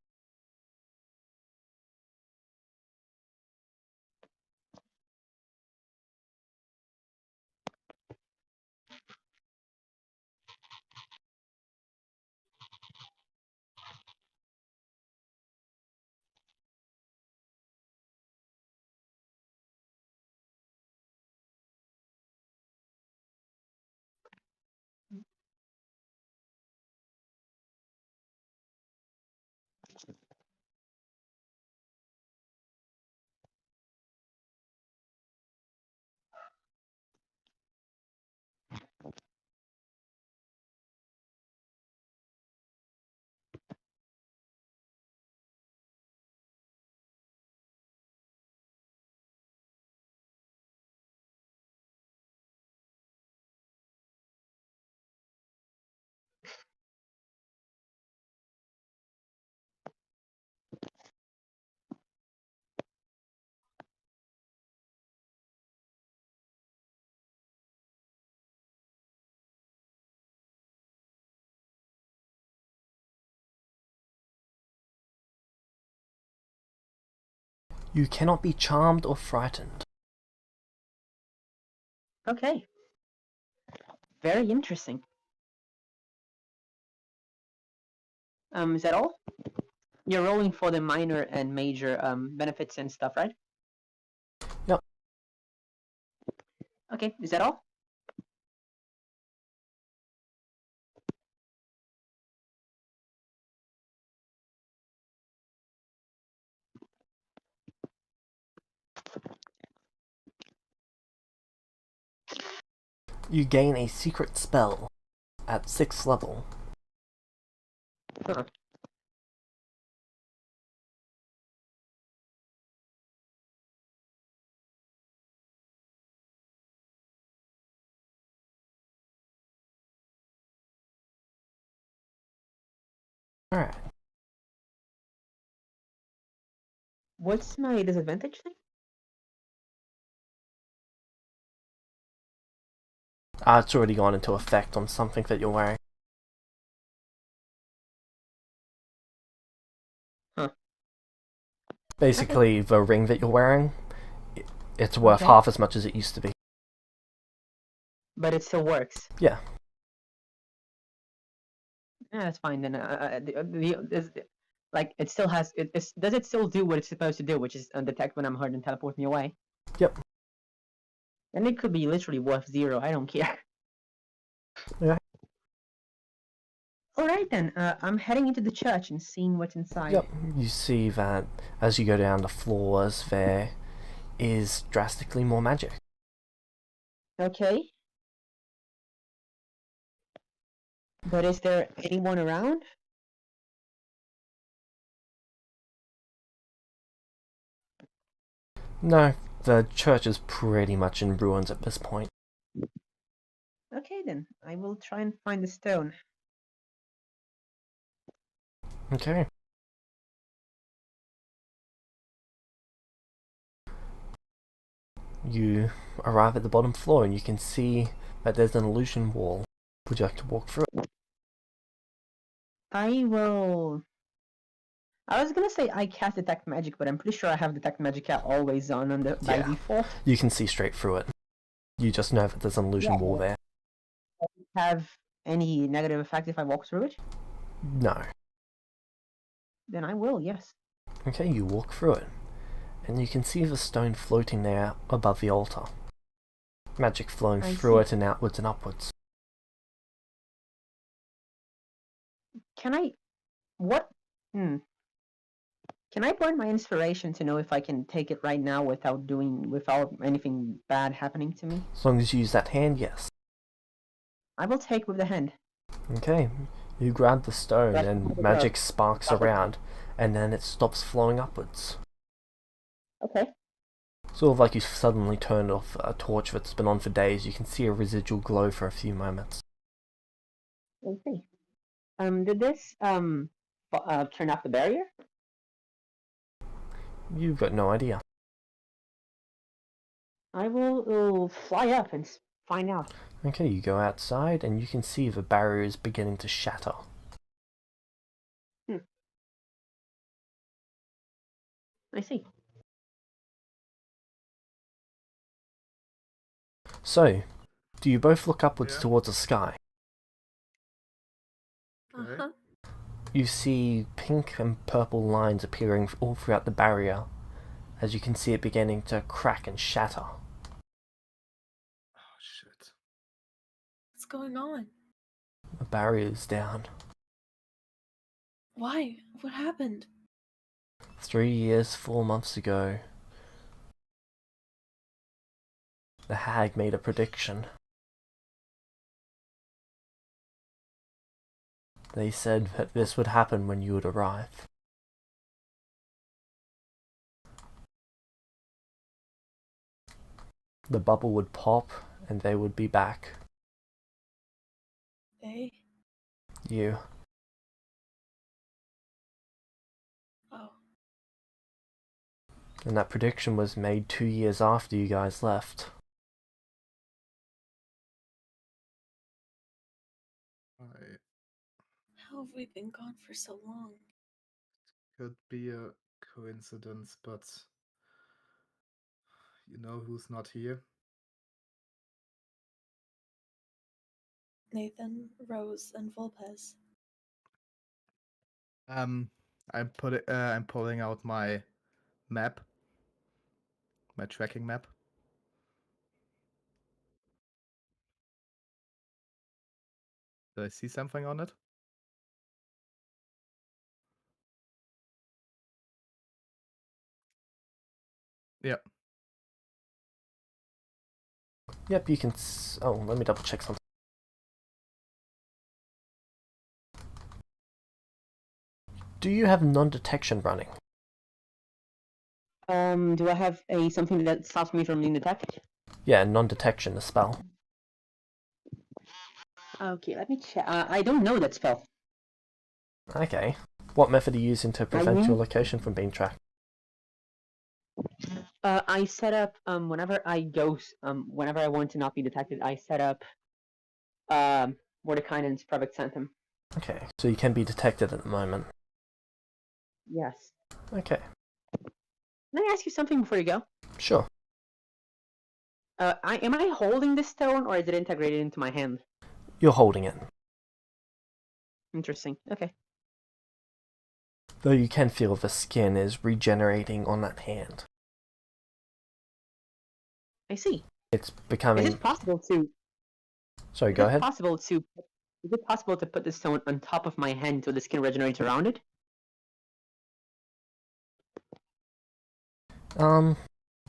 You cannot be charmed or frightened. Okay. Very interesting. Is that all? You're rolling for the minor and major benefits and stuff, right? Yep. Okay, is that all? You gain a secret spell at 6th level. Huh. Alright. What's my disadvantage thing? It's already gone into effect on something that you're wearing. Huh. Basically, the ring that you're wearing, it's worth half as much as it used to be. But it still works. Yeah. Yeah, that's fine then. Like it still has. Does it still do what it's supposed to do, which is detect when I'm hurt and teleport me away? Yep. And it could be literally worth 0. I don't care. Yeah. All right then. I'm heading into the church and seeing what's inside. Yep. You see that as you go down the floors, there is drastically more magic. Okay. But is there anyone around? No, the church is pretty much in ruins at this point. Okay then. I will try and find the stone. Okay. You arrive at the bottom floor and you can see that there's an illusion wall. Would you like to walk through it? I will. I was gonna say I cast detect magic, but I'm pretty sure I have detect magic always on the by Yeah. default. You can see straight through it. You just know that there's an illusion wall there. Have any negative effect if I walk through it? No. Then I will, yes. Okay, you walk through it, and you can see the stone floating there above the altar. Magic flowing I through see. it and outwards and upwards. Can I... What? Can I burn my inspiration to know if I can take it right now without anything bad happening to me? As long as you use that hand, yes. I will take with the hand. Okay, you grab the stone That's and the magic grab. sparks around, and then it stops flowing upwards. Okay. Sort of like you suddenly turned off a torch that's been on for days. You can see a residual glow for a few moments. Okay. Did this turn off the barrier? You've got no idea. I will fly up and find out. Okay, you go outside and you can see the barrier is beginning to shatter. I see. So, do you both look upwards Yeah. towards the sky? Uh-huh. You see pink and purple lines appearing all throughout the barrier, as you can see it beginning to crack and shatter. Oh shit. What's going on? The barrier is down. Why? What happened? 3 years, 4 months ago, the hag made a prediction. They said that this would happen when you would arrive. The bubble would pop and they would be back. They? You. Oh. And that prediction was made 2 years after you guys left. How have we been gone for so long? Could be a coincidence, but You know who's not here? Nathan, Rose, and Volpez. I'm pulling out my map, my tracking map. Do I see something on it? Yep. Yep, you can. Oh, let me double check something. Do you have non-detection running? Do I have something that stops me from being detected? Yeah, non-detection, the spell. Okay, let me check. I don't know that spell. Okay. What method are you using to prevent your mean- location from being tracked? I set up whenever I want to not be detected, I set up Mordekainen's Private Sanctum. Okay, so you can be detected at the moment. Yes. Okay, Let me ask you something before you go. sure. Am I holding this stone or is it integrated into my hand? You're holding it. Interesting. Okay. Though you can feel the skin is regenerating on that hand. I see. It's Is becoming... it possible to? Sorry, go ahead. Is it possible to put the stone on top of my hand so the skin regenerates around it?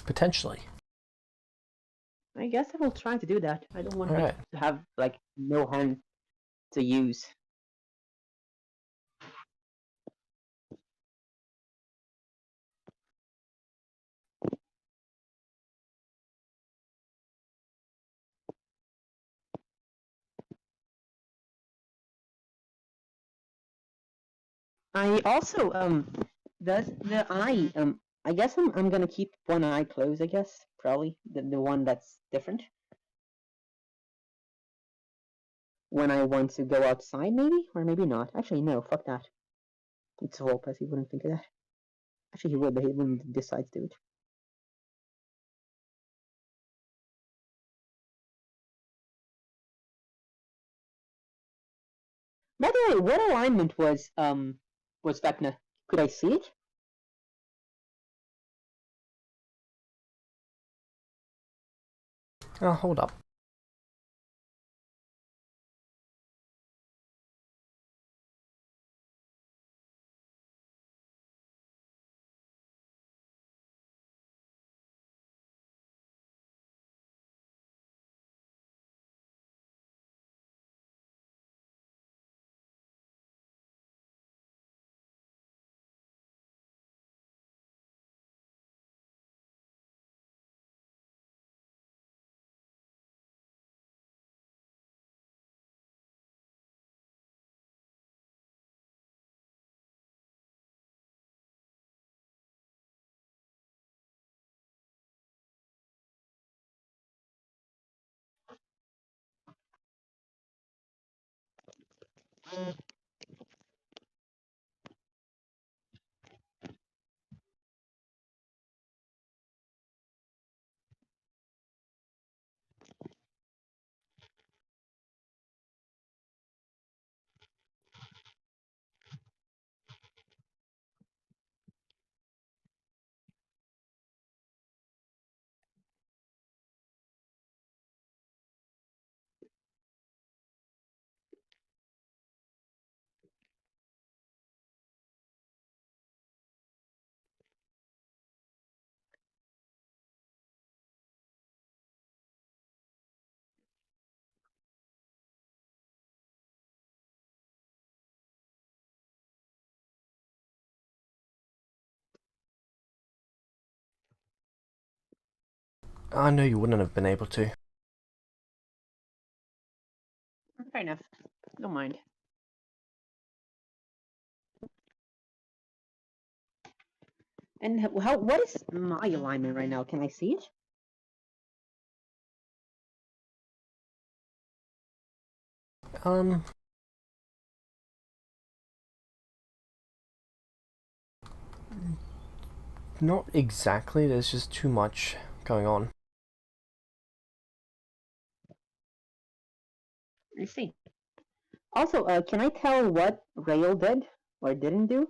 Potentially. I guess I will try to do that. I don't want Alright. to have like no hand to use. I also does the eye I guess I'm gonna keep one eye closed, I guess. Probably the one that's different. When I want to go outside maybe? Or maybe not. Actually no, fuck that. It's Volpes, he wouldn't think of that. Actually he would, but he wouldn't decide to do it. By the way, what alignment was vecna? Could I see it? Oh, hold up. I know you wouldn't have been able to. Fair enough. Don't mind. And what is my alignment right now? Can I see it? Not exactly, there's just too much going on. I see. Also, can I tell what Rail did or didn't do?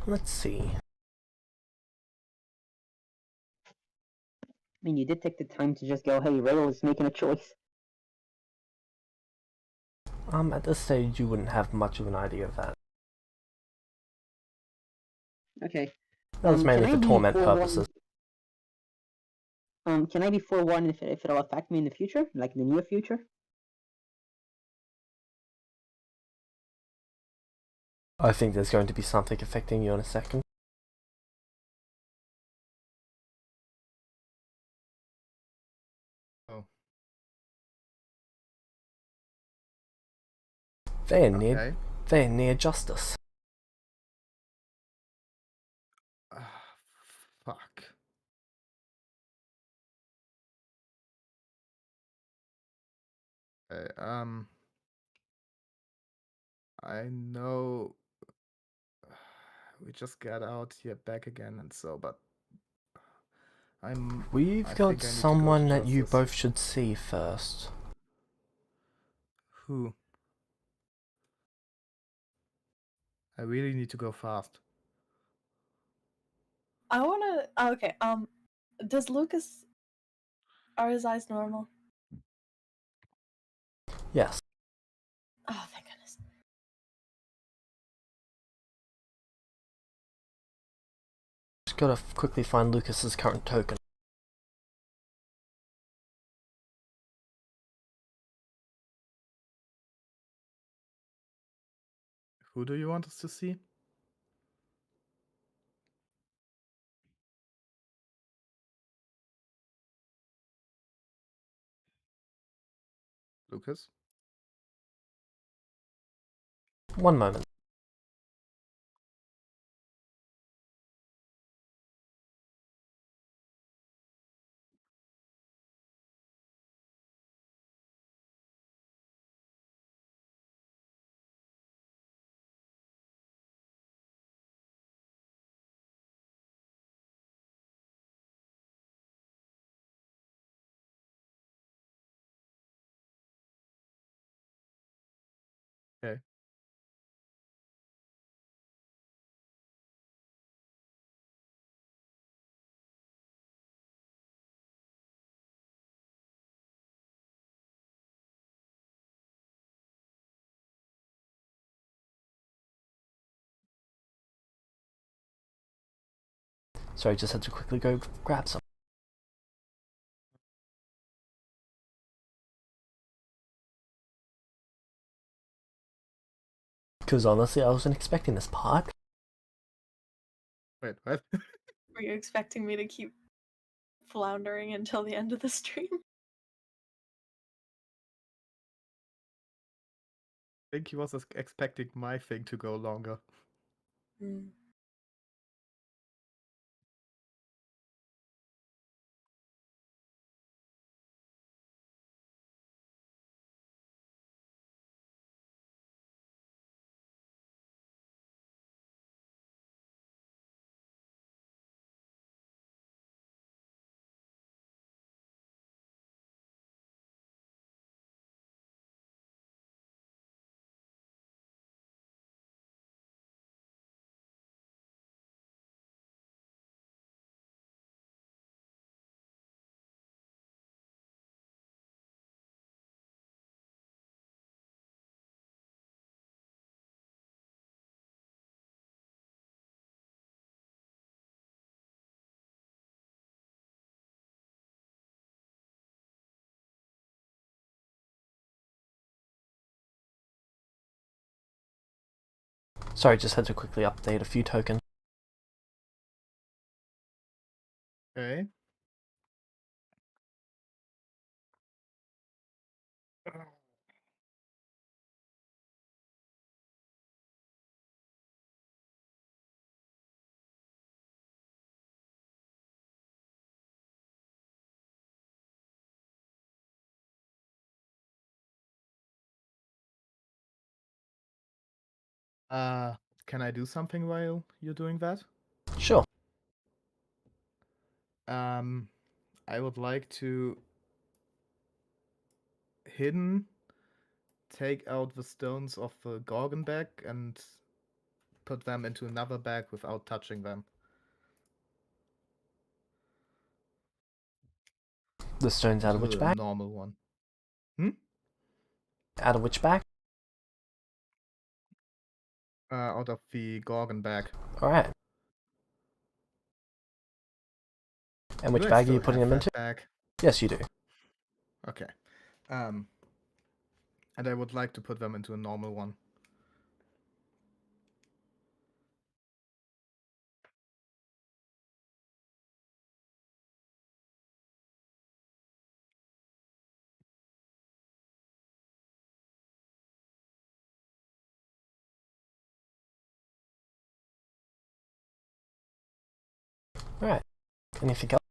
Let's see. I mean, you did take the time to just go, hey, Rail is making a choice. At this stage, you wouldn't have much of an idea of that. Okay. That was mainly can I for be torment forewarned- purposes. Can I be forewarned if it'll affect me in the future, like the near future? I think there's going to be something affecting you in a second. Oh. They're Okay. near justice. Fuck. Okay, I know we just got out here back again and so, but We've I got think I need to go to someone that you justice. both should see first. Who? I really need to go fast. I wanna. Okay. Does Lucas? Are his eyes normal? Yes. Oh, thank goodness. Just gotta quickly find Lucas's current token. Who do you want us to see? Lucas? One moment. Okay. Sorry, just had to quickly go grab some. Because honestly, I wasn't expecting this part. Wait, what? Were you expecting me to keep floundering until the end of the stream? I think he was expecting my thing to go longer. Hmm. Sorry, just had to quickly update a few tokens. Okay. Can I do something while you're doing that? Sure. I would like to hidden take out the stones of the Gorgon bag and put them into another bag without touching them. The stones out of To which a bag? normal one. Out of which bag? Out of the Gorgon bag. Alright. And which Do I bag are still you putting have them that into? bag? Yes, you do. Okay. And I would like to put them into a normal one. Alright. Anything else?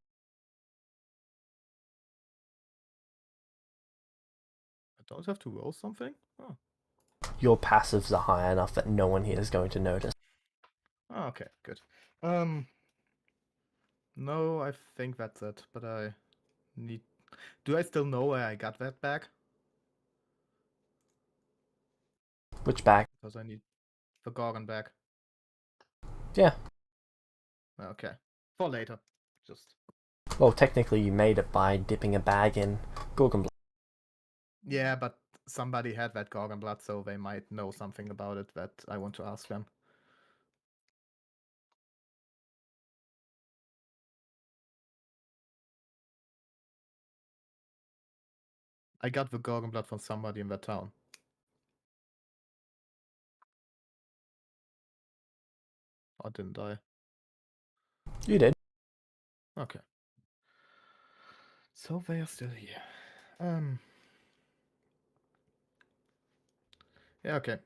I don't have to roll something? Oh. Your passives are high enough that no one here is going to notice. Oh, okay, good. No, I think that's it, but I need... Do I still know where I got that bag? Which bag? Because I need the Gorgon bag. Yeah. Okay. For later. Just... Well, technically you made it by dipping a bag in Gorgon blood. Yeah, but somebody had that Gorgon blood, so they might know something about it that I want to ask them. I got the Gorgon blood from somebody in that town. Or didn't I? You did. Okay. So they are still here. Yeah, okay.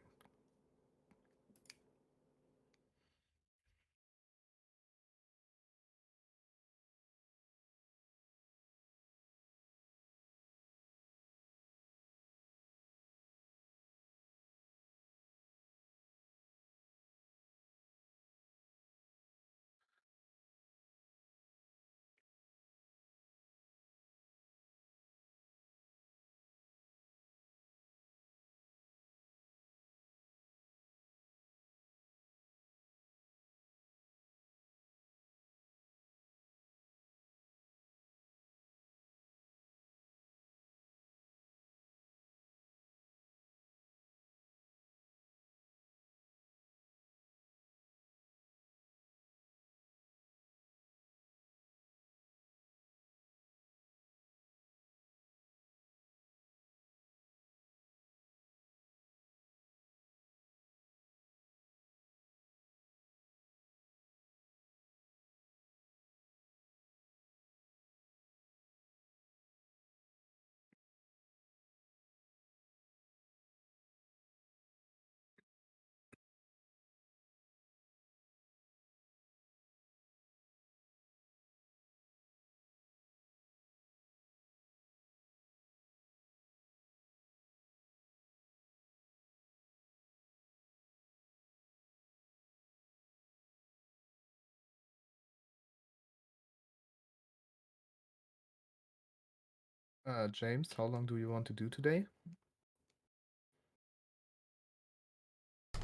James, how long do you want to do today?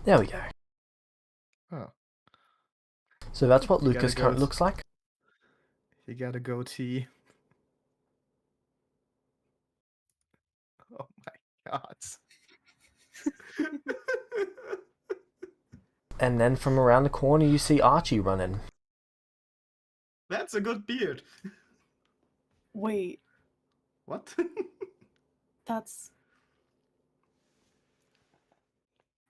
There we go. Oh. So that's what You gotta Lucas go currently looks like. You got a goatee. Oh my god. And then from around the corner you see Archie running. That's a good beard. Wait, What? that's.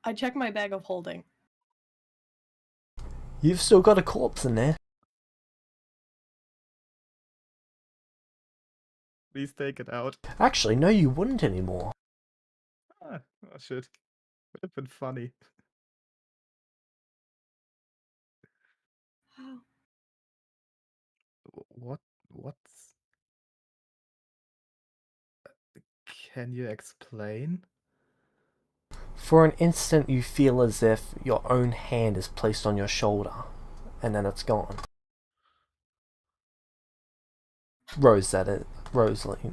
I check my bag of holding. You've still got a corpse in there. Please take it out. Actually, no, you wouldn't anymore. Ah, oh shit. Would have been funny. How? What's... Can you explain? For an instant, you feel as if your own hand is placed on your shoulder, and then it's gone. Rose, that is. Rosalie.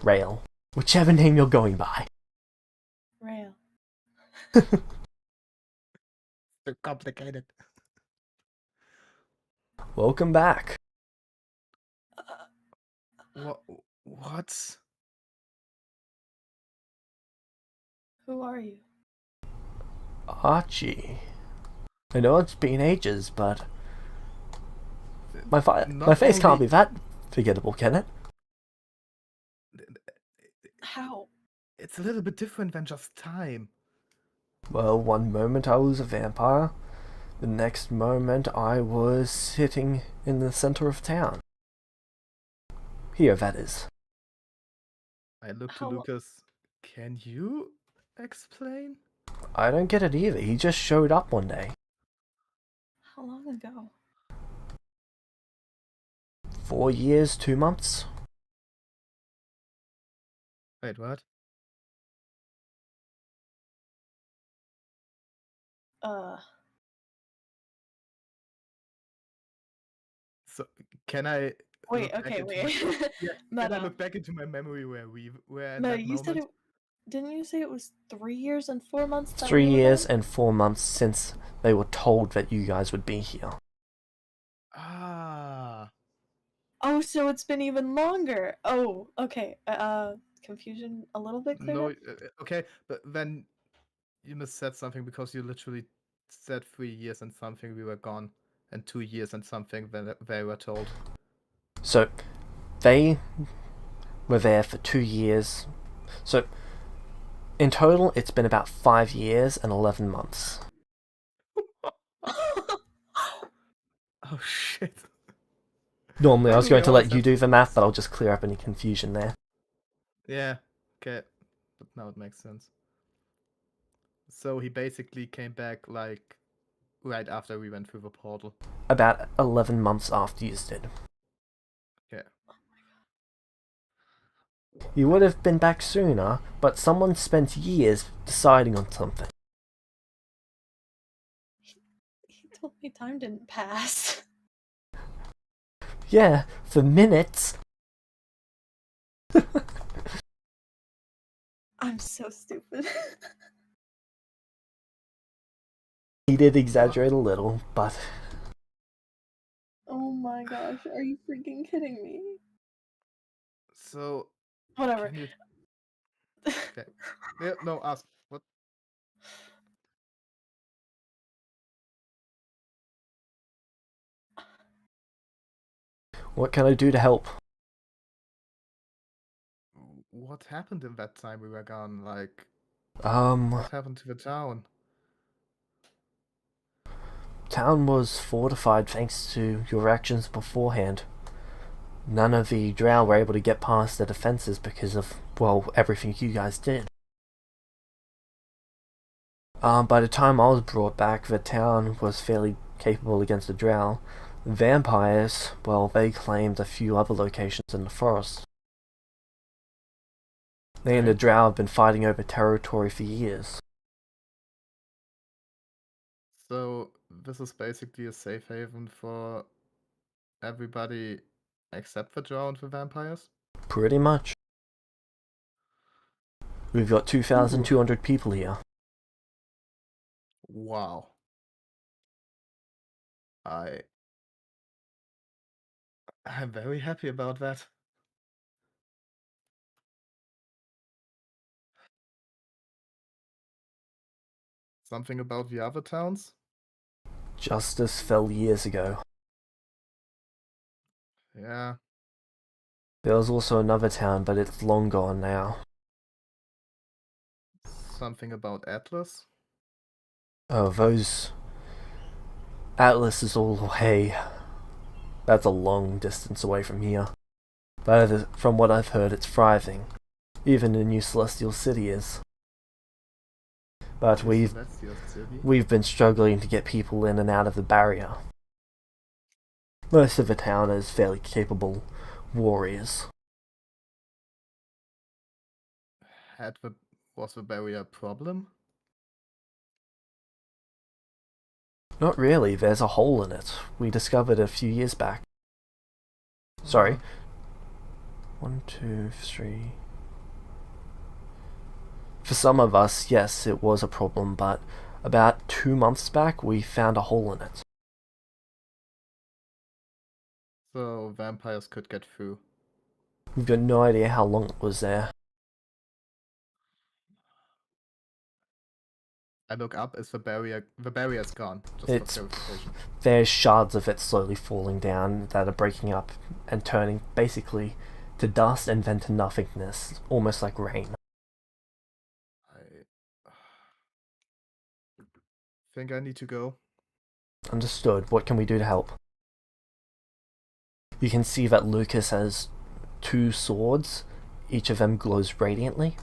Rail. Whichever name you're going by. Rail. Too complicated. Welcome back. What? Who are you? Archie. I know it's been ages, but my Not face can't only- be that forgettable, can it? How? It's a little bit different than just time. Well, one moment I was a vampire, the next moment I was sitting in the center of town. Here, that is. I look to How- Lucas. Can you explain? I don't get it either. He just showed up one day. How long ago? 4 years, 2 months. Wait, what? So can I Wait, look back okay, into wait. yeah, can I Meta. look back into my memory where we were at No, that you said moment? didn't you say it was 3 years and 4 months? That 3 we were years there? and 4 months since they were told that you guys would be here. Ah, Oh, so it's been even longer. Oh, okay. Confusion a little bit cleared no, up? okay, but then you must said something because you literally said 3 years and something we were gone, and 2 years and something when they were told. So, they were there for 2 years. So, in total, it's been about 5 years and 11 months. Oh shit. Normally, I was Maybe going we to always let you have do to the math, fix- but I'll just clear up any confusion there. Yeah, okay, but now it makes sense. So he basically came back like right after we went through the portal. About 11 months after you did. Okay. You would have been back sooner, but someone spent years deciding on something. He told me time didn't pass. Yeah, for minutes. I'm so stupid. He did exaggerate a little, but Oh my gosh, are you freaking kidding me? So Whatever. can you okay. Yeah, no, ask what what can I do to help? what happened in that time we were gone? Like Um, what happened to the town? town was fortified thanks to your actions beforehand. None of the drow were able to get past the defenses because of, well, everything you guys did. By the time I was brought back, the town was fairly capable against the drow. Vampires, well, they claimed a few other locations in the forest. They and the drow have been fighting over territory for years. So this is basically a safe haven for everybody except for drow and the vampires? Pretty much. We've got 2,200 people here. Wow. I'm very happy about that. Something about the other towns? Justice fell years ago. Yeah. There was also another town, but it's long gone now. Something about Atlas? Oh, those... Atlas is all the way That's a long distance away from here. But from what I've heard, it's thriving. Even the new Celestial City is. But we've been struggling to get people in and out of the barrier. Most of the town is fairly capable warriors. Was the barrier a problem? Not really, there's a hole in it. We discovered it a few years back. Sorry. 1, 2, 3... For some of us, yes, it was a problem, but about 2 months back, we found a hole in it. So vampires could get through. We've got no idea how long it was there. I look up, is the barrier's gone, just It's for clarification. There's shards of it slowly falling down that are breaking up and turning basically to dust and then to nothingness, almost like rain. I think I need to go. Understood. What can we do to help? You can see that Lucas has 2 swords. Each of them glows radiantly.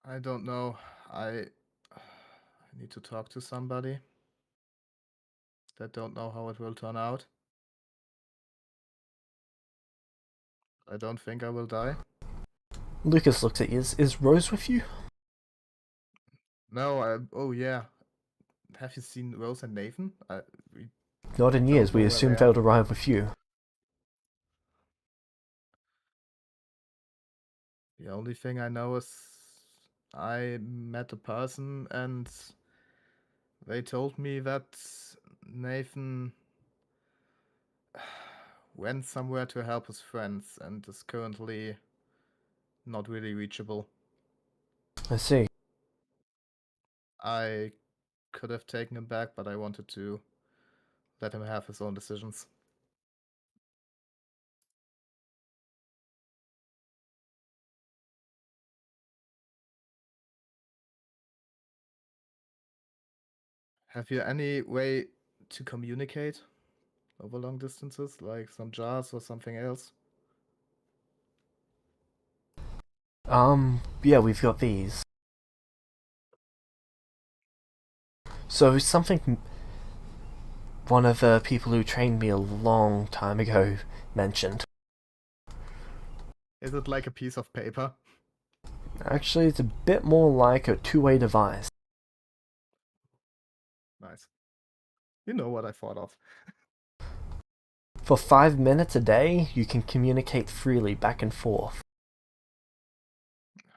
I don't know. I need to talk to somebody. I don't know how it will turn out. I don't think I will die. Lucas looks at you. Is Rose with you? No, oh yeah. Have you seen Rose and Nathan? Not in years. We assumed they'd arrive with you. The only thing I know is I met a person and they told me that Nathan went somewhere to help his friends and is currently not really reachable. I see. I could have taken him back, but I wanted to let him have his own decisions. Have you any way to communicate over long distances, like some jars or something else? Yeah, we've got these. So something one of the people who trained me a long time ago mentioned. Is it like a piece of paper? Actually, it's a bit more like a two-way device. Nice. You know what I thought of. For 5 minutes a day, you can communicate freely back and forth.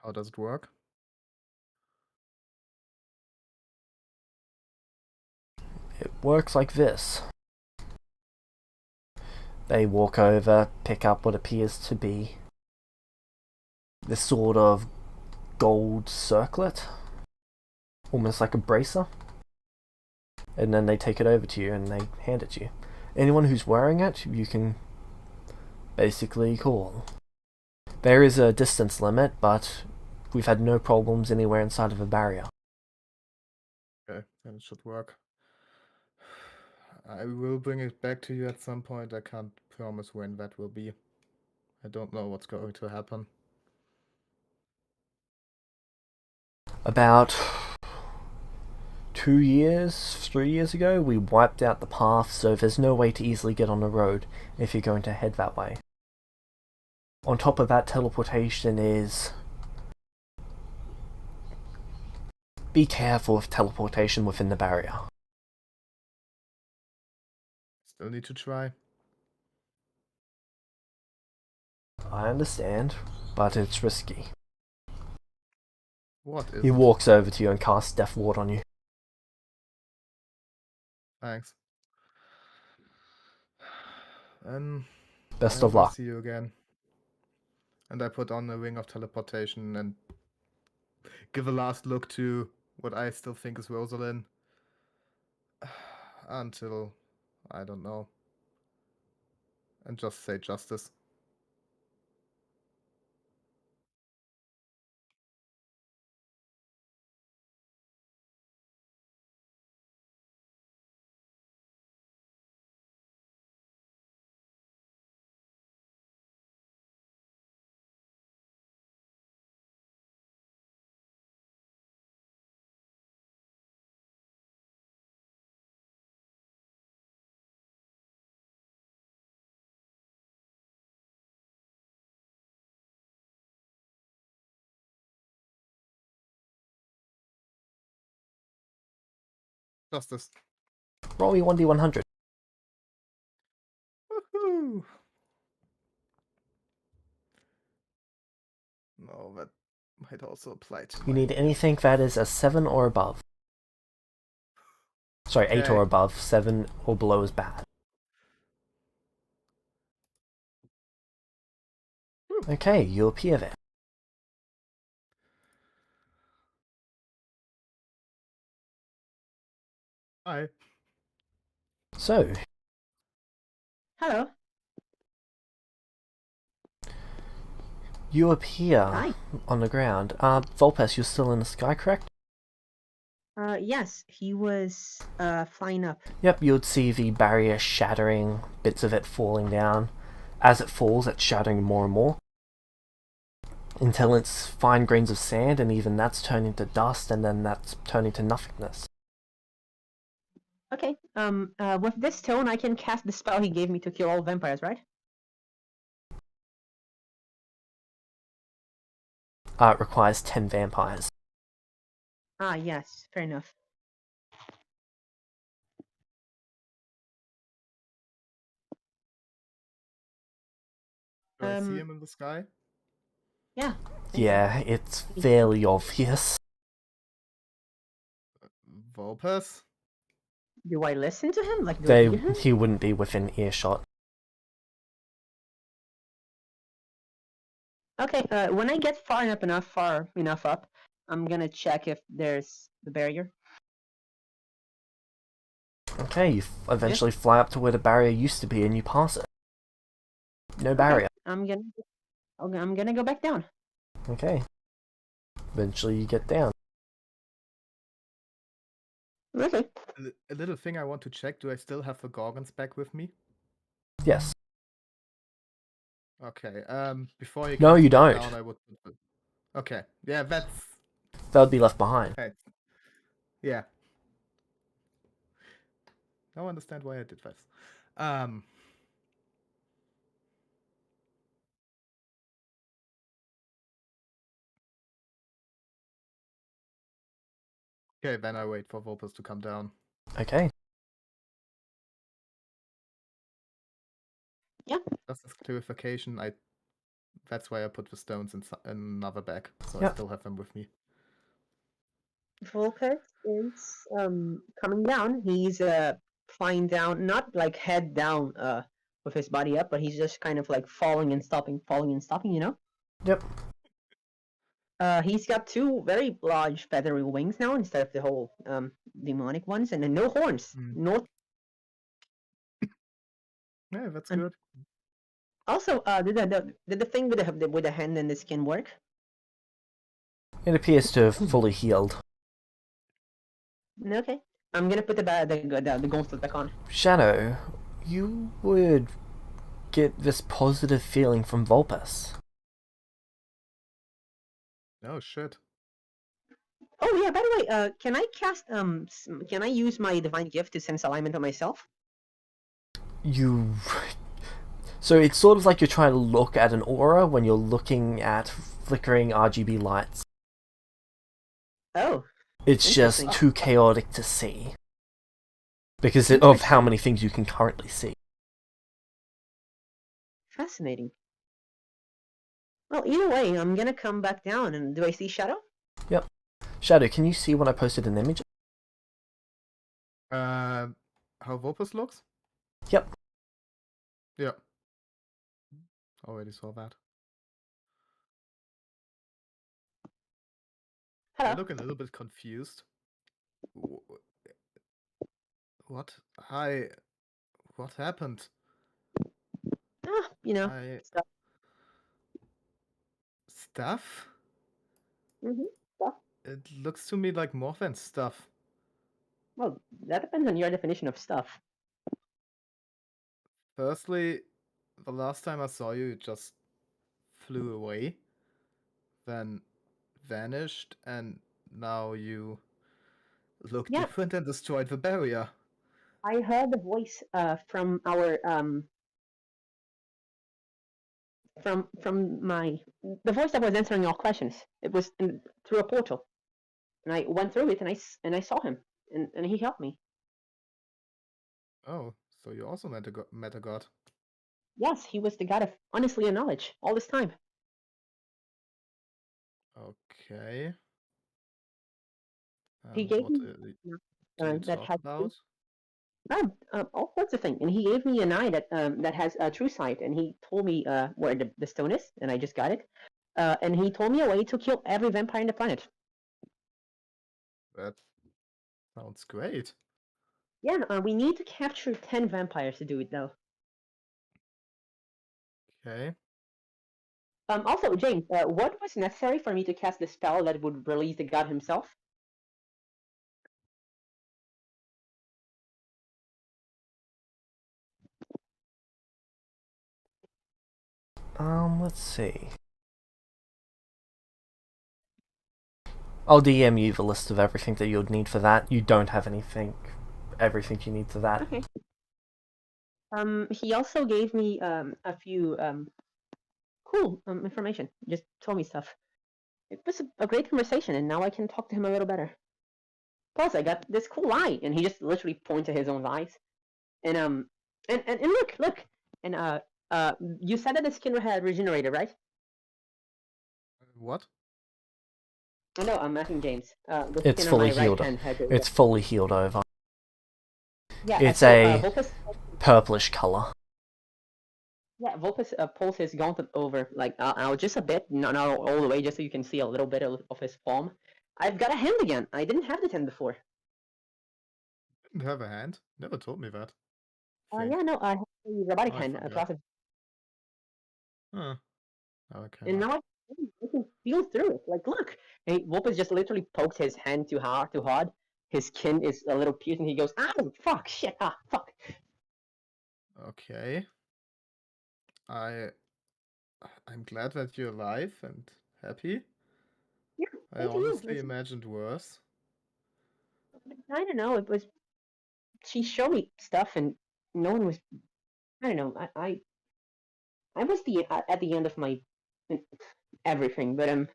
How does it work? It works like this. They walk over, pick up what appears to be this sort of gold circlet, almost like a bracer, and then they take it over to you and they hand it to you. Anyone who's wearing it, you can basically call. There is a distance limit, but we've had no problems anywhere inside of a barrier. Okay, then it should work. I will bring it back to you at some point. I can't promise when that will be. I don't know what's going to happen. About 2 years, 3 years ago, we wiped out the path, so there's no way to easily get on the road if you're going to head that way. On top of that, teleportation is... Be careful of teleportation within the barrier. Still need to try. I understand, but it's risky. What is He it? walks over to you and casts Death Ward on you. Thanks. Best I of will luck. see you again. And I put on a ring of teleportation and give a last look to what I still think is Rosalind. Until, I don't know. And just say justice. Justice. Roll me 1d100. Woohoo! No, that might also apply to You my... need anything that is a 7 or above. Sorry, 8 or Okay. above. 7 or below is bad. Okay, you appear there. Hi. So, Hello. you appear Hi. on the ground. Volpes, you're still in the sky, correct? Yes, he was flying up. Yep, you would see the barrier shattering, bits of it falling down. As it falls, it's shattering more and more. Until it's fine grains of sand, and even that's turning to dust, and then that's turning to nothingness. Okay. With this stone, I can cast the spell he gave me to kill all vampires, right? It requires 10 vampires. Ah, yes. Fair enough. Do I see him in the sky? Yeah. Yeah, it's fairly obvious. Volpes? Do I listen to him? Like, do I hear him? He wouldn't be within earshot. Okay. When I get far enough up, I'm gonna check if there's the barrier. Okay, you eventually fly up to where the barrier used to be, and you pass it. No barrier. Okay, I'm gonna go back down. Okay. Eventually you get down. Okay. A little thing I want to check. Do I still have the Gorgons back with me? Yes. Okay. Before you No, cast you back don't. down, I would... Okay. Yeah, that's... That would be left behind. Right. Yeah. Now I understand why I did this. Okay, then I wait for Volpes to come down. Okay. Yeah. Just as clarification, that's why I put the stones in another bag, so Yep. I still have them with me. Volpes is coming down. He's flying down, not like head down with his body up, but he's just kind of like falling and stopping, you know? Yep. He's got two very large feathery wings now instead of the whole demonic ones, and then no horns. No. Yeah, that's And good. also, did the thing with the hand and the skin work? It appears to have fully healed. Okay. I'm gonna put the gauntlet back on. Shadow, you would get this positive feeling from Volpes. Oh shit. Oh yeah, by the way, can I cast can I use my divine gift to sense alignment on myself? So it's sort of like you're trying to look at an aura when you're looking at flickering RGB lights. Oh. It's just Interesting. too chaotic to see. Because of how many things you can currently see. Fascinating. Well, either way, I'm gonna come back down, and do I see Shadow? Yep. Shadow, can you see when I posted an image? How Volpes looks? Yep. Yeah. Already saw that. Hello. I look a little bit confused. What? Hi. What happened? Ah, you know. Stuff. Stuff? Stuff. It looks to me like more than stuff. Well, that depends on your definition of stuff. Firstly, the last time I saw you, you just flew away, then vanished, and now you look Yeah. different and destroyed the barrier. I heard the voice from our from the voice that was answering all questions. It was through a portal, and I went through it, and I saw him. and he helped me. Oh, so you also met a god. Yes, he was the god of honesty and knowledge all this time. Okay. He And gave what me do you that talk has about? all sorts of things, and he gave me an eye that has true sight, and he told me where the stone is, and I just got it. And he told me a way to kill every vampire in the planet. That sounds great. Yeah, we need to capture 10 vampires to do it, though. Okay. Also, James, what was necessary for me to cast the spell that would release the god himself? Let's see. I'll DM you the list of everything that you'd need for that. You don't have everything you need for that. Okay. He also gave me a few cool information. Just told me stuff. It was a great conversation, and now I can talk to him a little better. Plus, I got this cool eye, and he just literally pointed his own eyes. And and look, and you said that the skin had regenerated, right? What? I know, I'm asking James. The It's skin on my fully healed. right hand had It's fully healed over. yeah. It's So, a Vulpes, purplish color. yeah, Vulpes pulls his gauntlet over like out just a bit, not all the way, just so you can see a little bit of his palm. I've got a hand again. I didn't have the hand before. Didn't have a hand. Never told me that. Yeah, no, I have a robotic I hand. forgot. Process, Huh. Okay. and now I can feel through it. Like, look, hey, Vulpes just literally pokes his hand too hard. His skin is a little piercing. He goes, "Ow, fuck, shit, fuck." Okay. I'm glad that you're alive and happy. Yeah, I thank you. honestly imagined worse. I don't know. It was she showed me stuff, and no one was. I don't know. I was at the end of my everything, but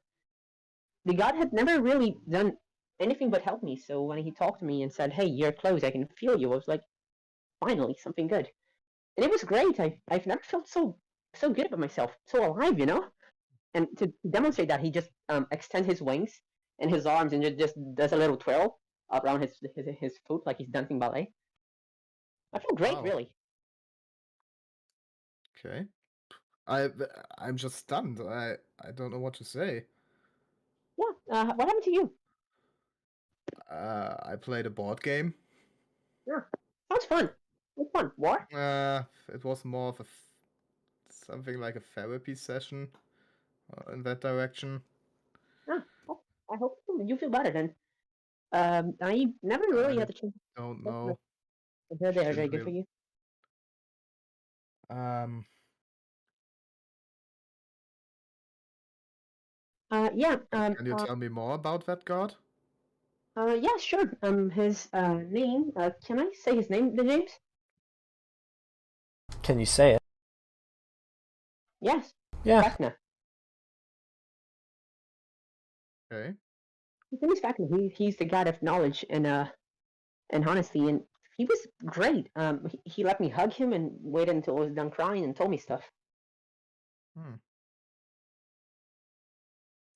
the god had never really done anything but help me. So when he talked to me and said, "Hey, you're close. I can feel you," I was like, finally something good, and it was great. I've never felt so good about myself, so alive, you know. And to demonstrate that, he just extends his wings and his arms and just does a little twirl around his foot like he's dancing ballet. I feel great, Wow. really. Okay. I'm just stunned. I don't know what to say. Yeah. What happened to you? I played a board game. Yeah. Sounds fun. What's fun? War? It was more of something like a therapy session in that direction. Yeah. Oh, I hope you feel better then. I never really I had the chance. don't know. I heard they are Didn't very good for really- you. Yeah. Can you tell me more about that god? Yeah, sure. His name. Can I say his name, James? Can you say it? Yes. Yeah. Vecna. Okay. His name is Vecna. He's the god of knowledge and honesty, and he was great. He let me hug him and waited until I was done crying and told me stuff.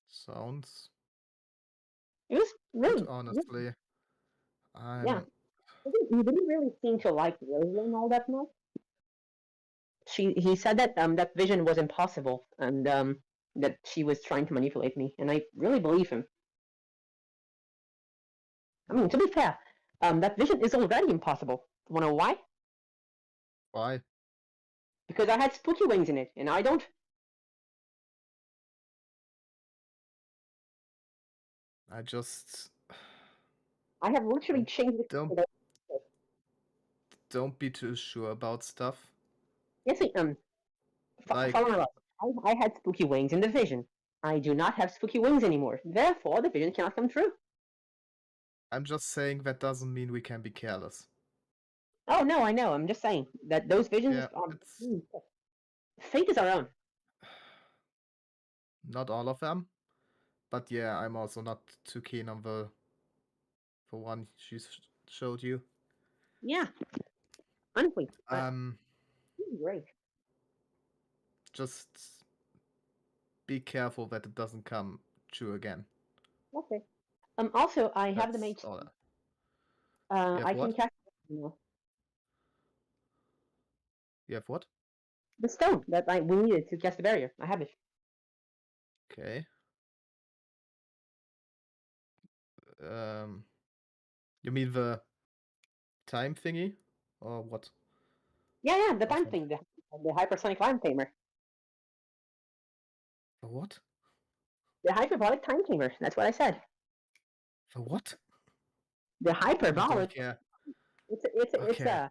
Sounds It was good, really, honestly. yeah. He didn't really seem to like Rosalind all that much. He said that that vision was impossible and that she was trying to manipulate me, and I really believe him. I mean, to be fair, that vision is already impossible. Wanna know why? Why? Because I had spooky wings in it, and I don't. I have literally changed don't the. don't be too sure about stuff. Yes, Like, follow me up. I had spooky wings in the vision. I do not have spooky wings anymore. Therefore, the vision cannot come true. I'm just saying that doesn't mean we can be careless. Oh no, I know. I'm just saying that those visions Yeah, are. it's Fate is our own. not all of them, but yeah, I'm also not too keen on the one showed you. Yeah. Honestly, great. Just be careful that it doesn't come true again. Okay. Also, I have the That's mage. all. You have I can what? cast you You have what? the stone that we needed to cast the barrier. I have it. Okay. You mean the time thingy, or what? Yeah, the Or time something? thing, the hypersonic time tamer, The what? the hyperbolic time tamer. That's what I said. The what? The I don't hyperbolic. care. It's Okay.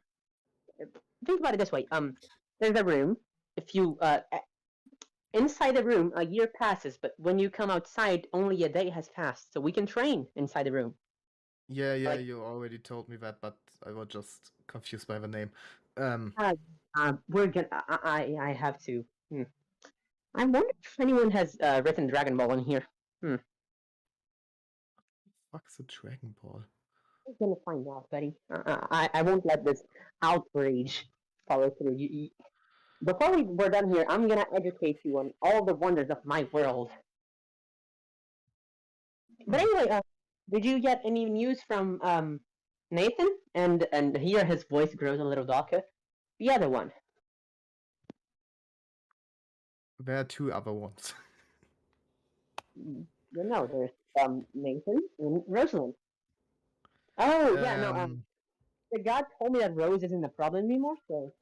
think about it this way. There's a room. If you inside the room, a year passes, but when you come outside, only a day has passed. So we can train inside the room. Yeah, Like, you already told me that, but I was just confused by the name. we're gonna. I have to. I wonder if anyone has written Dragon Ball in here. Fuck's a Dragon Ball? I'm gonna find out, buddy. I won't let this outrage follow through. Before we're done here, I'm gonna educate you on all the wonders of my world. But anyway, did you get any news from Nathan? And here his voice grows a little darker. The other one. There are two other ones. There's Nathan and Rosalind. Oh yeah, no. The god told me that Rose isn't the problem anymore. So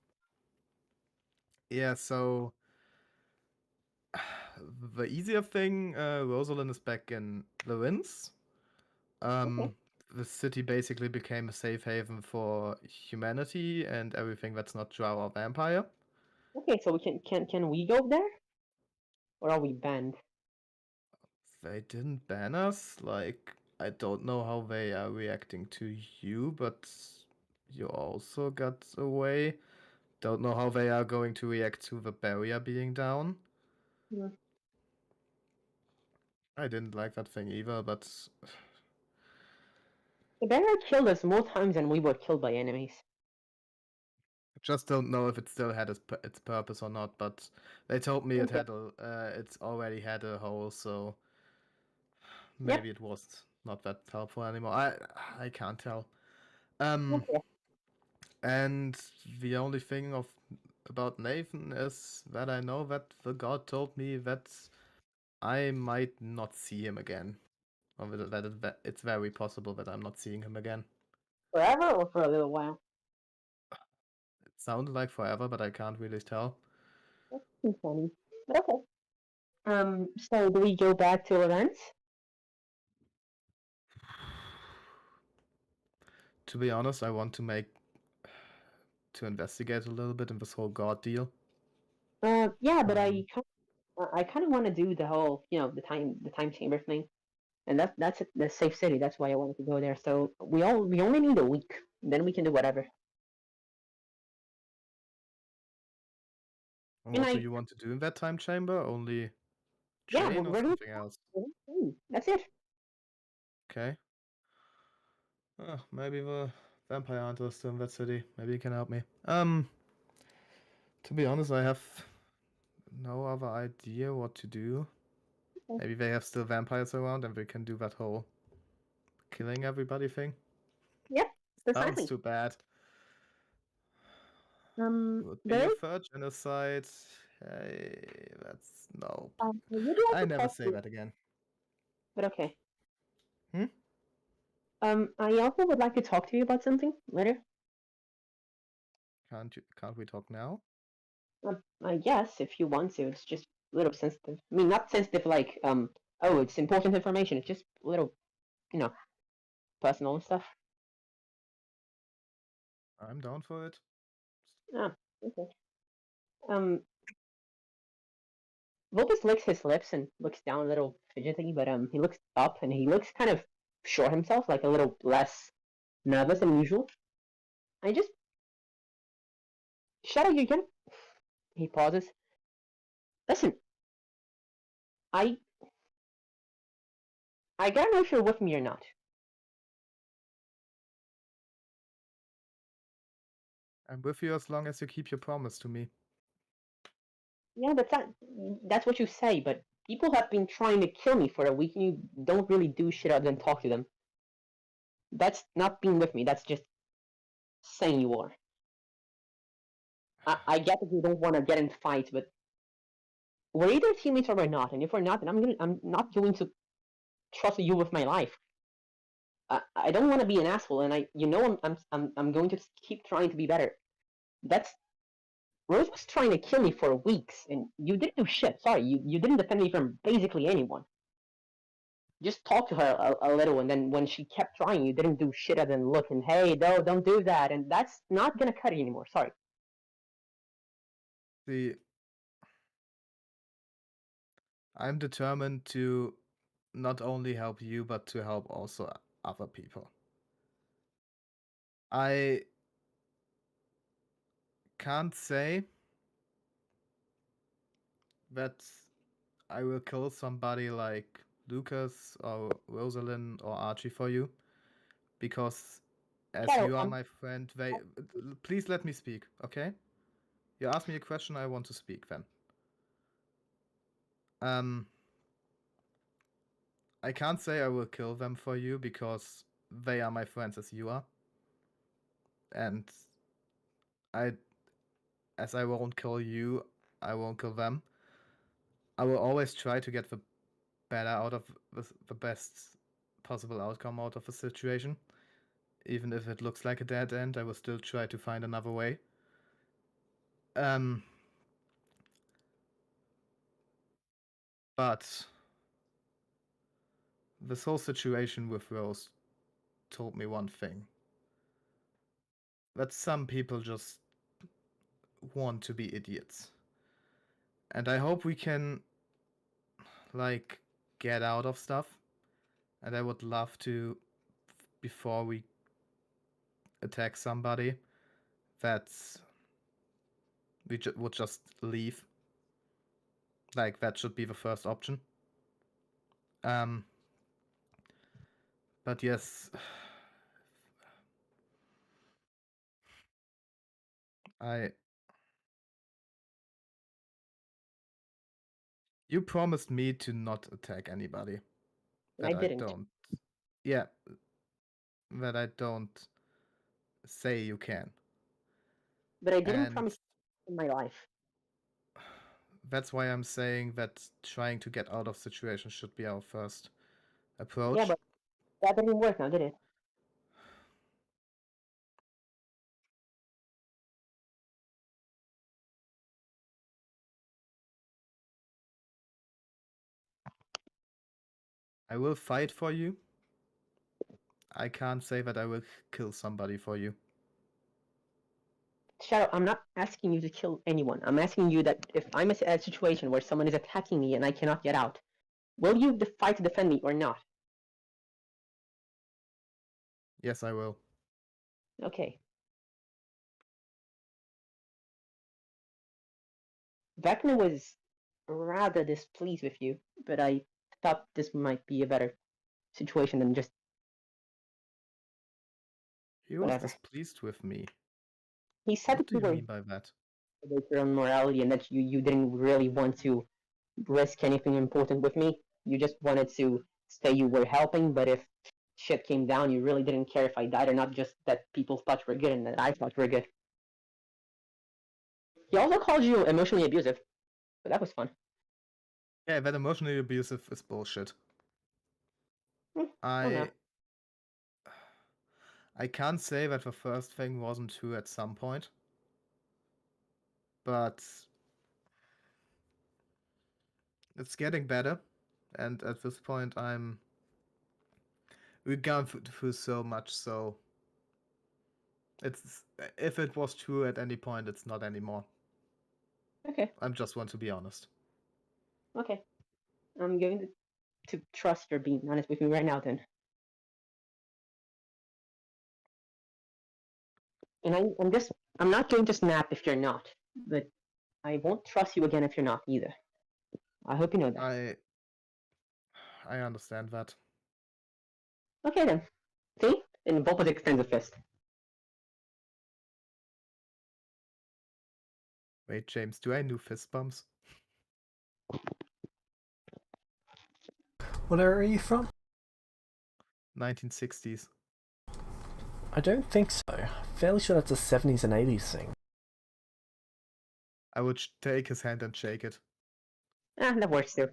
Yeah, so the easier thing, Rosalind is back in the Winds. okay. The city basically became a safe haven for humanity and everything that's not drow or vampire. Okay, so we can we go there, or are we banned? They didn't ban us. Like, I don't know how they are reacting to you, but you also got away. Don't know how they are going to react to the barrier being down. Yeah. I didn't like that thing either, but The barrier killed us more times than we were killed by enemies. I just don't know if it still had its purpose or not. But they told me it Okay. had it's already had a hole, so Yep. maybe it was not that helpful anymore. I can't tell. Um, Okay. and the only thing about Nathan is that I know that the god told me that I might not see him again. Or that it's very possible that I'm not seeing him again. Forever or for a little while? It sounded like forever, but I can't really tell. That's funny. But okay. So do we go back to Lorenz? To be honest, I want to investigate a little bit in this whole god deal. Yeah, but I kind of want to do the whole, the time chamber thing, and that's the safe city. That's why I wanted to go there. So we only need a week, then we can do whatever. And And what do you want to do in that time chamber? Only yeah, train or we're something else? That's it. Okay. Maybe the vampire hunter is still in that city. Maybe you can help me. To be honest, I have no other idea what to do. Okay. Maybe they have still vampires around and we can do that whole killing everybody thing. Yep, precisely. Sounds too bad. Would be there a is. third genocide. Hey, that's no. Would you like I to never talk say to? that again. But okay. Hmm? I also would like to talk to you about something later. Can't we talk now? I guess if you want to, it's just a little sensitive. I mean, not sensitive like oh, it's important information. It's just a little, personal and stuff. I'm down for it. Ah, okay. Vulpus licks his lips and looks down a little fidgety, but he looks up and he looks kind of sure himself, like a little less nervous than usual. I just Shadow, you again. He pauses. Listen, I gotta know if you're with me or not. I'm with you as long as you keep your promise to me. Yeah, that's what you say, but people have been trying to kill me for a week and you don't really do shit other than talk to them. That's not being with me, that's just saying you are. I get that you don't want to get in fights, but we're either teammates or we're not, and if we're not, then I'm not going to trust you with my life. I don't want to be an asshole, and I'm going to keep trying to be better. That's Rose was trying to kill me for weeks, and you didn't do shit. Sorry, you didn't defend me from basically anyone. Just talk to her a little, and then when she kept trying, you didn't do shit other than look and hey, no, don't do that, and that's not gonna cut it anymore. Sorry. See, I'm determined to not only help you, but to help also other people. I can't say that I will kill somebody like Lucas or Rosalind or Archie for you, because as Carol, you are my friend, please let me speak, okay? You asked me a question, I want to speak then. I can't say I will kill them for you because they are my friends as you are. And as I won't kill you, I won't kill them. I will always try to get the better out of the best possible outcome out of a situation. Even if it looks like a dead end, I will still try to find another way. But this whole situation with Rose told me one thing. That some people just want to be idiots. And I hope we can, like, get out of stuff. And I would love to, before we attack somebody, that we would just leave. Like, that should be the first option. But yes, you promised me to not attack anybody. I didn't. Don't. Yeah, that I don't say you can. But I didn't promise in my life. That's why I'm saying that trying to get out of situations should be our first approach. Yeah, but that didn't work now, did it? I will fight for you. I can't say that I will kill somebody for you. Shadow, I'm not asking you to kill anyone. I'm asking you that if I'm in a situation where someone is attacking me and I cannot get out, will you fight to defend me or not? Yes, I will. Okay. Vecna was rather displeased with you, but I thought this might be a better situation than just He was whatever. displeased with me. He said What that you do you were mean by that? about your own morality and that you didn't really want to risk anything important with me. You just wanted to say you were helping, but if shit came down, you really didn't care if I died or not, just that people thought you were good and that I thought you were good. He also called you emotionally abusive, but that was fun. Yeah, that emotionally abusive is bullshit. I can't say that the first thing wasn't true at some point, but it's getting better, and at this point we've gone through so much, so it's, if it was true at any point, it's not anymore. Okay. I just want to be honest. Okay. I'm going to trust you're being honest with me right now then. And I'm not going to snap if you're not, but I won't trust you again if you're not either. I hope you know that. I understand that. Okay then. See? And Volpus extends a fist. Wait, James, do I do fist bumps? What area are you from? 1960s. I don't think so. Fairly sure that's a 70s and 80s thing. I would take his hand and shake it. That works too.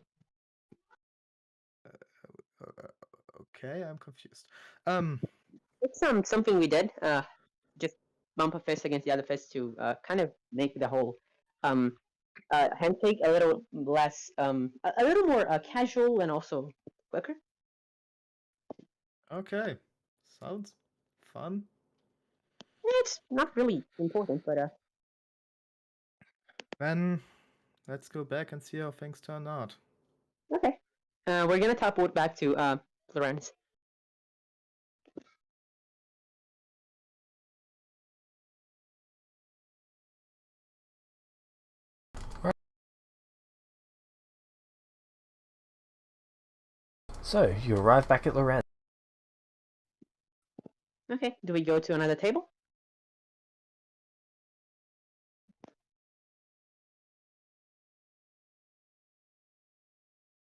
Okay, I'm confused. It's something we did. Just bump a fist against the other fist to kind of make the whole handshake a little less a little more casual and also quicker. Okay, sounds fun. It's not really important, but Then let's go back and see how things turn out. okay. We're gonna teleport back to Florence. So, you arrive back at Lorenz. Okay. Do we go to another table?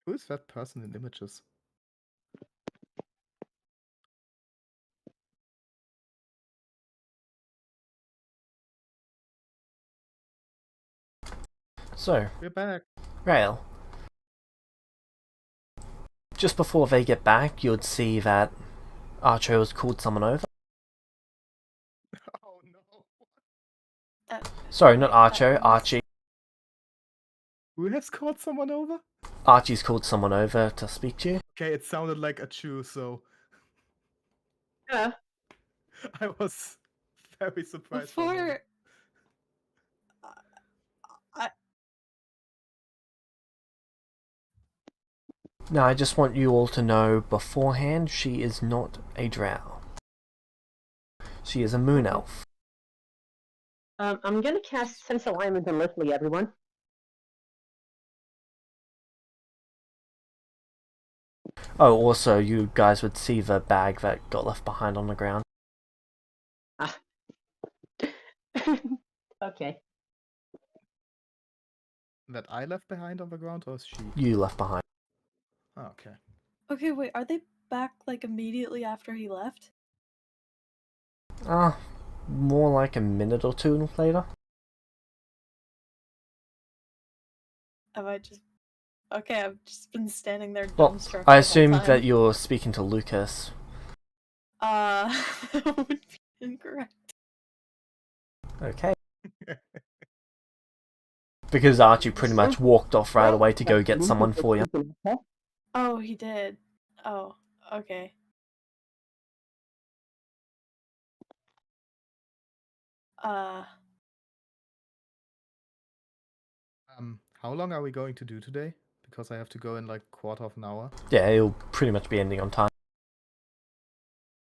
Who is that person in images? So, We're back. Rail. Just before they get back, you'd see that Archer has called someone over. Oh no. Sorry, not Archer, Archie. Who has called someone over? Archie's called someone over to speak to you. Okay, it sounded like a chew, so Yeah. I was very surprised. for a moment. Before. I Now, I just want you all to know beforehand, she is not a drow. She is a moon elf. I'm gonna cast Sense Alignment on literally everyone. Oh, also, you guys would see the bag that got left behind on the ground. Okay. That I left behind on the ground, or is she? You left behind. Oh, okay. Okay, wait, are they back like immediately after he left? More like a minute or two later. Have I just. Okay, I've just been standing there Well, dumbstruck. I the whole assume time. that you're speaking to Lucas. That would be incorrect. Okay. Because Archie pretty much walked off right away to go get someone for you. Oh, he did. Oh, okay. How long are we going to do today? Because I have to go in like quarter of an hour. Yeah, it'll pretty much be ending on time.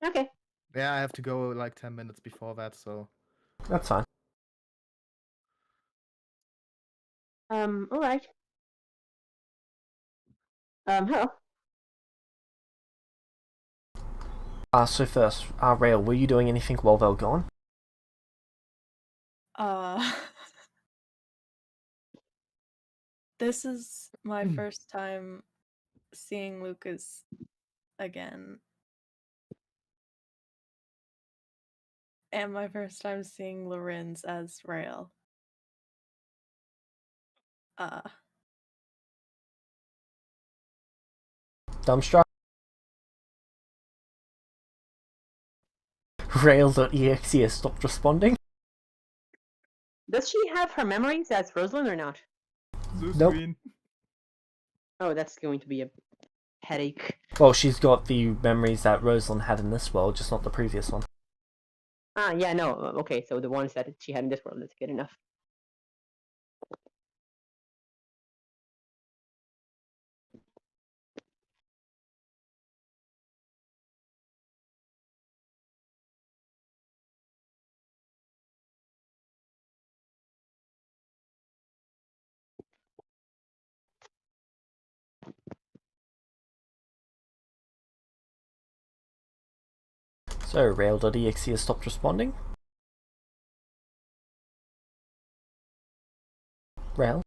Okay. Yeah, I have to go like 10 minutes before that, so. That's fine. Alright. Hello. So first, Rail, were you doing anything while they were gone? This is my first time seeing Lucas again. And my first time seeing Lorenz as Rail. Dumbstruck? Rail.exe has stopped responding? Does she have her memories as Rosalind or not? Zeus Nope. Green. Oh, that's going to be a headache. Well, she's got the memories that Rosalind had in this world, just not the previous one. Yeah, no. Okay, so the ones that she had in this world, that's good enough. So, Rail.exe has stopped responding? Rel?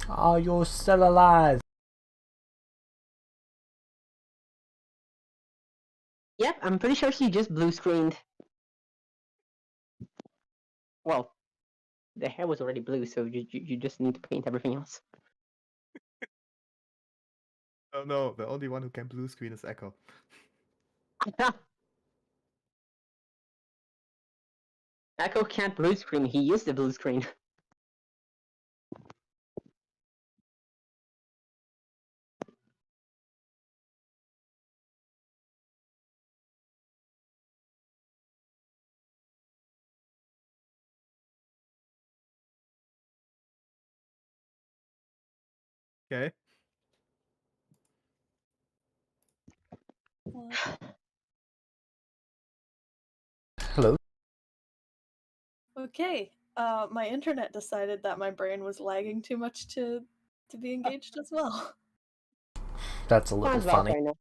Oh, you're still alive! Yep, I'm pretty sure she just blue screened. Well, the hair was already blue, so you just need to paint everything else. Oh no, the only one who can blue screen is Echo. Echo can't blue screen, he used the blue screen. Okay. Hello? Okay. My internet decided that my brain was lagging too much to be engaged as well. That's a little Sounds about funny. right now.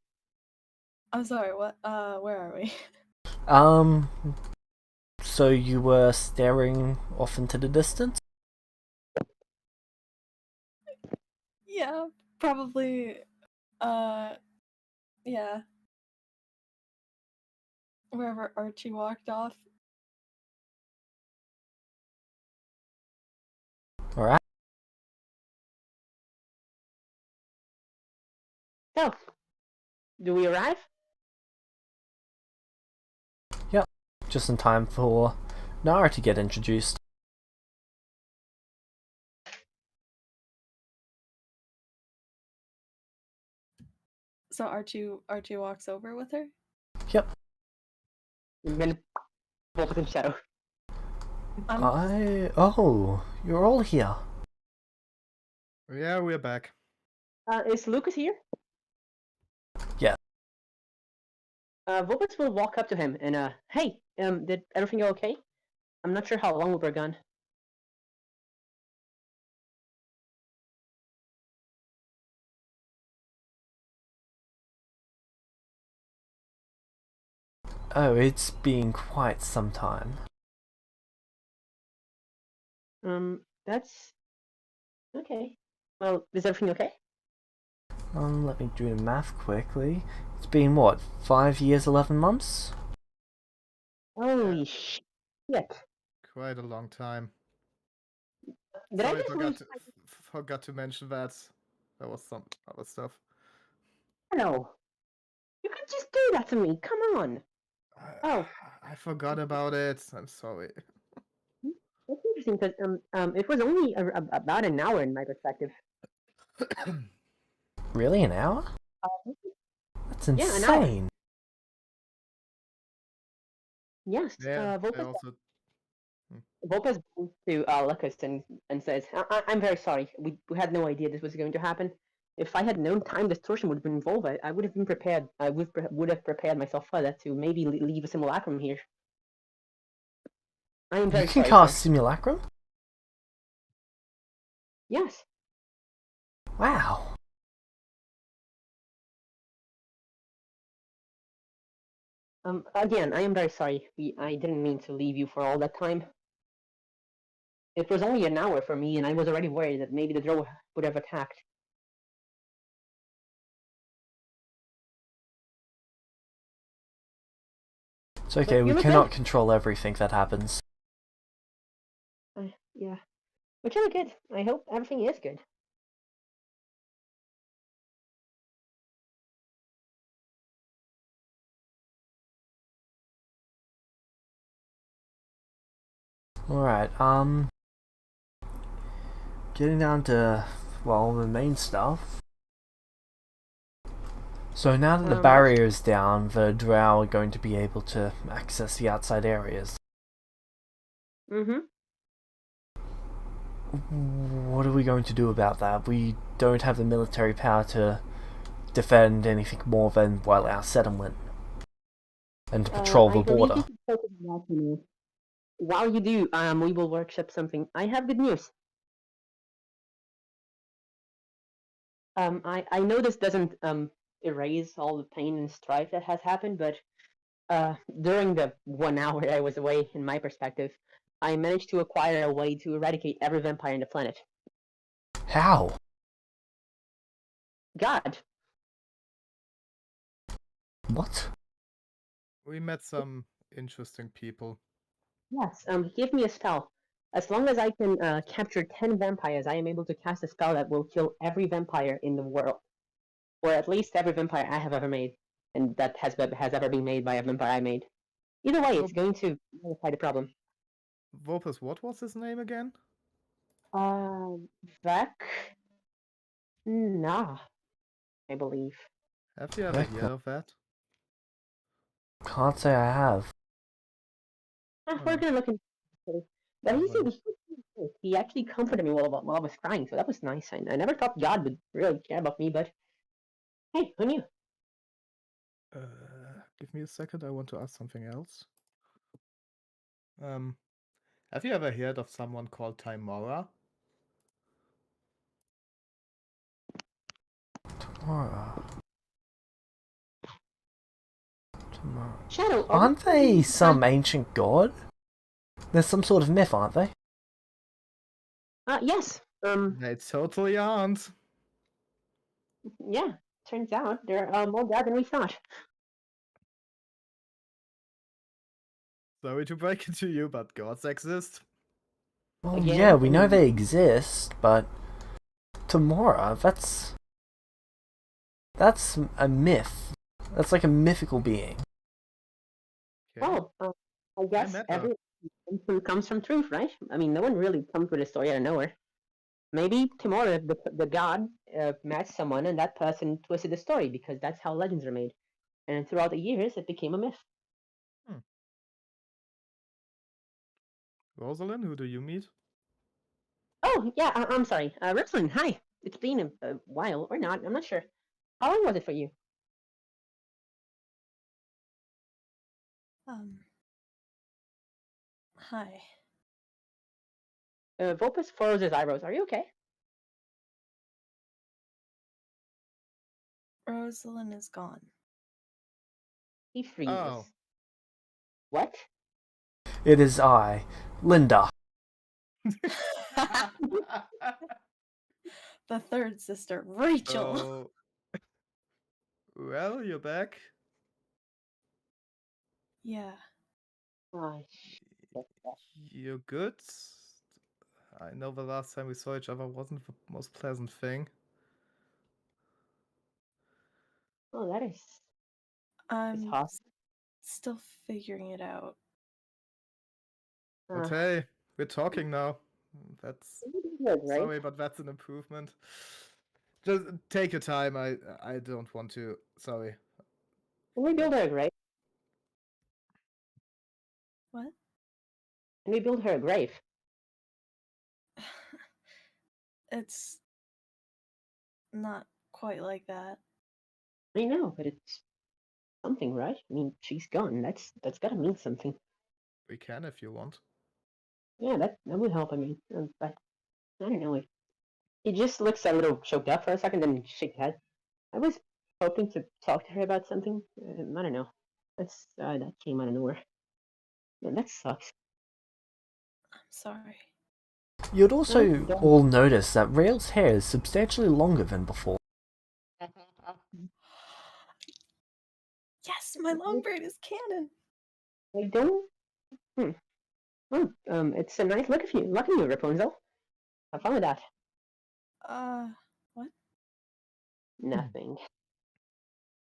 I'm sorry, what? Where are we? So you were staring off into the distance? Yeah, probably, yeah. Wherever Archie walked off. Alright. So, do we arrive? Yep. Just in time for Nara to get introduced. So Archie walks over with her? Yep. And then Vulpes in shadow. Oh, you're all here. Yeah, we're back. Is Lucas here? Yeah. Vulpes will walk up to him and hey, did everything go okay? I'm not sure how long we were gone. Oh, it's been quite some time. That's okay. Well, is everything okay? Let me do the math quickly. It's been what, 5 years, 11 months? Holy shit! Quite a long time. Did I Sorry, just lose? forgot to mention that. There was some other stuff. No, you could just do that to me. Come on. Oh. I forgot about it. I'm sorry. That's interesting because it was only about an hour in my perspective. Really, an hour? That's Yeah, an hour. insane. Yes. Yeah, I Vulpes also. Vulpes goes to Lucas and says, "I'm very sorry. We had no idea this was going to happen. If I had known time distortion would have been involved, I would have been prepared. I would have prepared myself for that to maybe leave a simulacrum here. I am very You can sorry, cast sir. Simulacrum? Yes. Wow. Again, I am very sorry. I didn't mean to leave you for all that time. It was only an hour for me, and I was already worried that maybe the drow would have attacked. It's okay, But we you look cannot good. control everything that happens. Yeah. But you look good. I hope everything is good. Alright, getting down to, well, the main stuff. So now that the barrier is down, the drow are going to be able to access the outside areas. Mm-hmm. What are we going to do about that? We don't have the military power to defend anything more than, well, our settlement. And to patrol the border. I believe you should focus on that for now. While you do, we will workshop something. I have good news. I know this doesn't erase all the pain and strife that has happened, but during the 1 hour I was away, in my perspective, I managed to acquire a way to eradicate every vampire on the planet. How? God. What? We met some interesting people. Yes, give me a spell. As long as I can capture 10 vampires, I am able to cast a spell that will kill every vampire in the world. Or at least every vampire I have ever made. And that has ever been made by a vampire I made. Either way, it's going to modify the problem. Vopus, what was his name again? Vecna, I believe. Have you ever heard of that? Can't say I have. We're gonna look into it. But Well. he actually comforted me while I was crying, so that was nice. I never thought God would really care about me, but hey, who knew? Give me a second, I want to ask something else. Have you ever heard of someone called Timora? Tomorrow. Shadow, Aren't they some ancient god? There's some sort of myth, aren't they? Yes. They totally aren't. Yeah. Turns out they're more bad than we thought. Sorry to break it to you, but gods exist. Well, Again, yeah, we know they exist, but Tomorrow, that's a myth. That's like a mythical being. Okay. Oh, I guess met her. every comes from truth, right? I mean, no one really comes with a story out of nowhere. Maybe tomorrow the god met someone and that person twisted the story because that's how legends are made. And throughout the years, it became a myth. Rosalind, who do you meet? Oh, yeah, I'm sorry. Rosalind, hi. It's been a while, or not, I'm not sure. How long was it for you? Hi. Vopus furrows his eyebrows. Are you okay? Rosalind is gone. He freezes. Oh. What? It is I, Linda. The third sister, Rachel. Oh. Well, you're back. Yeah. Oh, You're good. I know the last time we saw each other wasn't the most pleasant thing. oh, that is I'm hot. still figuring it out. But hey, we're talking now. That's Good, right? sorry, but that's an improvement. Just take your time. I don't want to. Sorry. Can we build her a grave? What? Can we build her a grave? It's not quite like that. I know, but it's something, right? I mean, she's gone. That's gotta mean something. We can if you want. Yeah, that would help. I mean, but I don't know. He just looks a little choked up for a second, then shake his head. I was hoping to talk to her about something. I don't know. That came out of nowhere. Man, that sucks. I'm sorry. You'd also don't- all notice that Rael's hair is substantially longer than before. Yes, my long braid is canon. I don't. It's a nice look of you. Look at you, Rapunzel. Have fun with that. What? Nothing.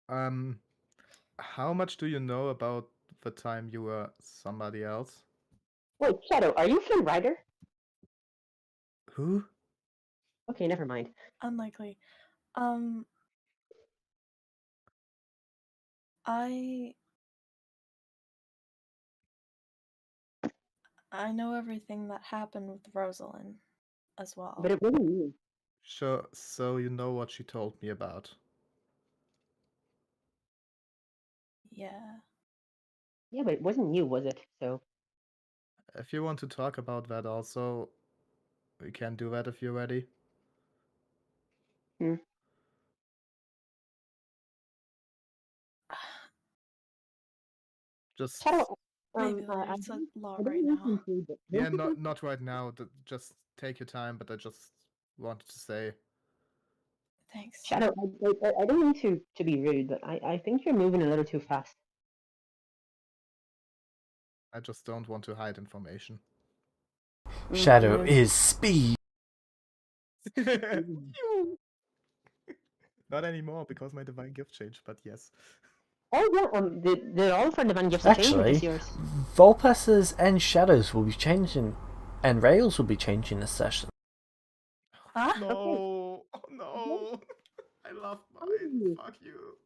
How much do you know about the time you were somebody else? Wait, Shadow, are you Flynn Rider? Who? Okay, never mind. Unlikely. I know everything that happened with Rosalind as well. But it wasn't you. Sure, so you know what she told me about. Yeah. Yeah, but it wasn't you, was it? So. If you want to talk about that also, we can do that if you're ready. Just Shadow, Maybe I later. It's a lot I right don't now. mean to, but yeah, not right now. Just take your time. But I just wanted to say, Thanks. Shadow, I don't mean to be rude, but I think you're moving a little too fast. I just don't want to hide information. Shadow Yeah. is speed. Not anymore because my divine gift changed. But yes. Oh yeah, did all of our divine gifts change, or just Actually, yours? Volpasses and Shadows will be changing, and Rails will be changing this session. Huh? No, oh no. I love mine. Fuck you.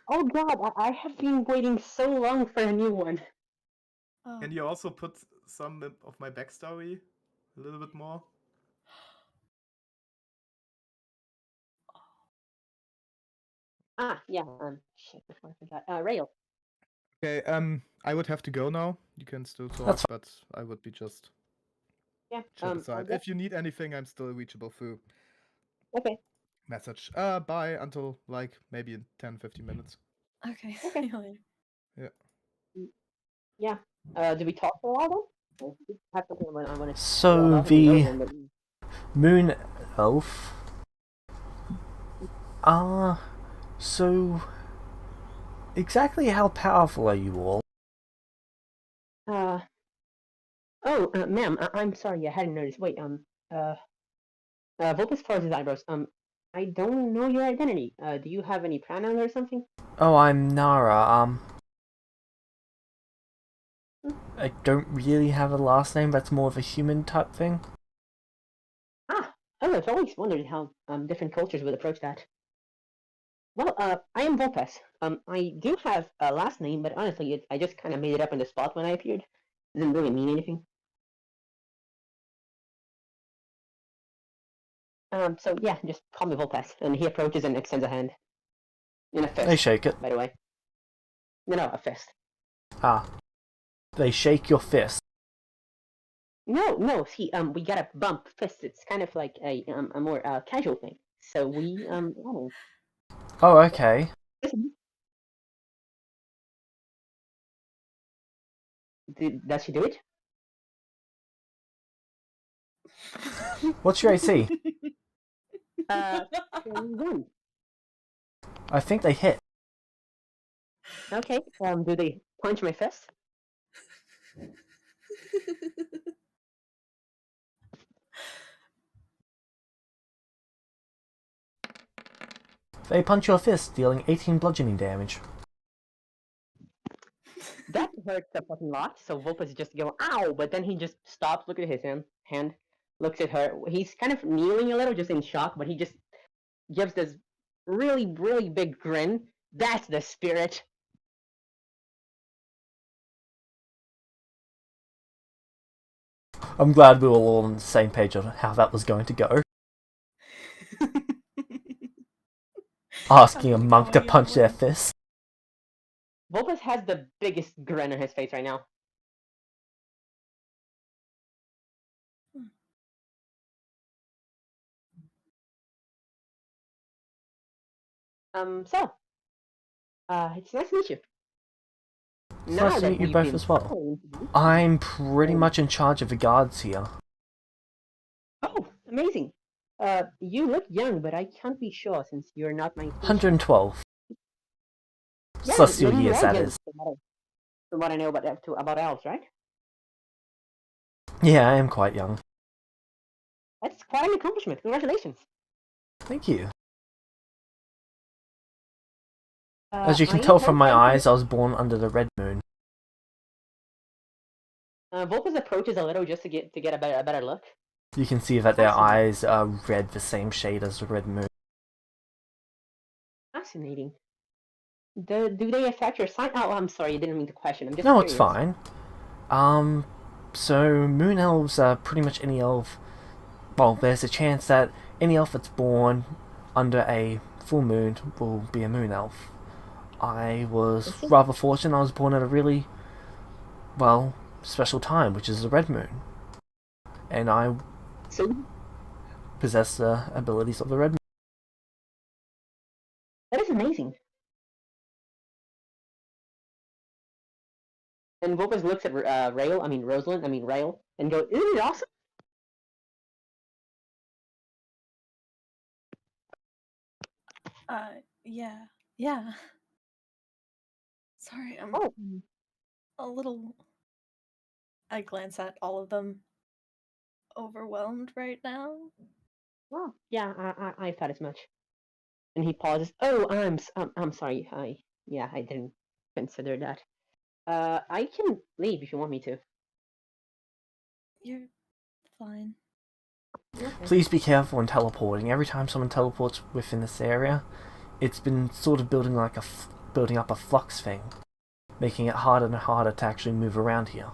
Oh god, I have been waiting so long for a new one. Oh. Can you also put some of my backstory? A little bit more? Ah, yeah, shit, before I forgot. Rail. Okay, I would have to go now. You can still talk, That's but I would be just Yeah, chill I aside. guess, If you need anything, I'm still reachable through okay, message. Bye until like maybe in 10-15 minutes. Okay. Okay. See you later. Yeah. Did we talk for a while then? I have something I want to So about him the then, but Moon Elf. So exactly how powerful are you all? ma'am, I'm sorry, I hadn't noticed. Wait, Vulpus furrows his eyebrows. I don't know your identity. Do you have any pronoun or something? Oh, I'm Nara. I don't really have a last name. That's more of a human type thing. Ah, I've always wondered how different cultures would approach that. Well, I am Vulpes. I do have a last name, but honestly, I just kind of made it up on the spot when I appeared. It doesn't really mean anything. So yeah, just call me Vulpes. And he approaches and extends a hand. In a fist. They shake it. By the way. No, a fist. Ah. They shake your fist. No, see, we gotta bump fists. It's kind of like a more casual thing. So we Oh, okay. Does she do it? What's your AC? 21. I think they hit. Okay. Do they punch my fist? They punch your fist, dealing 18 bludgeoning damage. That hurts a fucking lot. So Vulpes just go ow, but then he just stops, look at his hand, looks at her. He's kind of kneeling a little, just in shock, but he just gives this really, really big grin. That's the spirit. I'm glad we were all on the same page on how that was going to go. Asking a monk to punch their fist. Vulpes has the biggest grin on his face right now. It's nice to meet you. It's nice to meet you both as well. I'm pretty much in charge of the guards here. Oh, amazing. You look young, but I can't be sure since you're not my patient. 112. Yeah, Celestial then years, you're that young, is. From what I know about elves, right? Yeah, I am quite young. That's quite an accomplishment. Congratulations. Thank you. As you can tell from my eyes, I was born under the red moon. Vulpes approaches a little just to get a better look. You can see that their eyes are red, the same shade as the red moon. Fascinating. Do they affect your sign? Oh, I'm sorry, I didn't mean to question. I'm just No, curious. it's fine. So moon elves are pretty much any elf. Well, there's a chance that any elf that's born under a full moon will be a moon elf. I was rather fortunate. I was born at a really, well, special time, which is the red moon. And I possess the abilities of the red moon. That is amazing. And Vulpes looks at Rail, and goes, "Isn't it awesome?" Yeah. Yeah. Sorry, I'm Oh, a little. I glance at all of them, overwhelmed right now. well, yeah, I thought as much. And he pauses. Oh, I'm sorry. I didn't consider that. I can leave if you want me to. You're fine. Okay. Please be careful when teleporting. Every time someone teleports within this area, it's been sort of building up a flux thing, making it harder and harder to actually move around here.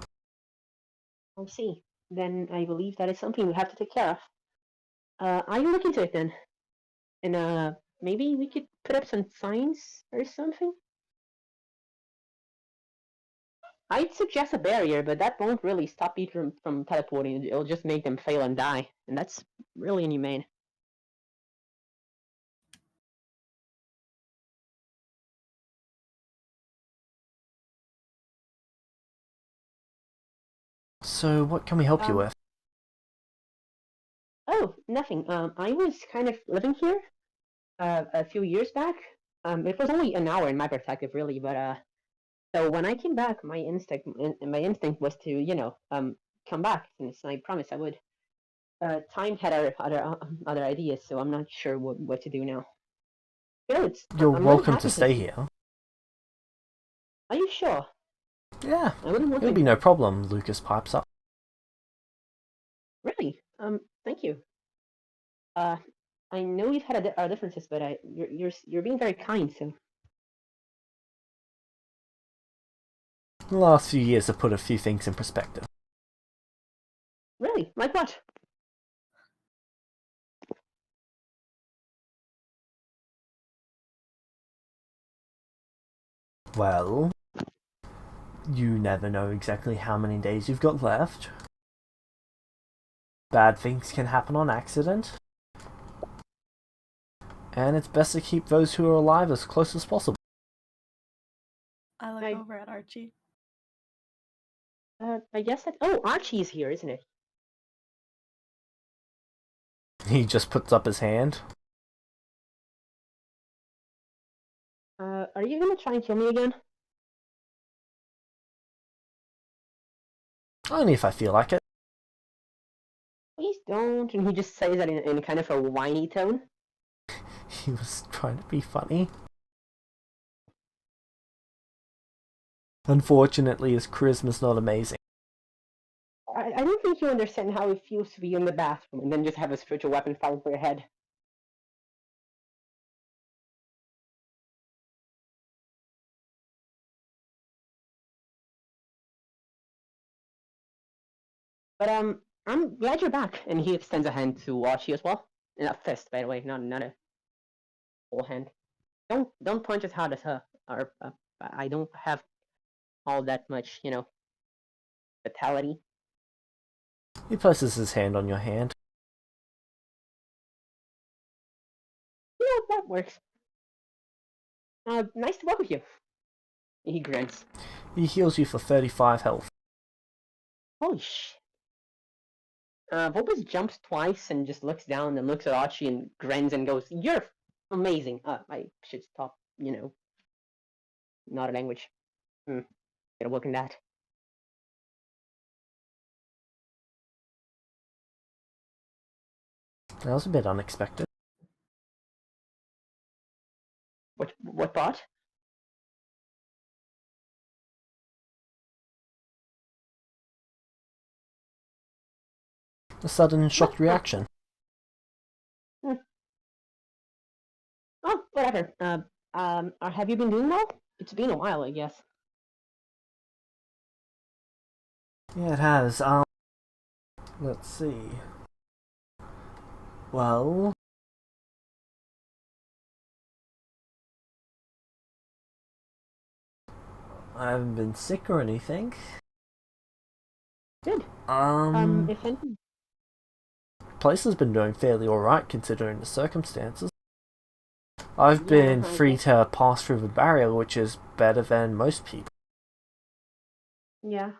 I see. Then I believe that is something we have to take care of. I'll look into it then. And maybe we could put up some signs or something? I'd suggest a barrier, but that won't really stop people from teleporting. It'll just make them fail and die. And that's really inhumane. So, what can we help you with? Oh, nothing. I was kind of living here a few years back. It was only an hour in my perspective, really, but so when I came back, my instinct was to, come back, since I promised I would. Time had other ideas, so I'm not sure what to do now. You're I'm really welcome happy to stay here. Are you sure? Yeah, I wouldn't want it'll to. be no problem, Lucas pipes up. Really? Thank you. I know we've had our differences, but you're being very kind, so. The last few years have put a few things in perspective. Really? Like what? Well, you never know exactly how many days you've got left. Bad things can happen on accident. And it's best to keep those who are alive as close as possible. I look over at Archie. I guess that. Oh, Archie's here, isn't it? He just puts up his hand. Are you gonna try and kill me again? Only if I feel like it. Please don't. And he just says that in kind of a whiny tone. He was trying to be funny. Unfortunately, his charisma's not amazing. I don't think you understand how it feels to be in the bathroom and then just have a spiritual weapon falling for your head. But I'm glad you're back. And he extends a hand to Archie as well. And a fist, by the way, not a whole hand. Don't punch as hard as her. Or I don't have all that much, fatality. He places his hand on your hand. That works. Nice to work with you. He grins. He heals you for 35 health. Holy shit. Vulpes jumps twice and just looks down and looks at Archie and grins and goes, "You're amazing." I should stop, not a language. Gotta work on that. That was a bit unexpected. What part? A sudden shocked reaction. Oh, whatever. Have you been doing well? It's been a while, I guess. Yeah, it has. Let's see. Well, I haven't been sick or anything. Good. If anything. Place has been doing fairly alright considering the circumstances. I've been free to pass through the barrier, which is better than most people. Yeah.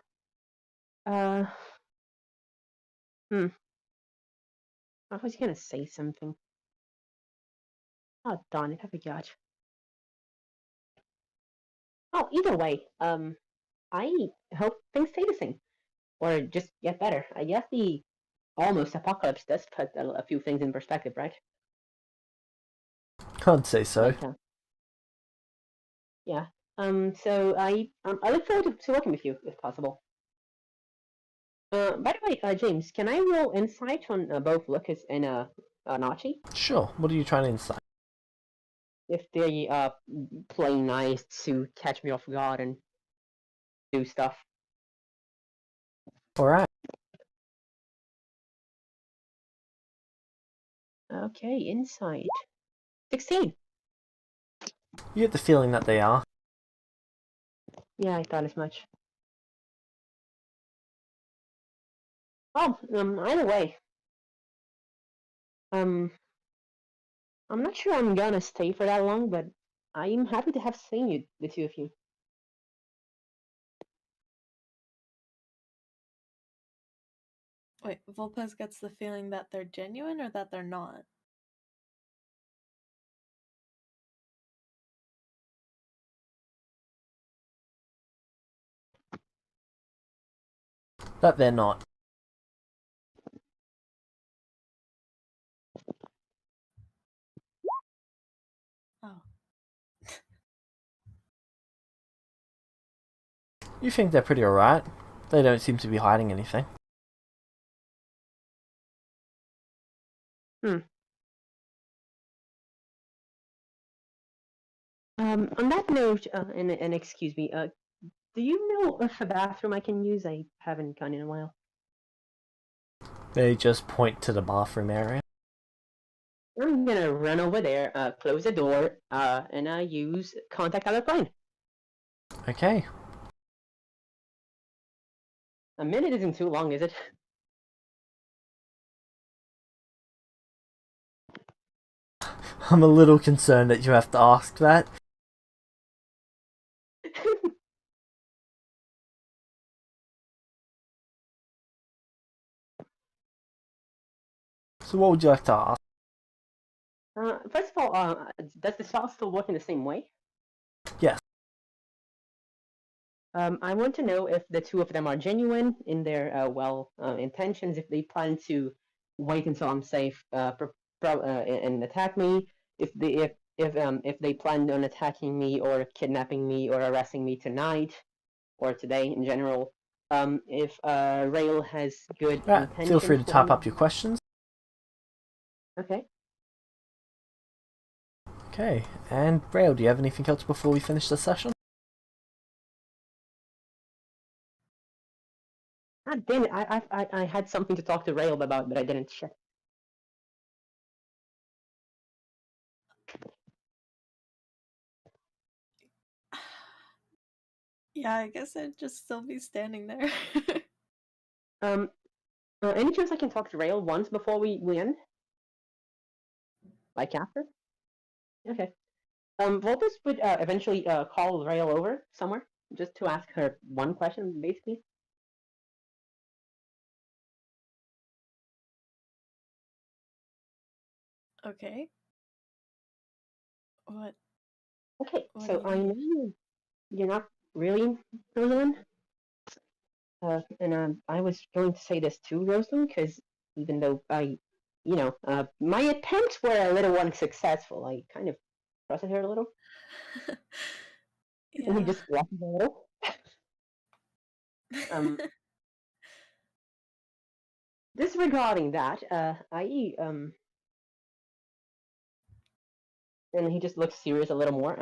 Uh. Hmm. I was gonna say something. Oh darn it! I forgot. Oh, either way, I hope things stay the same, or just get better. I guess the almost apocalypse does put a few things in perspective, right? I'd say so. Like, yeah. So I look forward to working with you if possible. By the way, James, can I roll insight on both Lucas and Nachi? Sure. What are you trying to incite? If they play nice to catch me off guard and do stuff. All right. Okay, insight. 16. You get the feeling that they are. Yeah, I thought as much. Oh, either way. I'm not sure I'm gonna stay for that long, but I'm happy to have seen you, the two of you. Wait, Volpez gets the feeling that they're genuine or that they're not? That they're not. Oh. You think they're pretty alright. They don't seem to be hiding anything. On that note, and excuse me, do you know of a bathroom I can use? I haven't gone in a while. They just point to the bathroom area. I'm gonna run over there, close the door, and use contact other plane. Okay. A minute isn't too long, is it? I'm a little concerned that you have to ask that. So what would you like to ask? First of all, does the spell still work in the same way? Yes. I want to know if the two of them are genuine in their intentions. If they plan to wait until I'm safe, and attack me. If they plan on attacking me or kidnapping me or arresting me tonight or today in general. If Rail has good intentions. Feel free to type up your questions. Okay. Okay. And Rail, do you have anything else before we finish the session? God damn it! I had something to talk to Rail about, but I didn't check. Yeah, I guess I'd just still be standing there. Any chance I can talk to Rail once before we end? Like after? Okay. Voltus would eventually call Rail over somewhere just to ask her one question, basically. Okay. What? Okay, What so do I you know you're not really Rosalind. And I was going to say this to Rosalind because even though my attempts were a little unsuccessful, I kind of trusted her a little. And we Yeah. just laughed a little. Disregarding that, and he just looks serious a little more.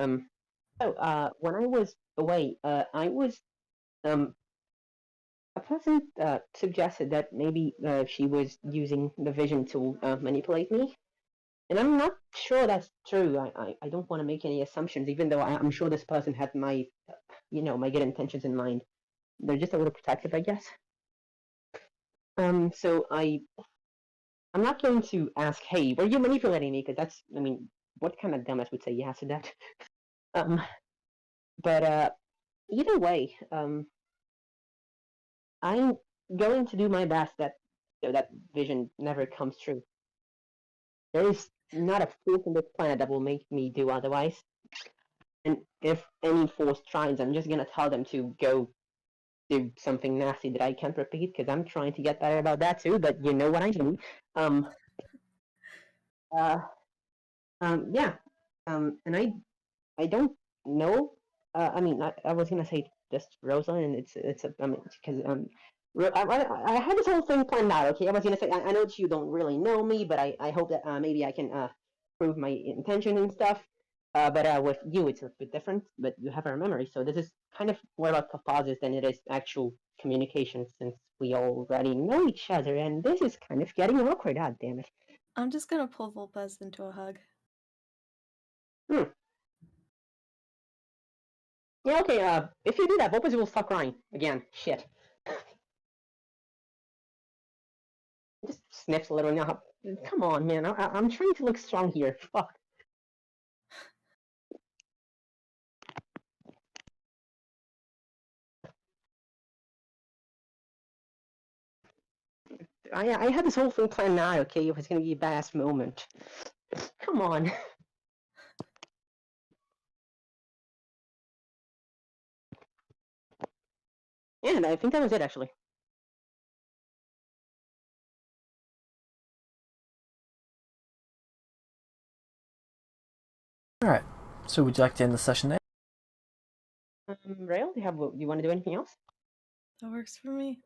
So when I was away, I was a person suggested that maybe she was using the vision to manipulate me. And I'm not sure that's true. I don't want to make any assumptions, even though I'm sure this person had my good intentions in mind. They're just a little protective, I guess. So I'm not going to ask, hey, were you manipulating me? Because what kind of dumbass would say yes to that? But either way, I'm going to do my best that that vision never comes true. There is not a force on this planet that will make me do otherwise. And if any force tries, I'm just gonna tell them to go do something nasty that I can't repeat because I'm trying to get better about that too. But you know what I mean. Um. Uh. Yeah. And I don't know. I mean, I was gonna say just Rosalind, and it's a, I mean, because I had this whole thing planned out. Okay, I was gonna say I know that you don't really know me, but I hope that maybe I can prove my intention and stuff. But with you, it's a bit different. But you have our memory, so this is kind of more about catharsis than it is actual communication, since we already know each other, and this is kind of getting awkward. God damn it. I'm just gonna pull Volpez into a hug. Hmm. Yeah, okay, if you do that, Volpez will stop crying. Again, shit. Just sniffs a little now. Come on, man, I'm trying to look strong here. Fuck. I had this whole thing planned out, okay? It was gonna be a badass moment. Come on. And I think that was it, actually. Alright, so would you like to end the session there? Rail, you want to do anything else? That works for me.